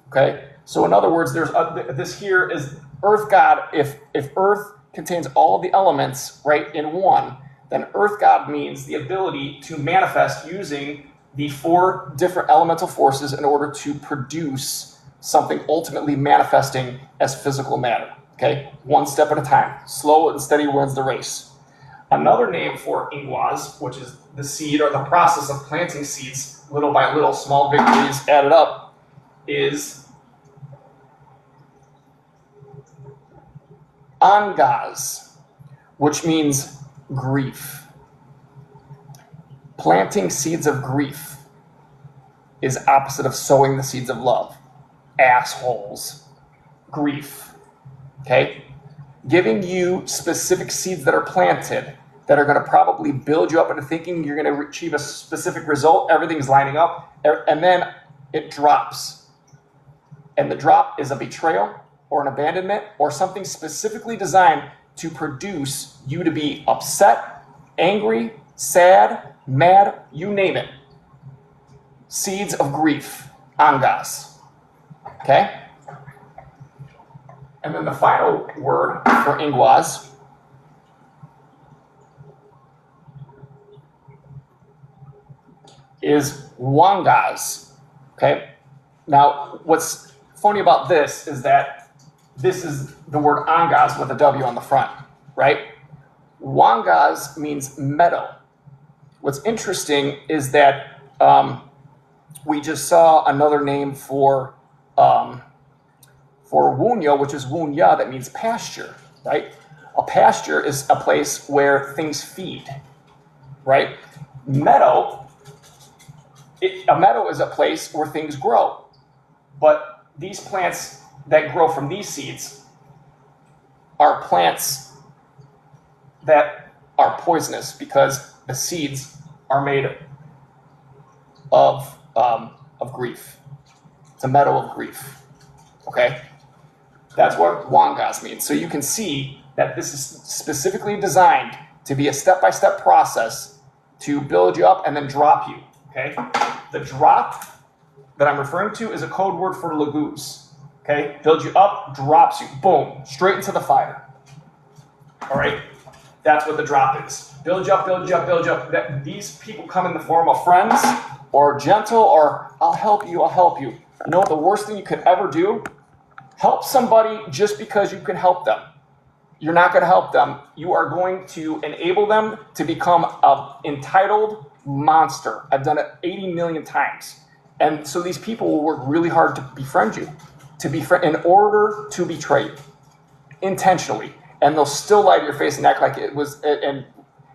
Okay, so in other words, this here is earth god. If earth contains all of the elements right in one, then earth god means the ability to manifest using the 4 different elemental forces in order to produce something ultimately manifesting as physical matter. Okay, one step at a time. Slow and steady wins the race. Another name for Ingwaz, which is the seed or the process of planting seeds, little by little, small victories added up, is Angaz, which means grief. Planting seeds of grief is opposite of sowing the seeds of love. Assholes. Grief. Okay? Giving you specific seeds that are planted that are going to probably build you up into thinking you're going to achieve a specific result. Everything's lining up, and then it drops. And the drop is a betrayal or an abandonment or something specifically designed to produce you to be upset, angry, sad, mad, you name it. Seeds of grief, Angas. Okay? And then the final word for Ingwaz is Wangaz. Okay? Now, what's funny about this is that this is the word Angaz with a W on the front, right? Wangaz means meadow. What's interesting is that we just saw another name for Wunya, which is Wunya, that means pasture, right? A pasture is a place where things feed, right? A meadow is a place where things grow. But these plants that grow from these seeds are plants that are poisonous because the seeds are made of grief. It's a meadow of grief. Okay? That's what Wangas means. So you can see that this is specifically designed to be a step-by-step process to build you up and then drop you. Okay? The drop that I'm referring to is a code word for Laguz. Okay? Builds you up, drops you. Boom. Straight into the fire. All right? That's what the drop is. Build you up, build you up, build you up. These people come in the form of friends or gentle or I'll help you, I'll help you. You know what the worst thing you could ever do? Help somebody just because you can help them. You're not going to help them. You are going to enable them to become an entitled monster. I've done it 80 million times. And so these people will work really hard to befriend you, in order to betray you, intentionally. And they'll still lie to your face and act like it was, and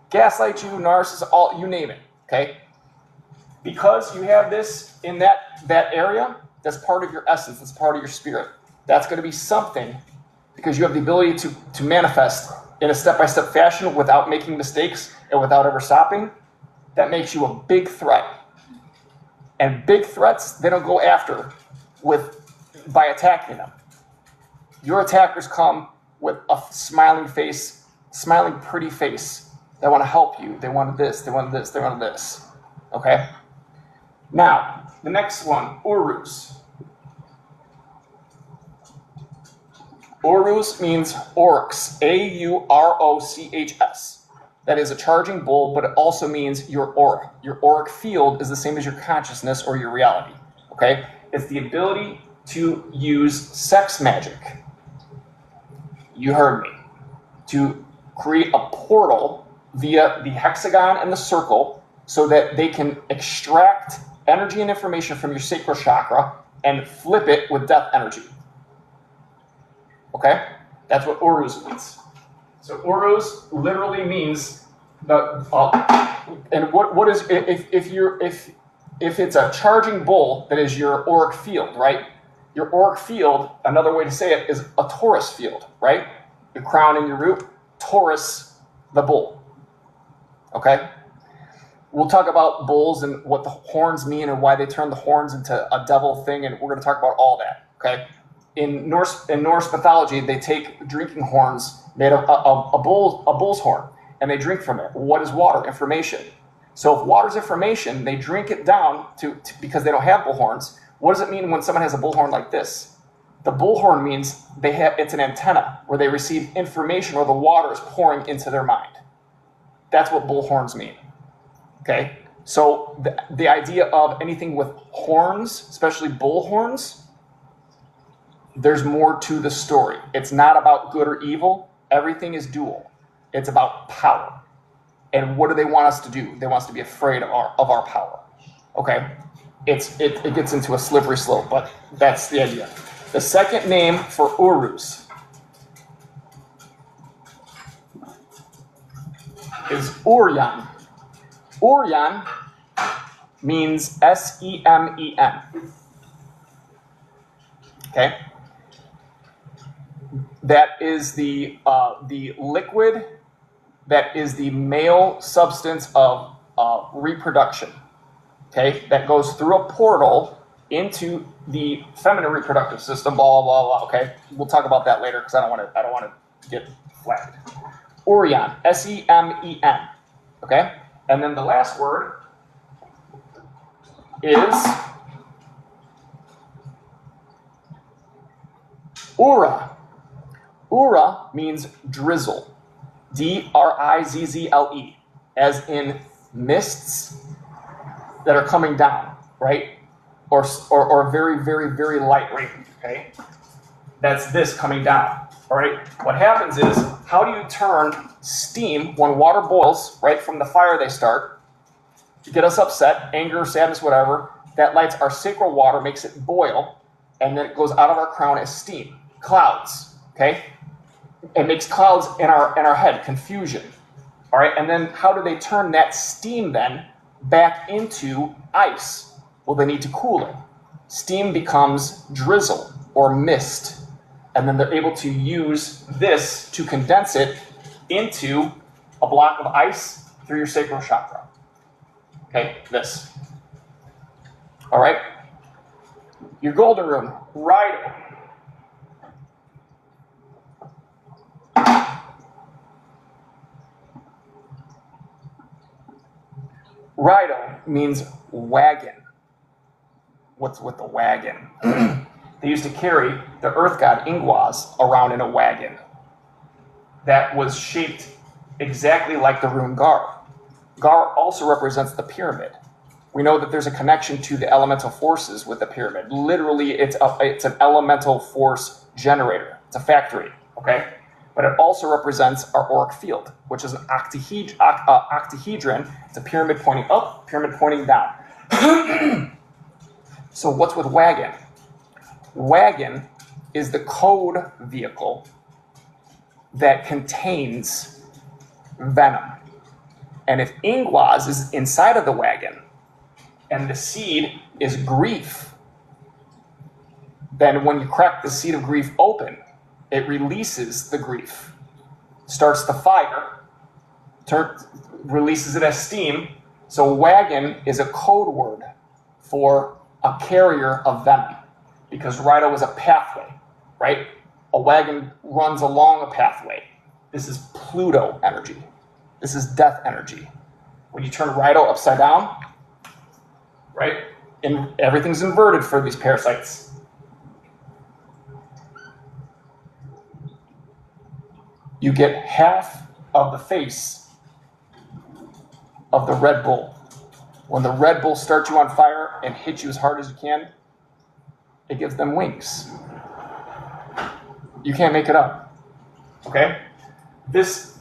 gaslight you, narcissist, all, you name it, okay? Because you have this in that area, that's part of your essence, that's part of your spirit. That's going to be something, because you have the ability to manifest in a step-by-step fashion without making mistakes and without ever stopping. That makes you a big threat. And big threats, they don't go after by attacking them. Your attackers come with a smiling face, smiling pretty face. They want to help you. They want this, they want this, they want this. Okay? Now, the next one, Urus. Urus means Aurochs, Aurochs. That is a charging bull, but it also means your aura. Your auric field is the same as your consciousness or your reality. Okay? It's the ability to use sex magic. You heard me. To create a portal via the hexagon and the circle so that they can extract energy and information from your sacral chakra and flip it with death energy. Okay? That's what Urus means. So Urus literally means and what is if it's a charging bull that is your auric field, right? Your auric field, another way to say it, is a Taurus field, right? Your crown and your root, Taurus, the bull. Okay? We'll talk about bulls and what the horns mean and why they turn the horns into a devil thing, and we're going to talk about all that. Okay? In Norse mythology, they take drinking horns made of a bull's horn, and they drink from it. What is water? Information. So if water's information, they drink it down because they don't have bull horns. What does it mean when someone has a bullhorn like this? The bullhorn means it's an antenna where they receive information or the water is pouring into their mind. That's what bullhorns mean. Okay? So the idea of anything with horns, especially bullhorns, there's more to the story. It's not about good or evil. Everything is dual. It's about power. And what do they want us to do? They want us to be afraid of our power. Okay? It gets into a slippery slope, but that's the idea. The second name for Urus is Uryan. Uryan means S-E-M-E-N. Okay? That is the liquid that is the male substance of reproduction. Okay? That goes through a portal into the feminine reproductive system, blah, blah, blah, blah. Okay? We'll talk about that later because I don't want to get flagged. Uryan, S-E-M-E-N. Okay? And then the last word is Ura. Ura means drizzle. D-R-I-Z-Z-L-E. As in mists that are coming down, right? Or very, very, very light rain, okay? That's this coming down, all right? What happens is, how do you turn steam when water boils, right, from the fire they start, to get us upset, anger, sadness, whatever, that lights our sacral water, makes it boil, and then it goes out of our crown as steam. Clouds, okay? It makes clouds in our head, confusion, all right? And then how do they turn that steam then back into ice? Well, they need to cool it. Steam becomes drizzle or mist, and then they're able to use this to condense it into a block of ice through your sacral chakra. Okay, this. All right? Your golden rune, Rido. Rido means wagon. What's with the wagon? They used to carry the earth god Ingwaz around in a wagon. that was shaped exactly like the rune Gar. Gar also represents the pyramid. We know that there's a connection to the elemental forces with the pyramid. Literally, it's an elemental force generator. It's a factory, okay? But it also represents our auric field, which is an octahedron. It's a pyramid pointing up, pyramid pointing down. So what's with Wagon? Wagon is the code vehicle that contains venom. And if Ingwaz is inside of the wagon, and the seed is grief, then when you crack the seed of grief open, it releases the grief, starts the fire, releases it as steam. So wagon is a code word for a carrier of venom, because Rito is a pathway, right? A wagon runs along a pathway. This is Pluto energy. This is death energy. When you turn Rito upside down, right? And everything's inverted for these parasites. You get half of the face of the Red Bull. When the Red Bull starts you on fire and hits you as hard as you can, it gives them wings. You can't make it up. Okay? This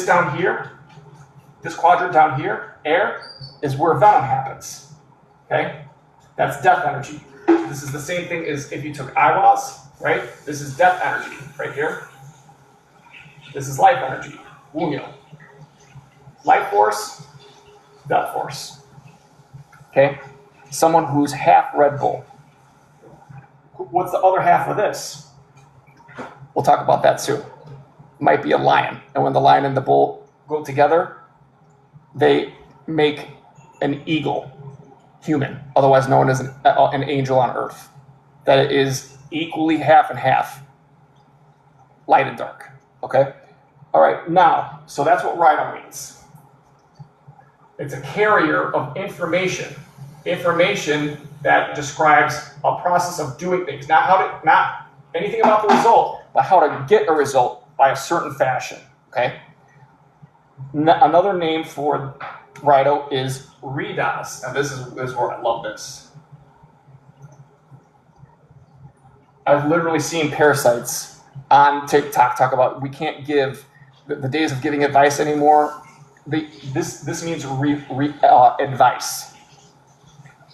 down here, this quadrant down here, air, is where venom happens. Okay? That's death energy. This is the same thing as if you took Iwas, right? This is death energy right here. This is life energy. Wunyo. Life force, death force. Okay? Someone who's half Red Bull. What's the other half of this? We'll talk about that too. Might be a lion. And when the lion and the bull go together, they make an eagle, human, otherwise known as an angel on earth, that is equally half and half, light and dark. Okay? All right, now, so that's what Rhino means. It's a carrier of information that describes a process of doing things, not anything about the result, but how to get a result by a certain fashion. Okay? Another name for Rhino is Redas, and this is where I love this. I've literally seen parasites on TikTok talk about we can't give the days of giving advice anymore. This means advice.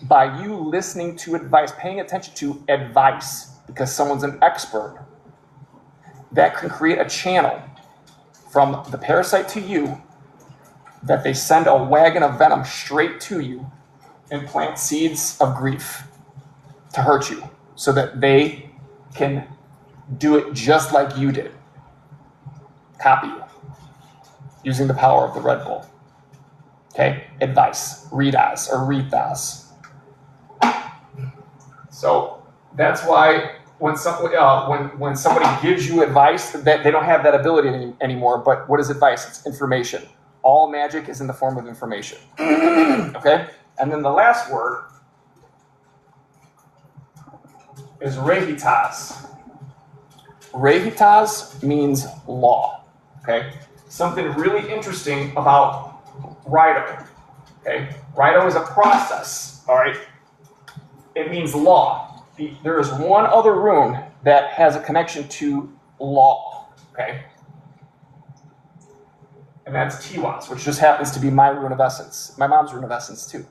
By you listening to advice, paying attention to advice, because someone's an expert, that can create a channel from the parasite to you, that they send a wagon of venom straight to you and plant seeds of grief to hurt you, so that they can do it just like you did. Copy you. Using the power of the Red Bull. Okay? Advice. Redas or Ritas. So that's why when somebody gives you advice, that they don't have that ability anymore. But what is advice? It's information. All magic is in the form of information. Okay? And then the last word is Rehitas. Rehitas means law. Okay? Something really interesting about Rhino. Okay? Rhino is a process. All right? It means law. There is one other rune that has a connection to law. Okay? And that's Tiwas, which just happens to be my rune of essence. My mom's rune of essence, too.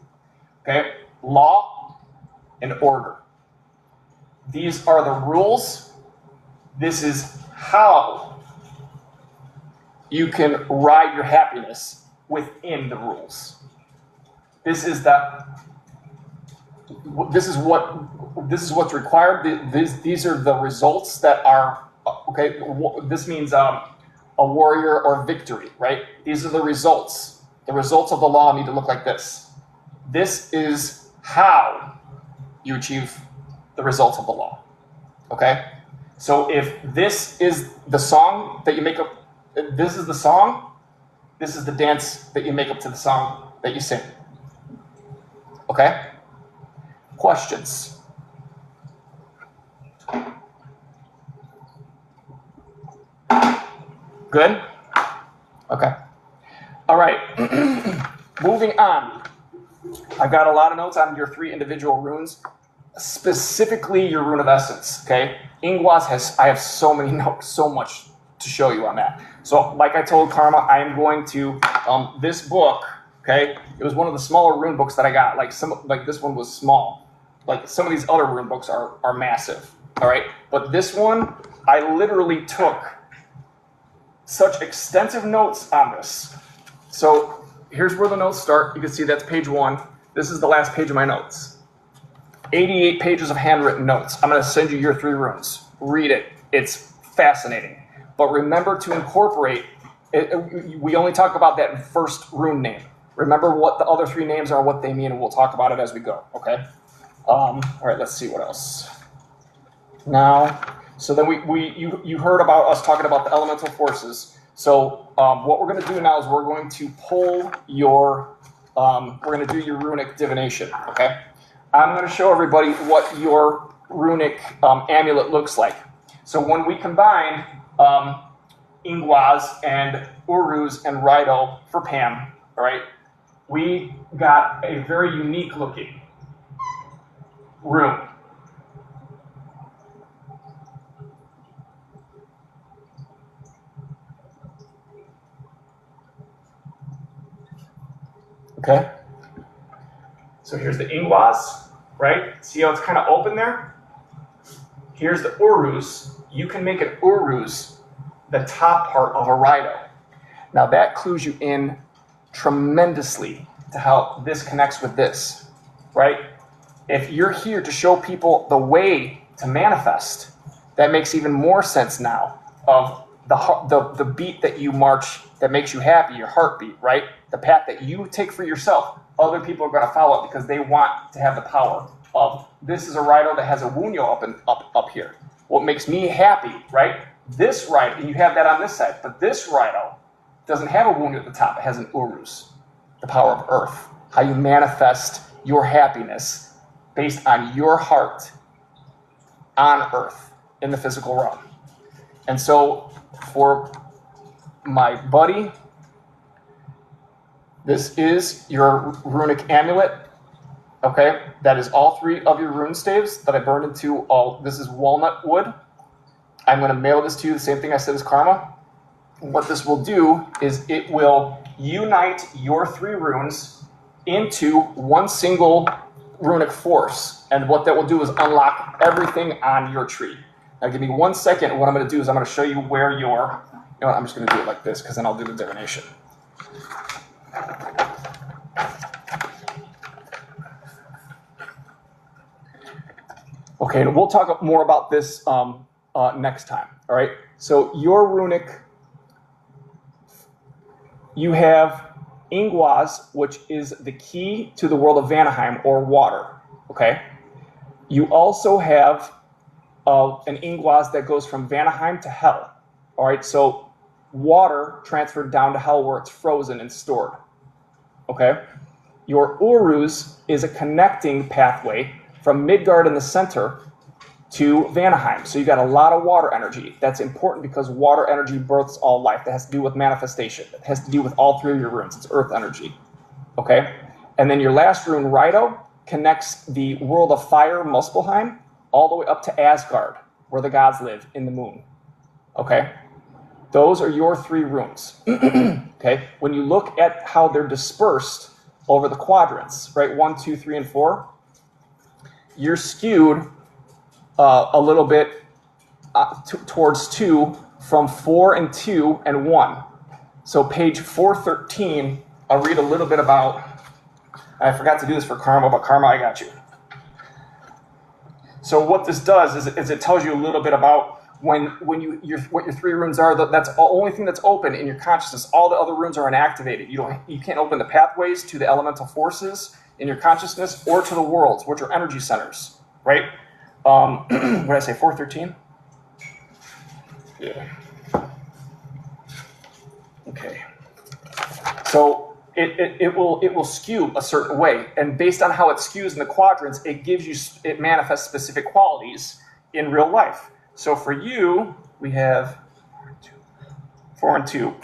Okay? Law and order. These are the rules. This is how you can ride your happiness within the rules. This is what's required. These are the results that are okay. This means a warrior or victory, right? These are the results. The results of the law need to look like this. This is how you achieve the results of the law. Okay? So if this is the song that you make up, this is the song, this is the dance that you make up to the song that you sing. Okay? Questions? Good? Okay. All right. Moving on. I've got a lot of notes on your 3 individual runes, specifically your Rune of Essence, okay? Ingwas I have so many notes, so much to show you on that. So like I told Karma, I am going to, this book, okay, it was one of the smaller rune books that I got. Like this one was small. Like some of these other rune books are massive, all right? But this one, I literally took such extensive notes on this. So here's where the notes start. You can see that's page 1. This is the last page of my notes. 88 pages of handwritten notes. I'm going to send you your 3 runes. Read it. It's fascinating. But remember to incorporate, we only talk about that first rune name. Remember what the other 3 names are, what they mean, and we'll talk about it as we go, okay? All right, let's see what else. Now, so then you heard about us talking about the elemental forces. So what we're going to do now is we're going to pull your, we're going to do your runic divination, okay? I'm going to show everybody what your runic amulet looks like. So when we combine Ingwas and Uruz and Raido for Pam, all right, we got a very unique looking rune. Okay, so here's the Ingwas, right? See how it's kind of open there? Here's the Uruz. You can make an Uruz the top part of a Raido. Now that clues you in tremendously to how this connects with this, right? If you're here to show people the way to manifest, that makes even more sense now of the beat that you march that makes you happy, your heartbeat, right? The path that you take for yourself. Other people are going to follow it because they want to have the power of, this is a Raido that has a Wunyo up here. What makes me happy, right? This Raido, and you have that on this side, but this Raido doesn't have a Wunyo at the top. It has an Uruz, the power of earth. How you manifest your happiness based on your heart on earth in the physical realm. And so for my buddy, this is your runic amulet, okay? That is all 3 of your rune staves that I burned into all, this is walnut wood. I'm going to mail this to you, the same thing I said as Karma. What this will do is it will unite your 3 runes into one single runic force. And what that will do is unlock everything on your tree. Now give me 1 second. What I'm going to do is I'm going to show you where your, you know what, I'm just going to do it like this because then I'll do the divination. Okay, and we'll talk more about this next time, all right? So your runic, you have Ingwas, which is the key to the world of Vanaheim, or water, okay? You also have an Ingwas that goes from Vanaheim to Hell, all right? So water transferred down to Hell where it's frozen and stored, okay? Your Uruz is a connecting pathway from Midgard in the center to Vanaheim. So you've got a lot of water energy. That's important because water energy births all life. That has to do with manifestation. It has to do with all 3 of your runes. It's earth energy, okay? And then your last rune, Raido, connects the world of fire, Muspelheim, all the way up to Asgard, where the gods live in the moon, okay? Those are your 3 runes, okay? When you look at how they're dispersed over the quadrants, right, 1, 2, 3, and 4, you're skewed a little bit towards 2 from 4 and 2 and 1. So page 413, I'll read a little bit about, I forgot to do this for Karma, but Karma, I got you. So what this does is it tells you a little bit about what your 3 runes are. That's the only thing that's open in your consciousness. All the other runes are inactivated. You can't open the pathways to the elemental forces in your consciousness or to the worlds, which are energy centers, right? What did I say, 413? Yeah. Okay. So it will skew a certain way, and based on how it skews in the quadrants, it manifests specific qualities in real life. So for you, we have 4 and 2.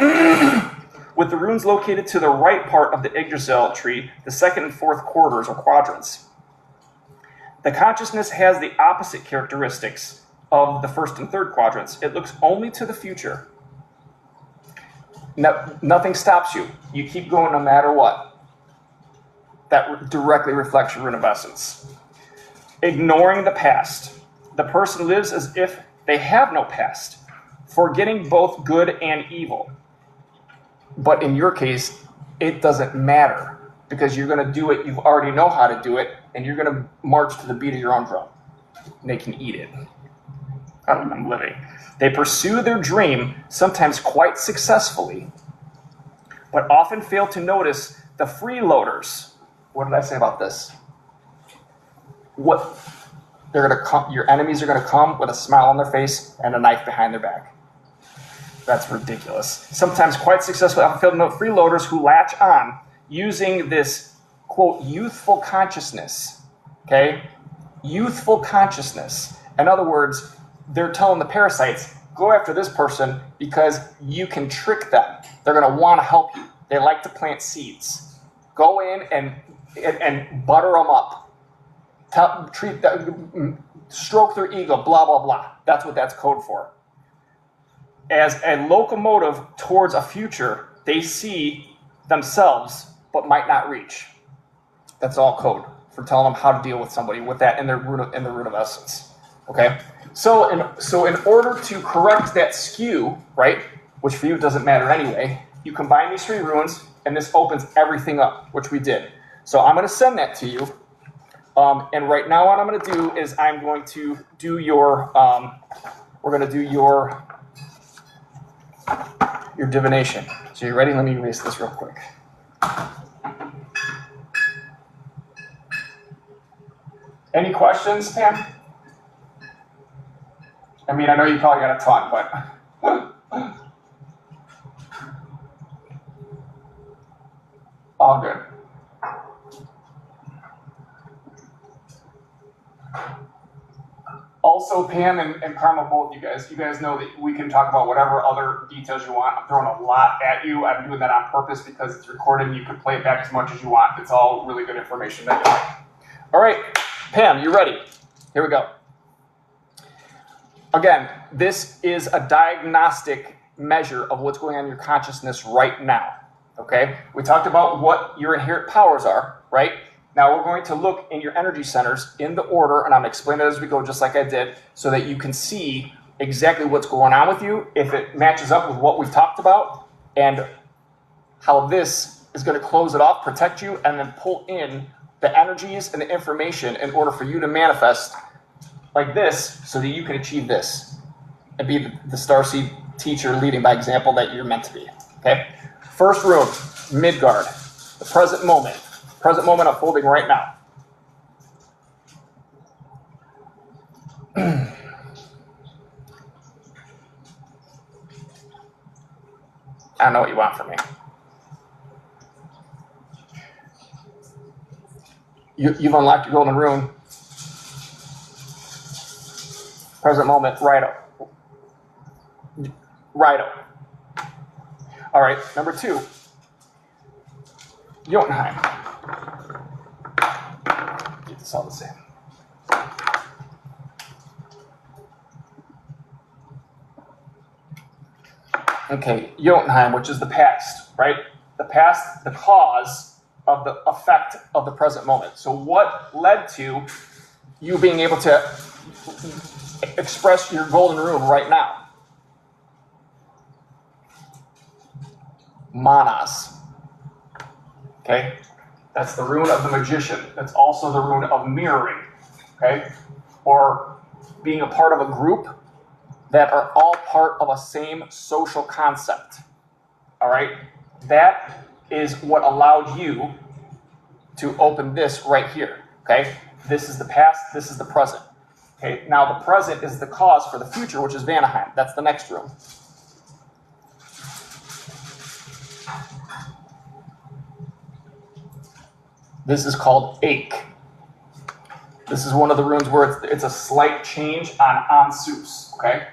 With the runes located to the right part of the Yggdrasil tree, the second and fourth quarters or quadrants. The consciousness has the opposite characteristics of the first and third quadrants. It looks only to the future. Nothing stops you. You keep going no matter what. That directly reflects your rune of essence. Ignoring the past. The person lives as if they have no past, forgetting both good and evil. But in your case, it doesn't matter because you're going to do it. You already know how to do it, and you're going to march to the beat of your own drum. And they can eat it. I'm living. They pursue their dream, sometimes quite successfully, but often fail to notice the freeloaders. What did I say about this? What they're going to come? Your enemies are going to come with a smile on their face and a knife behind their back. That's ridiculous. Sometimes quite successfully, often fail to note freeloaders who latch on using this, quote, youthful consciousness. Okay? Youthful consciousness. In other words, they're telling the parasites, go after this person because you can trick them. They're going to want to help you. They like to plant seeds. Go in and butter them up. Stroke their ego, blah, blah, blah. That's what that's code for. As a locomotive towards a future, they see themselves but might not reach. That's all code for telling them how to deal with somebody with that in the root of essence. Okay? So in order to correct that skew, right, which for you doesn't matter anyway, you combine these three runes, and this opens everything up, which we did. So I'm going to send that to you. And right now what I'm going to do is I'm going to do your, we're going to do your divination. So you ready? Let me erase this real quick. Any questions, Pam? I mean, I know you probably got a ton, but all good. Also, Pam and Karma, both you guys know that we can talk about whatever other details you want. I'm throwing a lot at you. I'm doing that on purpose because it's recorded and you can play it back as much as you want. It's all really good information that you like. All right, Pam, you ready? Here we go. Again, this is a diagnostic measure of what's going on in your consciousness right now, okay? We talked about what your inherent powers are, right? Now we're going to look in your energy centers in the order, and I'm going to explain it as we go, just like I did, so that you can see exactly what's going on with you, if it matches up with what we've talked about, and how this is going to close it off, protect you, and then pull in the energies and the information in order for you to manifest like this so that you can achieve this and be the starseed teacher leading by example that you're meant to be. Okay? First rune, Midgard, the present moment. Present moment unfolding right now. I don't know what you want from me. You've unlocked your golden rune. Present moment, Righto. Righto. All right, number 2. Jotunheim. Get this all the same. Okay, Jotunheim, which is the past, right? The past, the cause of the effect of the present moment. So what led to you being able to express your golden rune right now? Manas. Okay? That's the rune of the magician. That's also the rune of mirroring. Okay? Or being a part of a group that are all part of a same social concept. All right? That is what allowed you to open this right here. Okay? This is the past, this is the present. Okay? Now the present is the cause for the future, which is Vanaheim. That's the next rune. This is called Ache. This is one of the runes where it's a slight change on Ansus, okay?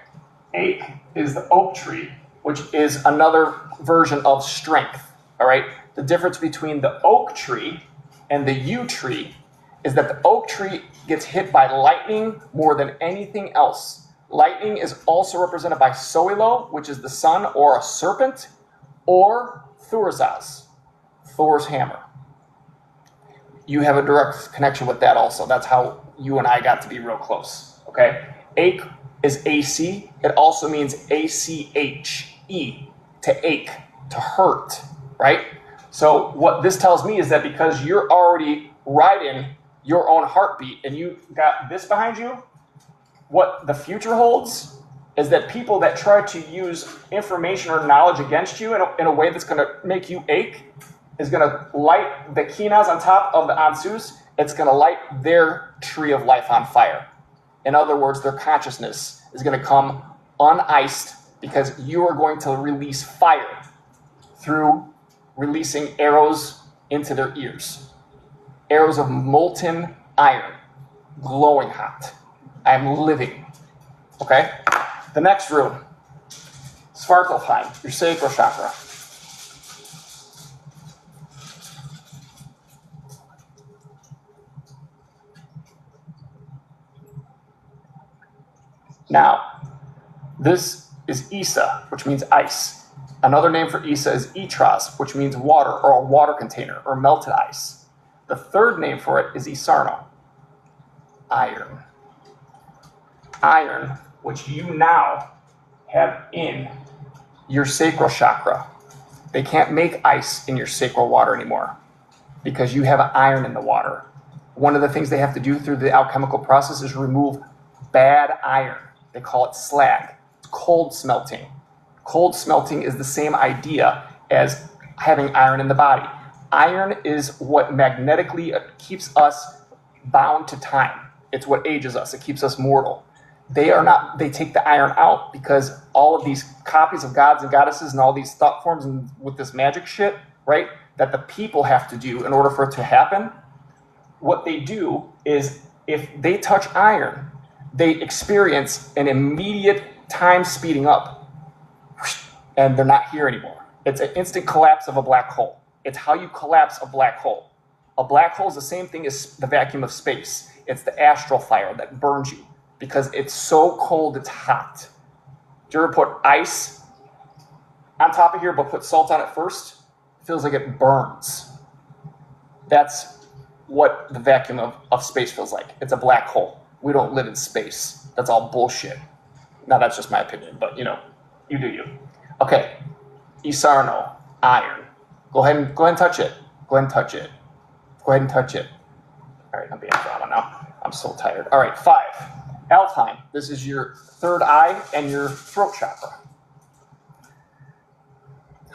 Ache is the oak tree which is another version of strength. All right? The difference between the oak tree and the yew tree is that the oak tree gets hit by lightning more than anything else. Lightning is also represented by Soilo, which is the sun or a serpent, or Thurzaz, Thor's hammer. You have a direct connection with that also. That's how you and I got to be real close, okay? Ache is AC. It also means A-C-H-E, to ache, to hurt, right? So what this tells me is that because you're already riding your own heartbeat and you got this behind you, what the future holds is that people that try to use information or knowledge against you in a way that's going to make you ache is going to light the kinas on top of the ansus. It's going to light their tree of life on fire. In other words, their consciousness is going to come uniced because you are going to release fire through releasing arrows into their ears. Arrows of molten iron, glowing hot. I am living. Okay? The next room, Svartalfheim, your sacral chakra. Now, this is Isa, which means ice. Another name for Isa is Itras, which means water or a water container or melted ice. The third name for it is Isarno, iron. Iron, which you now have in your sacral chakra. They can't make ice in your sacral water anymore because you have iron in the water. One of the things they have to do through the alchemical process is remove bad iron. They call it slag. It's cold smelting. Cold smelting is the same idea as having iron in the body. Iron is what magnetically keeps us bound to time. It's what ages us. It keeps us mortal. They take the iron out because all of these copies of gods and goddesses and all these thought forms and with this magic shit, right, that the people have to do in order for it to happen, what they do is if they touch iron, they experience an immediate time speeding up and they're not here anymore. It's an instant collapse of a black hole. It's how you collapse a black hole. A black hole is the same thing as the vacuum of space. It's the astral fire that burns you because it's so cold it's hot. Do you ever put ice on top of here but put salt on it first? It feels like it burns. That's what the vacuum of space feels like. It's a black hole. We don't live in space. That's all bullshit. Now that's just my opinion, but you do you. Okay, Isarno, iron. Go ahead and touch it. Go ahead and touch it. Go ahead and touch it. All right, I'm being drama now. I'm so tired. All right, 5. Alfheim. This is your third eye and your throat chakra.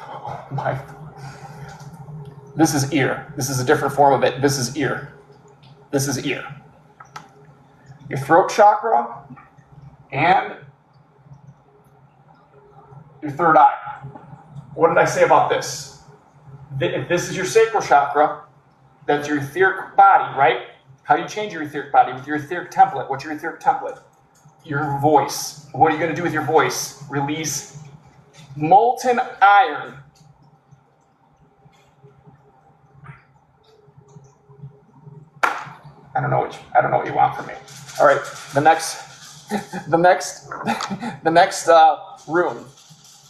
Oh my. This is ear. This is a different form of it. This is ear. This is ear. Your throat chakra and your third eye. What did I say about this? If this is your sacral chakra, that's your etheric body, right? How do you change your etheric body? With your etheric template. What's your etheric template? Your voice. What are you going to do with your voice? Release molten iron. I don't know what you want from me. All right, the next room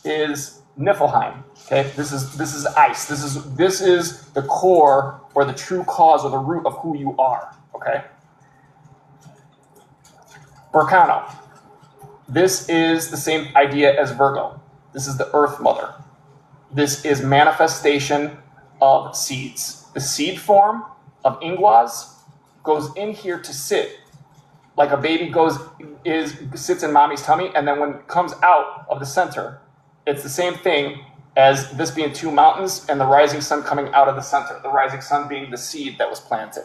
is Niflheim. Okay, this is ice. This is the core or the true cause or the root of who you are. Okay. Berkano. This is the same idea as Virgo. This is the Earth Mother. This is manifestation of seeds. The seed form of Ingwaz goes in here to sit like a baby sits in mommy's tummy, and then when it comes out of the center, it's the same thing as this being 2 mountains and the rising sun coming out of the center. The rising sun being the seed that was planted.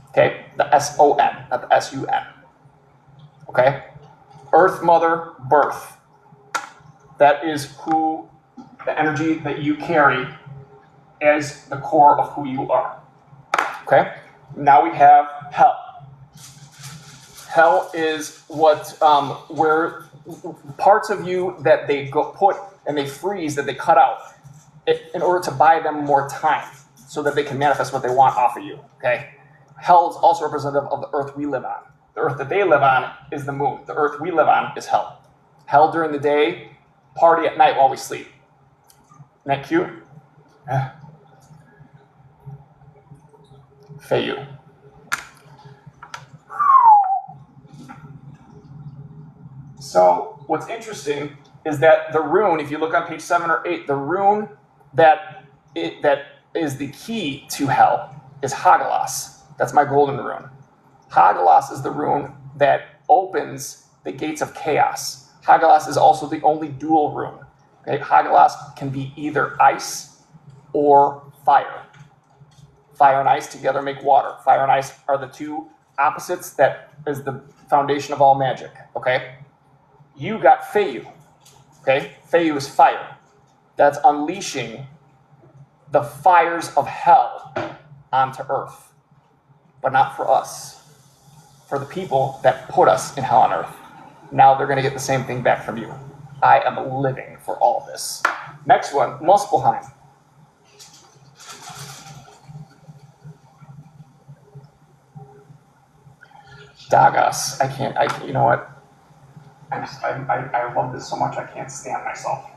Okay, the S-O-N, not the S-U-N. Okay, Earth Mother, birth. That is who the energy that you carry as the core of who you are. Okay, now we have hell. Hell is what where parts of you that they put and they freeze, that they cut out in order to buy them more time so that they can manifest what they want off of you, okay? Hell is also representative of the earth we live on. The earth that they live on is the moon. The earth we live on is hell. Hell during the day, party at night while we sleep. Isn't that cute? Yeah. Feiyu. So what's interesting is that the rune, if you look on page 7 or 8, the rune that is the key to hell is Hagalas. That's my golden rune. Hagalas is the rune that opens the gates of chaos. Hagalas is also the only dual rune. Okay? Hagalas can be either ice or fire. Fire and ice together make water. Fire and ice are the two opposites that is the foundation of all magic. Okay? You got Feiyu. Okay? Feiyu is fire. That's unleashing the fires of hell onto earth. But not for us. For the people that put us in hell on earth. Now they're going to get the same thing back from you. I am living for all this. Next one, Muspelheim. Dagas. You know what? I love this so much I can't stand myself.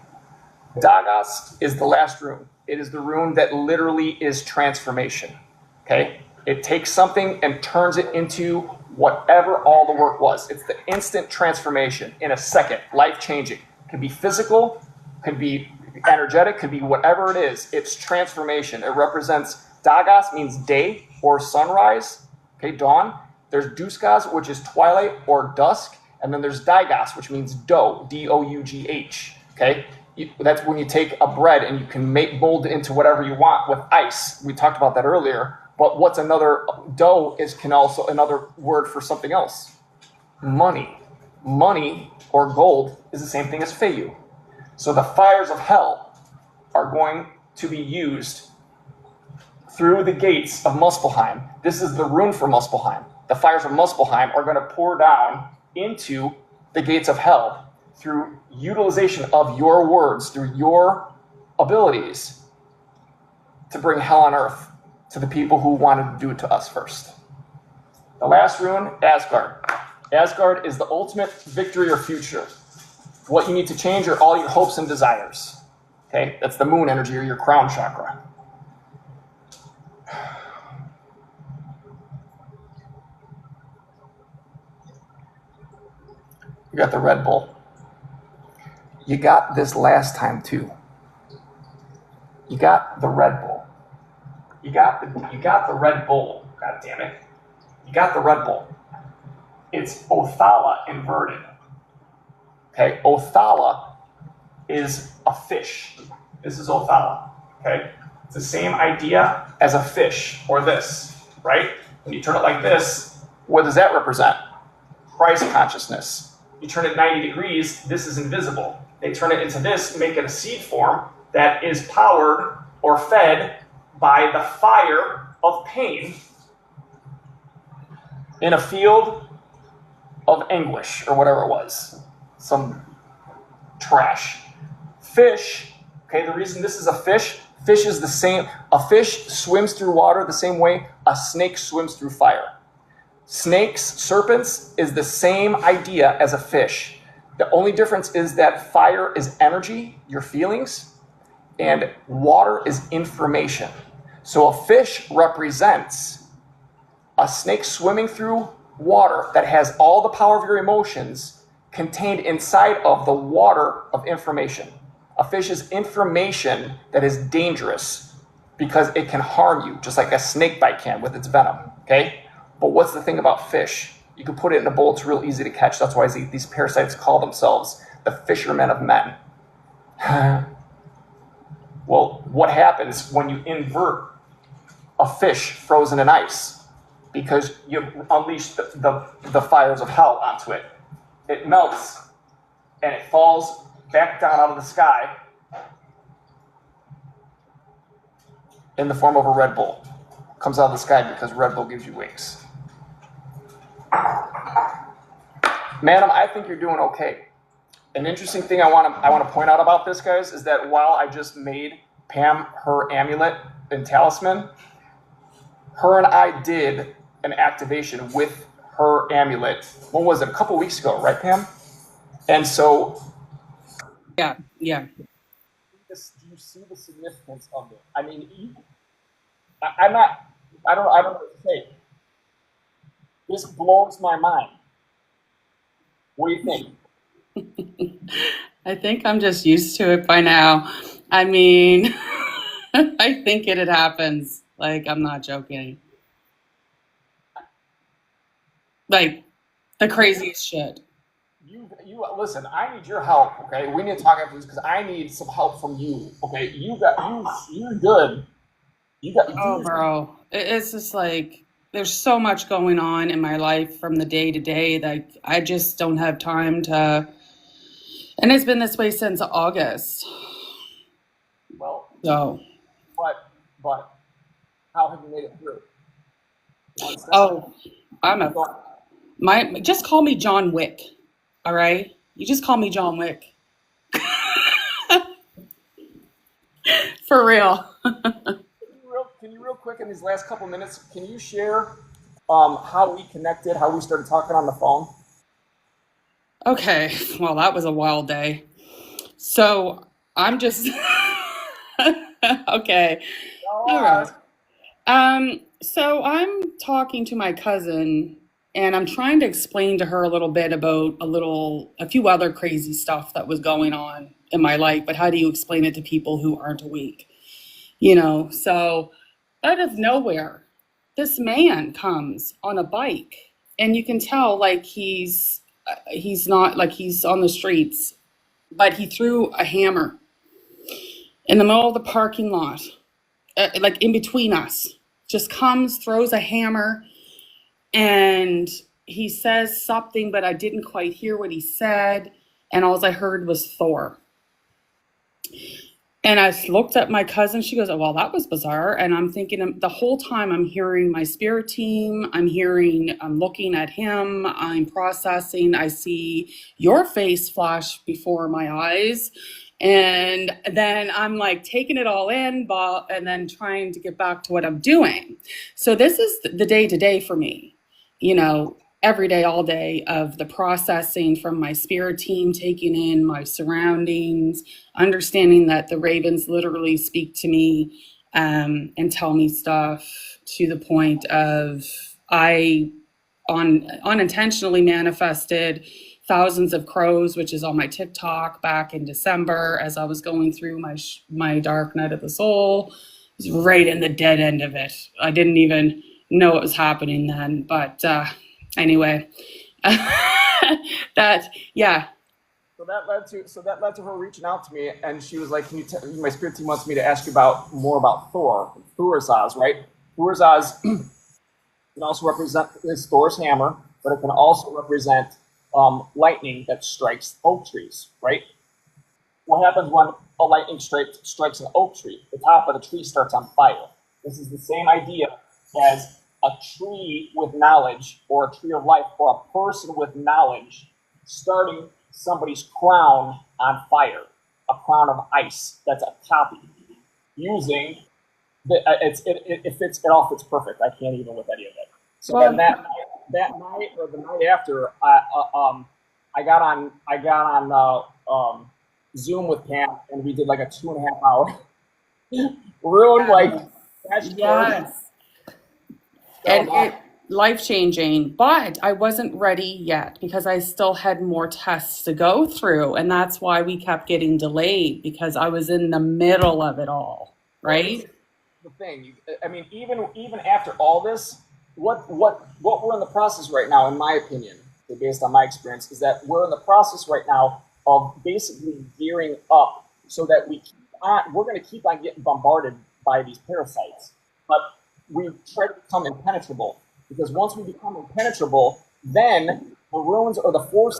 Dagas is the last rune. It is the rune that literally is transformation. Okay? It takes something and turns it into whatever all the work was. It's the instant transformation in a second, life-changing. Could be physical, could be energetic, could be whatever it is. It's transformation. It represents, Dagas means day or sunrise, okay, dawn. There's Duskas, which is twilight or dusk, and then there's Daigas, which means dough, D-O-U-G-H, okay? That's when you take a bread and you can mold it into whatever you want with ice. We talked about that earlier. But what's another, dough can also another word for something else. Money. Money or gold is the same thing as Feiyu. So the fires of hell are going to be used through the gates of Muspelheim. This is the rune for Muspelheim. The fires of Muspelheim are going to pour down into the gates of hell through utilization of your words, through your abilities to bring hell on earth to the people who wanted to do it to us first. The last rune, Asgard. Asgard is the ultimate victory or future. What you need to change are all your hopes and desires. Okay? That's the moon energy or your crown chakra. You got the Red Bull. You got this last time too. You got the Red Bull. You got the Red Bull. God damn it. You got the Red Bull. It's Othala inverted. Okay, Othala is a fish. This is Othala. Okay? It's the same idea as a fish or this, right? When you turn it like this, what does that represent? Christ consciousness. You turn it 90 degrees, this is invisible. They turn it into this, make it a seed form that is powered or fed by the fire of pain in a field of anguish, or whatever it was. Some trash. Fish, okay, the reason this is a fish is the same. A fish swims through water the same way a snake swims through fire. Snakes, serpents, is the same idea as a fish. The only difference is that fire is energy, your feelings, and water is information. So a fish represents a snake swimming through water that has all the power of your emotions contained inside of the water of information. A fish is information that is dangerous because it can harm you, just like a snake bite can with its venom, okay? But what's the thing about fish? You can put it in a bowl, it's real easy to catch. That's why these parasites call themselves the fishermen of men. Well, what happens when you invert a fish frozen in ice? Because you unleash the fires of hell onto it. It melts, and it falls back down out of the sky in the form of a Red Bull. Comes out of the sky because Red Bull gives you wings. Madam, I think you're doing okay. An interesting thing I want to point out about this, guys, is that while I just made Pam her amulet and talisman, her and I did an activation with her amulet. What was it? A couple weeks ago, right, Pam? And so, Yeah, yeah. do you see the significance of it? I mean, I'm not. I don't know what to say. This blows my mind. What do you think? I think I'm just used to it by now. I mean, I think it happens. Like, I'm not joking. Like, the craziest shit. You listen. I need your help. Okay, we need to talk after this because I need some help from you. Okay, you're good. Oh, bro. It's just like there's so much going on in my life from the day to day that I just don't have time to. And it's been this way since August. Well, So, but how have you made it through? oh, just call me John Wick. All right? You just call me John Wick. For real. Can you real quick in these last couple minutes, can you share how we connected, how we started talking on the phone? Okay. Well, that was a wild day. So I'm just okay. All right. So I'm talking to my cousin and I'm trying to explain to her a little bit about a few other crazy stuff that was going on in my life, but how do you explain it to people who aren't awake? So out of nowhere, this man comes on a bike and you can tell like he's not like he's on the streets, but he threw a hammer in the middle of the parking lot, like in between us, just comes, throws a hammer, and he says something, but I didn't quite hear what he said. And all I heard was Thor. And I looked at my cousin. She goes, "Oh, well, that was bizarre." And I'm thinking the whole time I'm hearing my spirit team. I'm looking at him. I'm processing. I see your face flash before my eyes. And then I'm like taking it all in, and then trying to get back to what I'm doing. So this is the day to day for me, every day, all day of the processing from my spirit team, taking in my surroundings, understanding that the ravens literally speak to me and tell me stuff to the point of I unintentionally manifested thousands of crows, which is on my TikTok back in December as I was going through my dark night of the soul. It was right in the dead end of it. I didn't even know it was happening then, but anyway, yeah. So that led to her reaching out to me, and she was like, my spirit team wants me to ask you more about Thor, Thurisaz, right? Thurisaz can also represent this Thor's hammer, but it can also represent lightning that strikes oak trees, right? What happens when a lightning strikes an oak tree? The top of the tree starts on fire. This is the same idea as a tree with knowledge, or a tree of life, or a person with knowledge starting somebody's crown on fire, a crown of ice that's a copy, using it all fits perfect. I can't even with any of it. So Well, then that night or the night after, I got on Zoom with Pam, and we did like a 2.5 hour ruined like crash course. yes. And it life changing, but I wasn't ready yet because I still had more tests to go through. And that's why we kept getting delayed, because I was in the middle of it all, right? The thing, I mean, even after all this, what we're in the process right now, in my opinion, based on my experience, is that we're in the process right now of basically gearing up so that we're going to keep on getting bombarded by these parasites, but we try to become impenetrable, because once we become impenetrable, then the runes or the force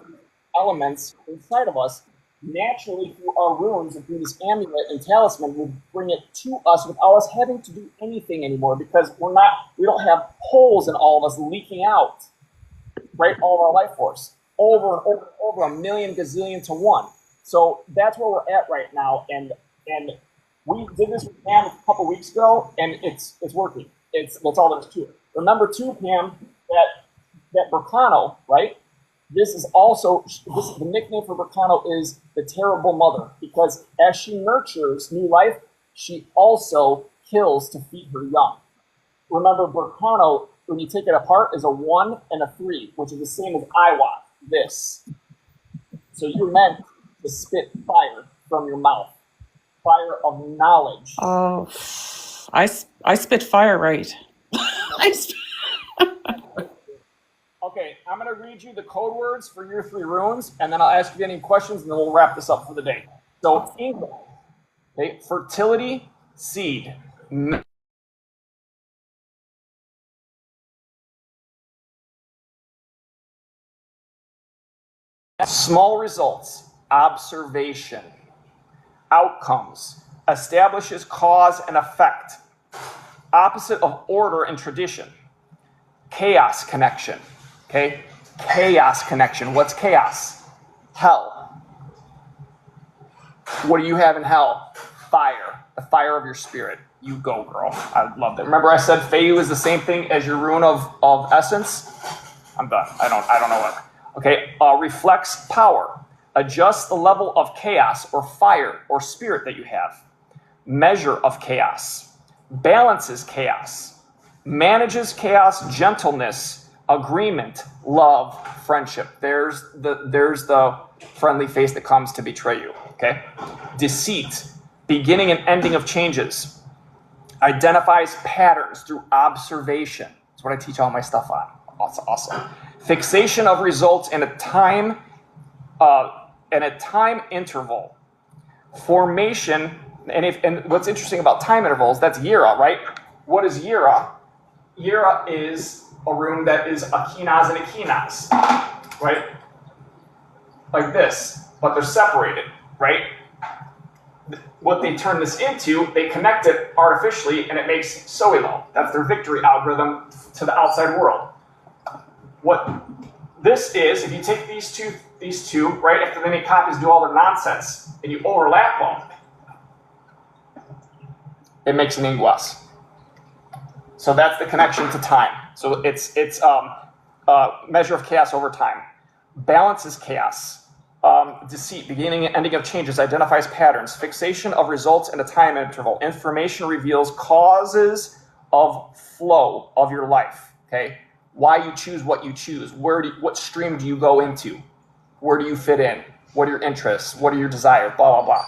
elements inside of us naturally, through our runes and through this amulet and talisman, will bring it to us without us having to do anything anymore, because we don't have holes in all of us leaking out, right, all of our life force. over and over and over, a million gazillion to one. So that's where we're at right now, and we did this with Pam a couple weeks ago, and it's working. That's all there's to it. Remember too, Pam, that Berkano, right? This is the nickname for Berkano is the terrible mother, because as she nurtures new life, she also kills to feed her young. Remember, Berkano, when you take it apart, is a 1 and a 3, which is the same as Iwa, this. So you're meant to spit fire from your mouth, fire of knowledge. Oh, I spit fire right. Okay, I'm going to read you the code words for your 3 runes, and then I'll ask you any questions, and then we'll wrap this up for the day. So, English, okay, fertility, seed. Small results, observation. Outcomes, establishes cause and effect. Opposite of order and tradition. Chaos connection. Okay? Chaos connection. What's chaos? Hell. What do you have in hell? Fire. The fire of your spirit. You go, girl. I love that. Remember I said Feyu is the same thing as your rune of essence? I'm done. I don't know what. Okay. Reflects power. Adjusts the level of chaos or fire or spirit that you have. Measure of chaos. Balances chaos. Manages chaos, gentleness, agreement, love, friendship. There's the friendly face that comes to betray you. Okay? Deceit, beginning and ending of changes. Identifies patterns through observation. That's what I teach all my stuff on. That's awesome. Fixation of results in a time interval. Formation, and what's interesting about time intervals, that's Yira, right? What is Yira? Yira is a rune that is Akinaz and Akinaz, right? Like this, but they're separated, right? What they turn this into, they connect it artificially, and it makes Soilo. That's their victory algorithm to the outside world. What this is, if you take these two, right, after they make copies do all their nonsense, and you overlap them, it makes an inguas. So that's the connection to time. So it's measure of chaos over time. Balances chaos. Deceit, beginning and ending of changes, identifies patterns. Fixation of results in a time interval. Information reveals causes of flow of your life. Okay, why you choose what you choose. What stream do you go into? Where do you fit in? What are your interests? What are your desires? Blah, blah, blah.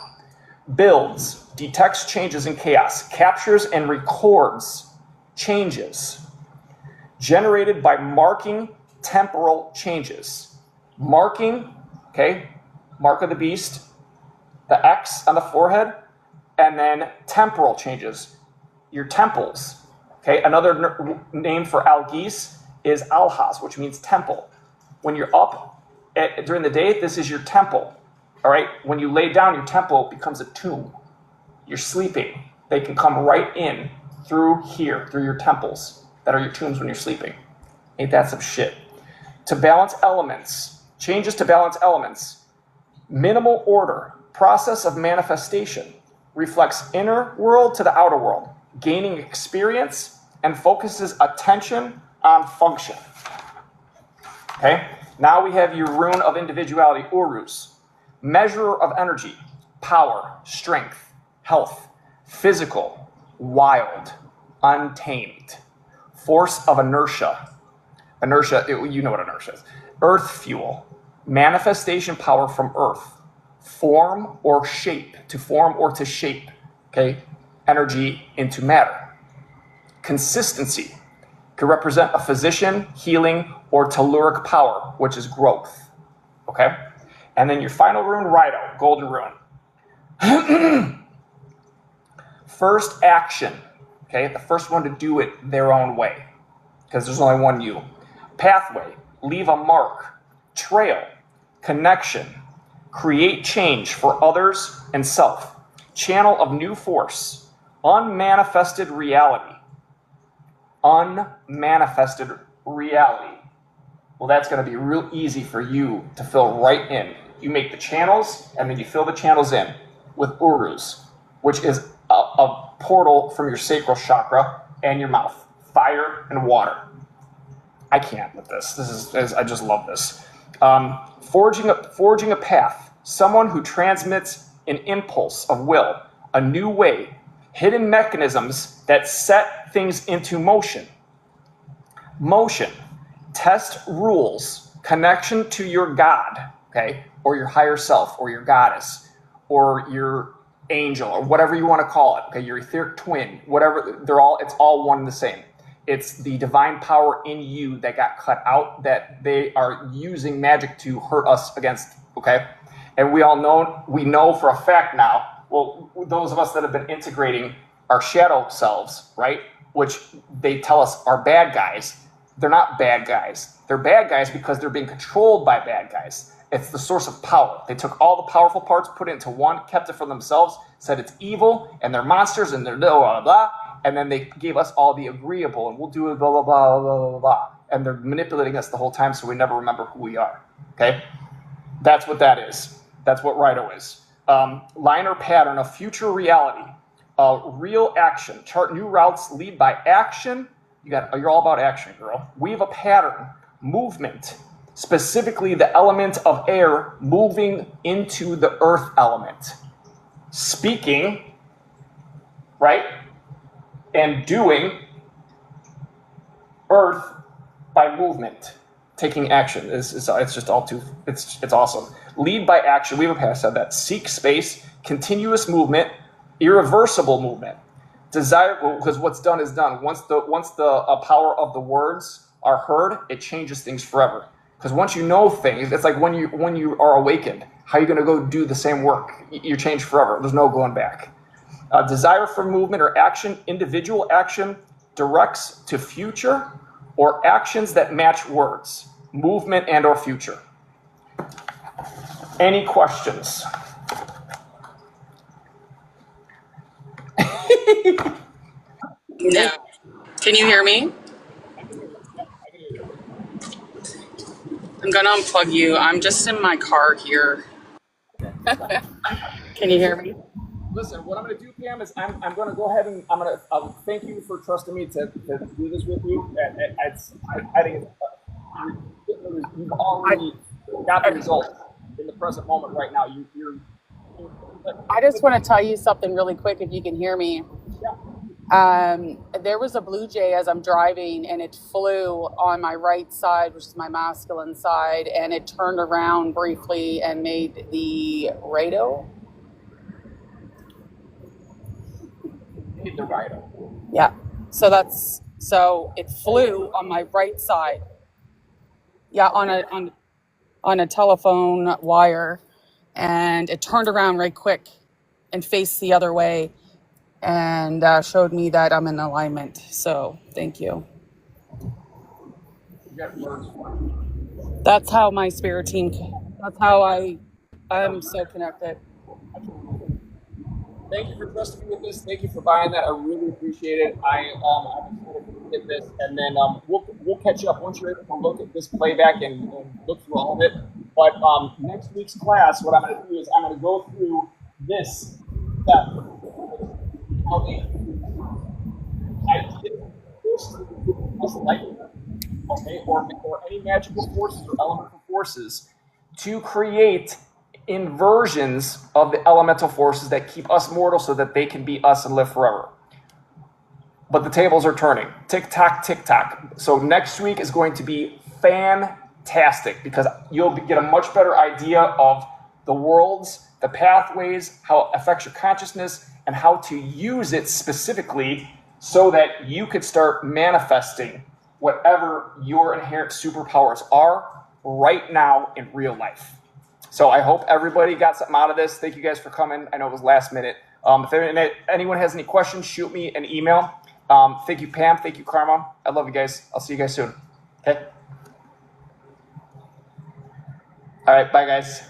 Builds, detects changes in chaos, captures and records changes generated by marking temporal changes. Marking, okay, mark of the beast, the X on the forehead, and then temporal changes, your temples. Okay, another name for Algis is Alhaz, which means temple. When you're up during the day, this is your temple. All right, when you lay down, your temple becomes a tomb. You're sleeping. They can come right in through here, through your temples that are your tombs when you're sleeping. Ain't that some shit? To balance elements, changes to balance elements. Minimal order, process of manifestation, reflects inner world to the outer world, gaining experience and focuses attention on function. Okay, now we have your rune of individuality, Uruz. Measurer of energy, power, strength, health, physical, wild, untamed. Force of inertia. Inertia, you know what inertia is. Earth fuel, manifestation power from earth. Form or shape, to form or to shape, okay? Energy into matter. Consistency, could represent a physician, healing, or telluric power, which is growth, okay? And then your final rune, Rido, golden rune. First action, okay? The first one to do it their own way, because there's only one you. Pathway, leave a mark. Trail, connection, create change for others and self. Channel of new force, unmanifested reality. Unmanifested reality. Well, that's going to be real easy for you to fill right in. You make the channels, and then you fill the channels in with urus, which is a portal from your sacral chakra and your mouth. Fire and water. I can't with this. I just love this. Forging a path. Someone who transmits an impulse of will, a new way, hidden mechanisms that set things into motion. Motion. Test rules, connection to your God, okay, or your higher self, or your goddess, or your angel, or whatever you want to call it, okay, your etheric twin, whatever, it's all one and the same. It's the divine power in you that got cut out that they are using magic to hurt us against, okay? And we know for a fact now, well, those of us that have been integrating our shadow selves, right, which they tell us are bad guys, they're not bad guys. They're bad guys because they're being controlled by bad guys. It's the source of power. They took all the powerful parts, put it into one, kept it for themselves, said it's evil, and they're monsters, and they're blah, blah, blah, and then they gave us all the agreeable, and we'll do it, blah, blah, blah, blah, blah, blah. And they're manipulating us the whole time so we never remember who we are, okay? That's what that is. That's what Rido is. Line or pattern of future reality. Real action. Chart new routes, lead by action. You're all about action, girl. Weave a pattern, movement, specifically the element of air moving into the earth element. Speaking, right? And doing earth by movement, taking action. It's just all too, it's awesome. Lead by action. Weave a pattern, said that. Seek space, continuous movement, irreversible movement. Desire, because what's done is done. Once the power of the words are heard, it changes things forever. Because once you know things, it's like when you are awakened. How are you going to go do the same work? You change forever. There's no going back. Desire for movement or action, individual action directs to future or actions that match words, movement and or future. Any questions? No. Can you hear me? I'm going to unplug you. I'm just in my car here. Can you hear me? Listen, what I'm going to do, Pam, is I'm going to go ahead and I'm going to thank you for trusting me to do this with you. I think you've already got the results in the present moment right now. I just want to tell you something really quick if you can hear me. There was a blue jay as I'm driving, and it flew on my right side, which is my masculine side, and it turned around briefly and made the Rido. The Rido. Yeah. So it flew on my right side. Yeah, on a telephone wire, and it turned around right quick and faced the other way. And showed me that I'm in alignment. So thank you. That's how my spirit team. That's how I'm so connected. Thank you for trusting me with this. Thank you for buying that. I really appreciate it. I'm excited to get this, and then we'll catch up once you're able to look at this playback and look through all of it. But next week's class, what I'm going to do is I'm going to go through this step. Okay, or any magical forces or elemental forces to create inversions of the elemental forces that keep us mortal so that they can be us and live forever. But the tables are turning. Tick-tock, tick-tock. So next week is going to be fantastic because you'll get a much better idea of the worlds, the pathways, how it affects your consciousness, and how to use it specifically so that you could start manifesting whatever your inherent superpowers are right now in real life. So I hope everybody got something out of this. Thank you guys for coming. I know it was last minute. If anyone has any questions, shoot me an email. Thank you, Pam. Thank you, Karma. I love you guys. I'll see you guys soon. Okay? All right. Bye, guys.